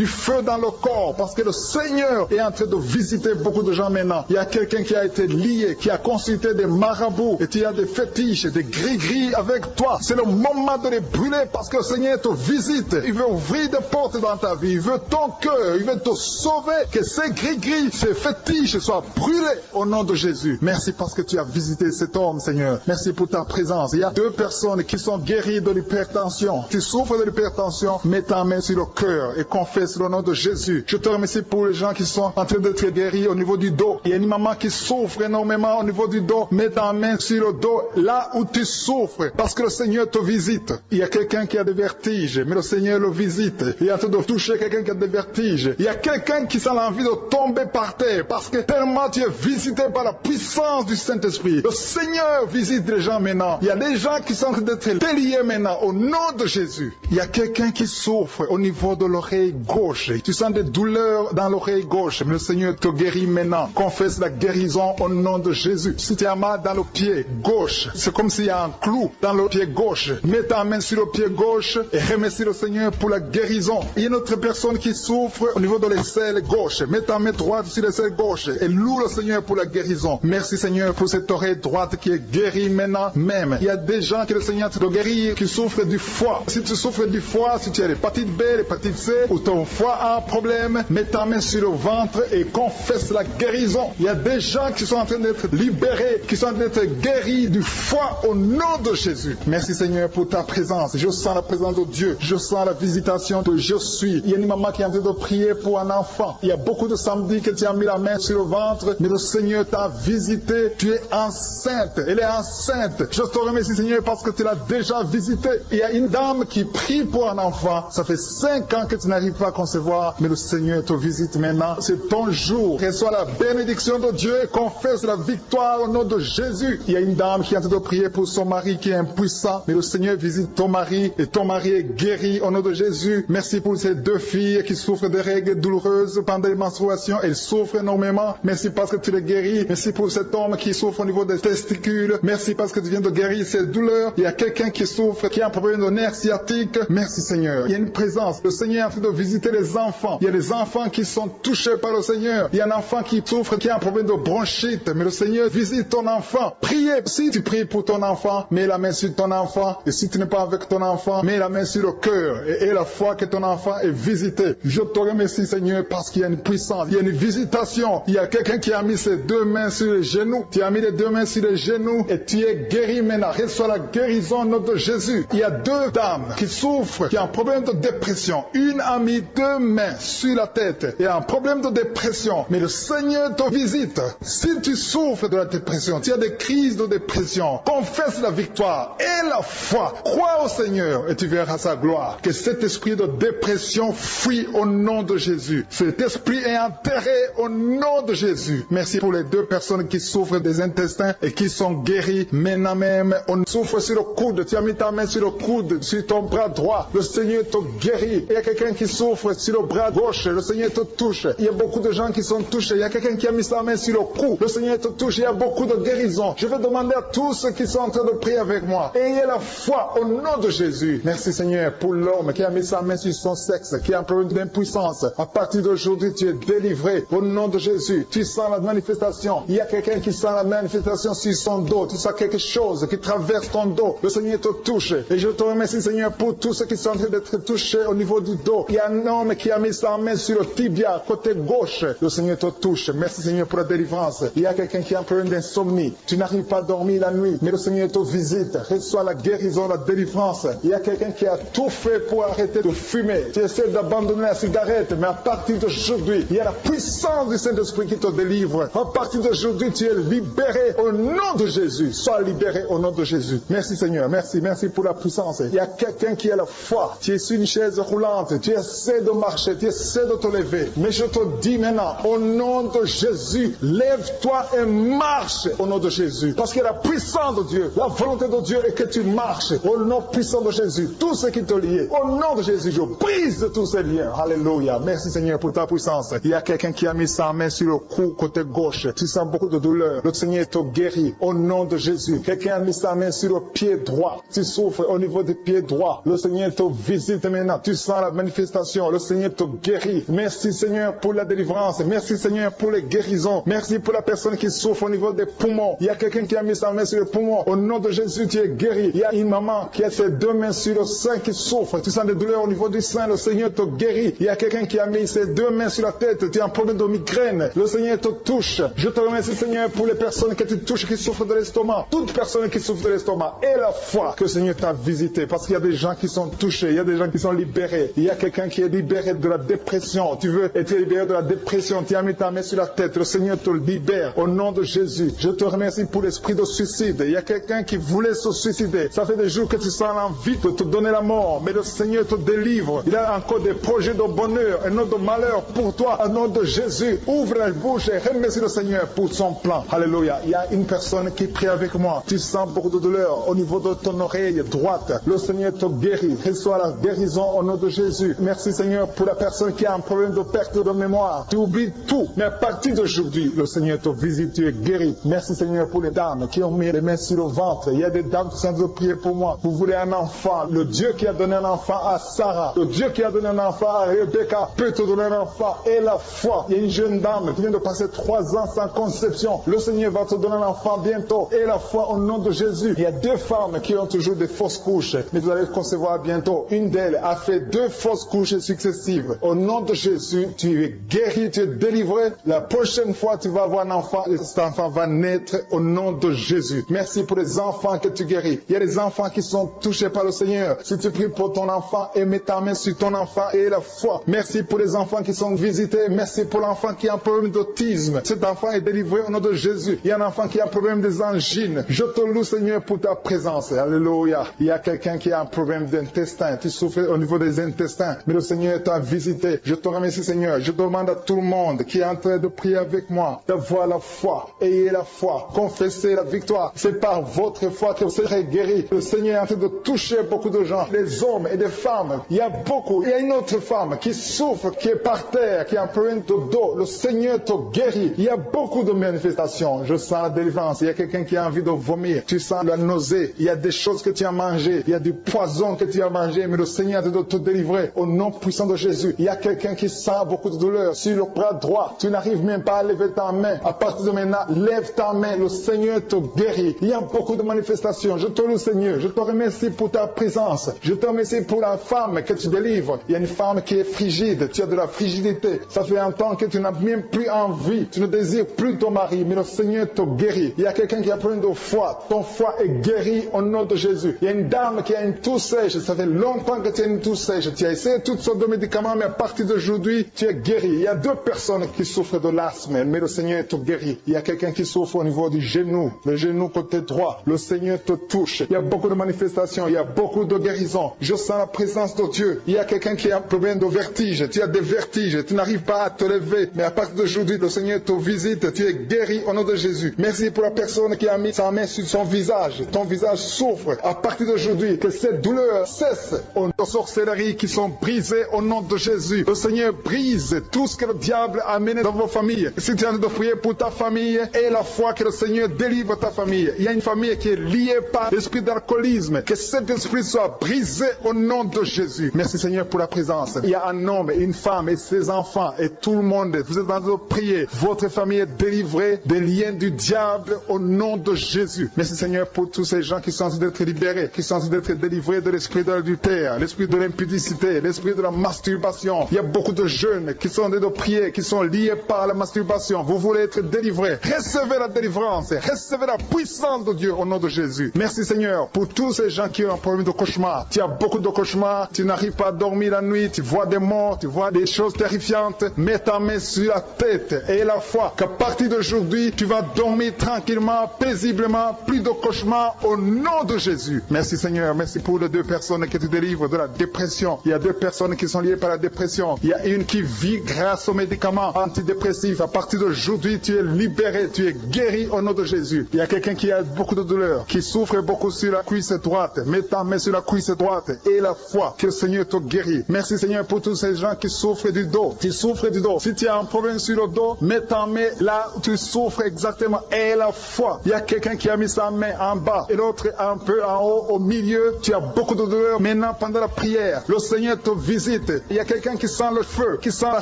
S2: dans le corps parce que le Seigneur est en train de visiter beaucoup de gens maintenant. Il y a quelqu'un qui a été lié, qui a consulté des marabouts et tu as des fétiches, des gris-gris avec toi. C'est le moment de les brûler parce que le Seigneur te visite. Il veut ouvrir des portes dans ta vie. Il veut ton cœur. Il veut te sauver. Que ces gris-gris, ces fétiches soient brûlés au nom de Jésus. Merci parce que tu as visité visiter cet homme, Seigneur. Merci pour ta présence. Il y a 2 personnes qui sont guéries de l'hypertension. Tu souffres de l'hypertension, mets ta main sur le cœur et confesse le nom de Jésus. Je te remercie pour les gens qui sont en train d'être guéris au niveau du dos. Il y a une maman qui souffre énormément au niveau du dos. Mets ta main sur le dos, là où tu souffres, parce que le Seigneur te visite. Il y a quelqu'un qui a des vertiges, mais le Seigneur le visite. Il est en train de toucher quelqu'un qui a des vertiges. Il y a quelqu'un qui sent l'envie de tomber par terre, parce que tellement tu es visité par la puissance du Saint-Esprit. Le Seigneur visite les gens maintenant. Il y a des gens qui sont en train d'être déliés maintenant, au nom de Jésus. Il y a quelqu'un qui souffre au niveau de l'oreille gauche. Tu sens des douleurs dans l'oreille gauche, mais le Seigneur te guérit maintenant. Confesse la guérison au nom de Jésus. Si tu as mal dans le pied gauche, c'est comme s'il y a un clou dans le pied gauche. Mets ta main sur le pied gauche et remercie le Seigneur pour la guérison. Il y a une autre personne qui souffre au niveau de l'aisselle gauche. Mets ta main droite sur l'aisselle gauche et loue le Seigneur pour la guérison. Merci Seigneur pour cette oreille droite qui est guérie maintenant même. Il y a des gens que le Seigneur te guérit qui souffrent du foie. Si tu souffres du foie, si tu as l'hépatite B, l'hépatite C, ou ton foie a un problème, mets ta main sur le ventre et confesse la guérison. Il y a des gens qui sont en train d'être libérés, qui sont en train d'être guéris du foie au nom de Jésus. Merci Seigneur pour ta présence. Je sens la présence de Dieu. Je sens la visitation de je suis. Il y a une maman qui est en train de prier pour un enfant. Il y a beaucoup de samedis que tu as mis la main sur le ventre, mais le Seigneur t'a visité. Tu es enceinte. Elle est enceinte. Je te remercie Seigneur parce que tu l'as déjà visité. Il y a une dame qui prie pour un enfant. Ça fait 5 ans que tu n'arrives pas à concevoir, mais le Seigneur te visite maintenant. C'est ton jour. Reçois la bénédiction de Dieu et confesse la victoire au nom de Jésus. Il y a une dame qui est en train de prier pour son mari qui est impuissant, mais le Seigneur visite ton mari et ton mari est guéri au nom de Jésus. Merci pour ces 2 filles qui souffrent de règles douloureuses pendant les menstruations. Elles souffrent énormément. Merci parce que tu les guéris. Merci pour cet homme qui souffre au niveau des testicules. Merci parce que tu viens de guérir ces douleurs. Il y a quelqu'un qui souffre, qui a un problème de nerf sciatique. Merci Seigneur. Il y a une présence. Le Seigneur est en train de visiter les enfants. Il y a des enfants qui sont touchés par le Seigneur. Il y a un enfant qui souffre, qui a un problème de bronchite. Mais le Seigneur visite ton enfant. Priez. Si tu pries pour ton enfant, mets la main sur ton enfant. Et si tu n'es pas avec ton enfant, mets la main sur le cœur. Et la foi que ton enfant est visité. Je te remercie Seigneur parce qu'il y a une puissance. Il y a une visitation. Il y a quelqu'un qui a mis ses 2 mains sur les genoux. Tu as mis les 2 mains sur les genoux et tu es guéri maintenant. Reçois la guérison au nom de Jésus. Il y a 2 dames qui souffrent, qui ont un problème de dépression. Une a mis 2 mains sur la tête et a un problème de dépression. Mais le Seigneur te visite. Si tu souffres de la dépression, tu as des crises de dépression, confesse la victoire et la foi. Crois au Seigneur et tu verras sa gloire. Que cet esprit de dépression fuit au nom de Jésus. Cet esprit est enterré au nom de Jésus. Merci pour les 2 personnes qui souffrent des intestins et qui sont guéries maintenant même. On souffre sur le coude. Tu as mis ta main sur le coude, sur ton bras droit. Le Seigneur te guérit. Il y a quelqu'un qui souffre sur le bras gauche. Le Seigneur te touche. Il y a beaucoup de gens qui sont touchés. Il y a quelqu'un qui a mis sa main sur le cou. Le Seigneur te touche. Il y a beaucoup de guérisons. Je vais demander à tous ceux qui sont en train de prier avec moi. Ayez la foi au nom de Jésus. Merci Seigneur pour l'homme qui a mis sa main sur son sexe, qui a un problème d'impuissance. À partir d'aujourd'hui, tu es délivré au nom de Jésus. Tu sens la manifestation. Il y a quelqu'un qui sent la manifestation sur son dos. Tu sens quelque chose qui traverse ton dos. Le Seigneur te touche. Et je te remercie Seigneur pour tous ceux qui sont en train d'être touchés au niveau du dos. Il y a un homme qui a mis sa main sur le tibia, côté gauche. Le Seigneur te touche. Merci Seigneur pour la délivrance. Il y a quelqu'un qui a un problème d'insomnie. Tu n'arrives pas à dormir la nuit, mais le Seigneur te visite. Reçois la guérison, la délivrance. Il y a quelqu'un qui a tout fait pour arrêter de fumer. Tu essaies d'abandonner la cigarette, mais à partir d'aujourd'hui, il y a la puissance du Saint-Esprit qui te délivre. À partir d'aujourd'hui, tu es libéré au nom de Jésus. Sois libéré au nom de Jésus. Merci Seigneur. Merci pour la puissance. Il y a quelqu'un qui a la foi. Tu es sur une chaise roulante. Tu essaies de marcher. Tu essaies de te lever. Mais je te dis maintenant, au nom de Jésus, lève-toi et marche au nom de Jésus. Parce que la puissance de Dieu, la volonté de Dieu est que tu marches au nom puissant de Jésus. Tout ce qui te lie, au nom de Jésus, je brise tous ces liens. Alléluia. Merci Seigneur pour ta puissance. Il y a quelqu'un qui a mis sa main sur le cou côté gauche. Tu sens beaucoup de douleur. Le Seigneur te guérit au nom de Jésus. Quelqu'un a mis sa main sur le pied droit. Tu souffres au niveau du pied droit. Le Seigneur te visite maintenant. Tu sens la manifestation. Le Seigneur te guérit. Merci Seigneur pour la délivrance. Merci Seigneur pour les guérisons. Merci pour la personne qui souffre au niveau des poumons. Il y a quelqu'un qui a mis sa main sur le poumon. Au nom de Jésus, tu es guéri. Il y a une maman qui a ses 2 mains sur le sein qui souffre. Tu sens des douleurs au niveau du sein. Le Seigneur te guérit. Il y a quelqu'un qui a mis ses 2 mains sur la tête. Tu as un problème de migraine. Le Seigneur te touche. Je te remercie Seigneur pour les personnes que tu touches touche, qui souffre de l'estomac, toute personne qui souffre de l'estomac, et la foi que le Seigneur t'a visité, parce qu'il y a des gens qui sont touchés, il y a des gens qui sont libérés, il y a quelqu'un qui est libéré de la dépression, tu veux être libéré de la dépression, tu as mis ta main sur la tête, le Seigneur te libère au nom de Jésus. Je te remercie pour l'esprit de suicide. Il y a quelqu'un qui voulait se suicider, ça fait des jours que tu sens l'envie de te donner la mort, mais le Seigneur te délivre. Il a encore des projets de bonheur et non de malheur pour toi, au nom de Jésus. Ouvre la bouche et remercie le Seigneur pour son plan. Alléluia. Il y a une personne qui prie avec moi, tu sens beaucoup de douleur au niveau de ton oreille droite, le Seigneur te guérit, reçois la guérison au nom de Jésus. Merci Seigneur pour la personne qui a un problème de perte de mémoire, tu oublies tout, mais à partir d'aujourd'hui, le Seigneur te visite, tu es guéri. Merci Seigneur pour les dames qui ont mis les mains sur le ventre. Il y a des dames qui sont en train de prier pour moi. Vous voulez un enfant, le Dieu qui a donné un enfant à Sarah, le Dieu qui a donné un enfant à Rebecca peut te donner un enfant, et la foi. Il y a une jeune dame qui vient de passer 3 ans sans conception, le Seigneur va te donner un enfant bientôt, et la foi au nom de Jésus. Il y a 2 femmes qui ont toujours des fausses couches, mais vous allez concevoir bientôt. Une d'elles a fait 2 fausses couches successives. Au nom de Jésus, tu es guéri, tu es délivré. La prochaine fois, tu vas avoir un enfant et cet enfant va naître au nom de Jésus. Merci pour les enfants que tu guéris. Il y a des enfants qui sont touchés par le Seigneur. Si tu pries pour ton enfant et mets ta main sur ton enfant et la foi. Merci pour les enfants qui sont visités. Merci pour l'enfant qui a un problème d'autisme. Cet enfant est délivré au nom de Jésus. Il y a un enfant qui a un problème des angines. Je te loue Seigneur pour ta présence. Alléluia. Il y a quelqu'un qui a un problème d'intestin. Tu souffres au niveau des intestins. Mais le Seigneur t'a visité. Je te remercie Seigneur. Je demande à tout le monde qui est en train de prier avec moi d'avoir la foi. Ayez la foi. Confessez la victoire. C'est par votre foi que vous serez guéris. Le Seigneur est en train de toucher beaucoup de gens. Des hommes et des femmes. Il y a beaucoup. Il y a une autre femme qui souffre, qui est par terre, qui a un problème de dos. Le Seigneur te guérit. Il y a beaucoup de manifestations. Je sens la délivrance. Il y a quelqu'un qui a envie de vomir. Tu sens la nausée. Il y a des choses que tu as mangées. Il y a du poison que tu as mangé. Mais le Seigneur doit te délivrer au nom puissant de Jésus. Il y a quelqu'un qui sent beaucoup de douleur sur le bras droit. Tu n'arrives même pas à lever ta main. À partir de maintenant, lève ta main. Le Seigneur te guérit. Il y a beaucoup de manifestations. Je te loue Seigneur. Je te remercie pour ta présence. Je te remercie pour la femme que tu délivres. Il y a une femme qui est frigide. Tu as de la frigidité. Ça fait un temps que tu n'as même plus envie. Tu ne désires plus ton mari. Mais le Seigneur te guérit. Il y a quelqu'un qui a plein de foi. Ton foie est guéri au nom de Jésus. Il y a une dame qui a une toux sèche. Ça fait longtemps que tu as une toux sèche. Tu as essayé toutes sortes de médicaments, mais à partir d'aujourd'hui, tu es guéri. Il y a 2 personnes qui souffrent de l'asthme, mais le Seigneur te guérit. Il y a quelqu'un qui souffre au niveau du genou, le genou côté droit. Le Seigneur te touche. Il y a beaucoup de manifestations. Il y a beaucoup de guérisons. Je sens la présence de Dieu. Il y a quelqu'un qui a un problème de vertige. Tu as des vertiges. Tu n'arrives pas à te lever. Mais à partir d'aujourd'hui, le Seigneur te visite. Tu es guéri au nom de Jésus. Merci pour la personne qui a mis sa main sur son visage. Ton visage souffre. À partir d'aujourd'hui, que cette douleur cesse. Aux sorcelleries qui sont brisées au nom de Jésus. Le Seigneur brise tout ce que le diable a mené dans vos familles. Si tu es en train de prier pour ta famille, et la foi que le Seigneur délivre ta famille. Il y a une famille qui est liée par l'esprit d'alcoolisme. Que cet esprit soit brisé au nom de Jésus. Merci Seigneur pour la présence. Il y a un homme et une femme et ses enfants et tout le monde. Vous êtes en train de prier. Votre famille est délivrée des liens du diable au nom de Jésus. Merci Seigneur pour tous ces gens qui sont en train d'être libérés, qui sont en train d'être délivrés de l'esprit de l'adultère, l'esprit de l'impudicité, l'esprit de la masturbation. Il y a beaucoup de jeunes qui sont en train de prier, qui sont liés par la masturbation. Vous voulez être délivrés. Recevez la délivrance. Recevez la puissance de Dieu au nom de Jésus. Merci Seigneur pour tous ces gens qui ont un problème de cauchemar. Tu as beaucoup de cauchemars. Tu n'arrives pas à dormir la nuit. Tu vois des morts. Tu vois des choses terrifiantes. Mets ta main sur la tête et la foi qu'à partir d'aujourd'hui, tu vas dormir tranquillement, paisiblement. Plus de cauchemars au nom de Jésus. Merci Seigneur. Merci pour les 2 personnes que tu délivres de la dépression. Il y a 2 personnes qui sont liées par la dépression. Il y a une qui vit grâce aux médicaments antidépressifs. À partir d'aujourd'hui, tu es libéré. Tu es guéri au nom de Jésus. Il y a quelqu'un qui a beaucoup de douleur, qui souffre beaucoup sur la cuisse droite. Mets ta main sur la cuisse droite et la foi que le Seigneur te guérit. Merci Seigneur pour tous ces gens qui souffrent du dos. Tu souffres du dos. Si tu as un problème sur le dos, mets ta main là où tu souffres exactement et la foi. Il y a quelqu'un qui a mis sa main en bas et l'autre un peu en haut, au milieu. Tu as beaucoup de douleur. Maintenant, pendant la prière, le Seigneur te visite. Il y a quelqu'un qui sent le feu, qui sent la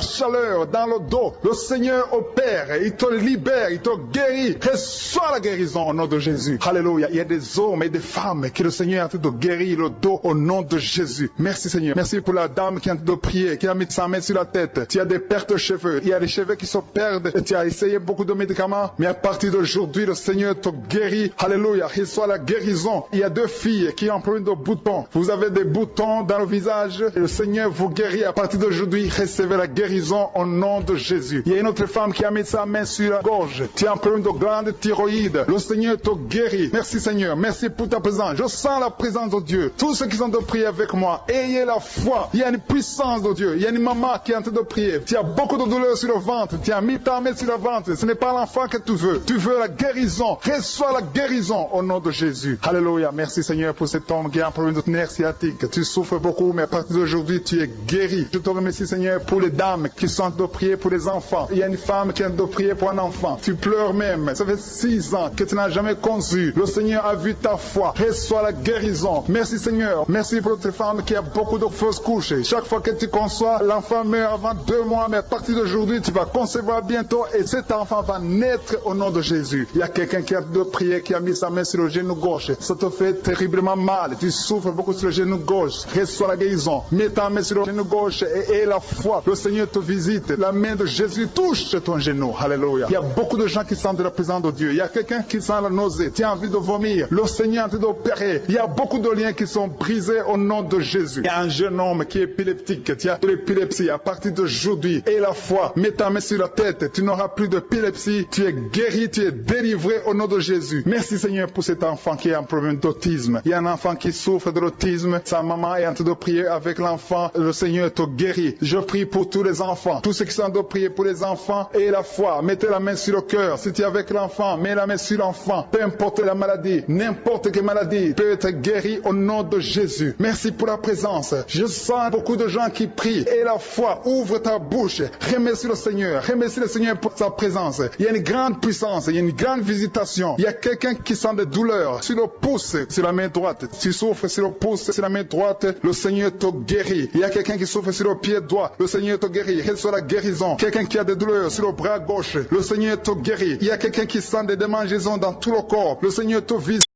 S2: chaleur dans le dos. Le Seigneur opère. Il te libère. Il te guérit. Reçois la guérison au nom de Jésus. Alléluia. Il y a des hommes et des femmes que le Seigneur est en train de guérir le dos au nom de Jésus. Merci Seigneur. Merci pour la dame qui est en train de prier, qui a mis sa main sur la tête. Tu as des pertes de cheveux. Il y a des cheveux qui se perdent. Tu as essayé beaucoup de médicaments, mais à partir d'aujourd'hui, d'aujourd'hui, le Seigneur te guérit. Alléluia. Reçois la guérison. Il y a 2 filles qui ont problème de boutons. Vous avez des boutons dans le visage et le Seigneur vous guérit. À partir d'aujourd'hui, recevez la guérison au nom de Jésus. Il y a une autre femme qui a mis sa main sur la gorge. Tu as un problème de glande thyroïde. Le Seigneur te guérit. Merci Seigneur. Merci pour ta présence. Je sens la présence de Dieu. Tous ceux qui sont de prier avec moi, ayez la foi. Il y a une puissance de Dieu. Il y a une maman qui est en train de prier. Tu as beaucoup de douleur sur le ventre. Tu as mis ta main sur le ventre. Ce n'est pas l'enfant que tu veux. Tu veux la guérison. Reçois la guérison au nom de Jésus. Alléluia. Merci Seigneur pour cet homme qui a un problème de nerf sciatique. Tu souffres beaucoup, mais à partir d'aujourd'hui, tu es guéri. Je te remercie Seigneur pour les dames qui sont de prier pour les enfants. Il y a une femme qui est de prier pour un enfant. Tu pleures même. Ça fait 6 ans que tu n'as jamais conçu. Le Seigneur a vu ta foi. Reçois la guérison. Merci Seigneur. Merci pour cette femme qui a beaucoup de fausses couches. Chaque fois que tu conçois, l'enfant meurt avant 2 mois, mais à partir d'aujourd'hui, tu vas concevoir bientôt et cet enfant va naître au nom de Jésus. Il y a quelqu'un qui a de prier, qui a mis sa main sur le genou gauche. Ça te fait terriblement mal. Tu souffres beaucoup sur le genou gauche. Reçois la guérison. Mets ta main sur le genou gauche et la foi. Le Seigneur te visite. La main de Jésus touche ton genou. Alléluia. Il y a beaucoup de gens qui sentent la présence de Dieu. Il y a quelqu'un qui sent la nausée. Tu as envie de vomir. Le Seigneur est en train d'opérer. Il y a beaucoup de liens qui sont brisés au nom de Jésus. Il y a un jeune homme qui est épileptique. Tu as de l'épilepsie à partir d'aujourd'hui. Et la foi. Mets ta main sur la tête. Tu n'auras plus d'épilepsie. Tu es guéri. Tu es délivré au nom de Jésus. Merci Seigneur pour cet enfant qui a un problème d'autisme. Il y a un enfant qui souffre de l'autisme. Sa maman est en train de prier avec l'enfant. Le Seigneur te guérit. Je prie pour tous les enfants. Tous ceux qui sont en train de prier pour les enfants et la foi. Mettez la main sur le cœur. Si tu es avec l'enfant, mets la main sur l'enfant. Peu importe la maladie, n'importe quelle maladie peut être guérie au nom de Jésus. Merci pour la présence. Je sens beaucoup de gens qui prient. Et la foi, ouvre ta bouche. Remercie le Seigneur. Remercie le Seigneur pour sa présence. Il y a une grande puissance. Il y a une grande visitation. Il y a quelqu'un qui sent des douleurs sur le pouce, sur la main droite. Tu souffres sur le pouce, sur la main droite. Le Seigneur te guérit. Il y a quelqu'un qui souffre sur le pied droit. Le Seigneur te guérit. Reçois la guérison. Quelqu'un qui a des douleurs sur le bras gauche. Le Seigneur te guérit. Il y a quelqu'un qui sent des démangeaisons dans tout le corps. Le Seigneur te visite.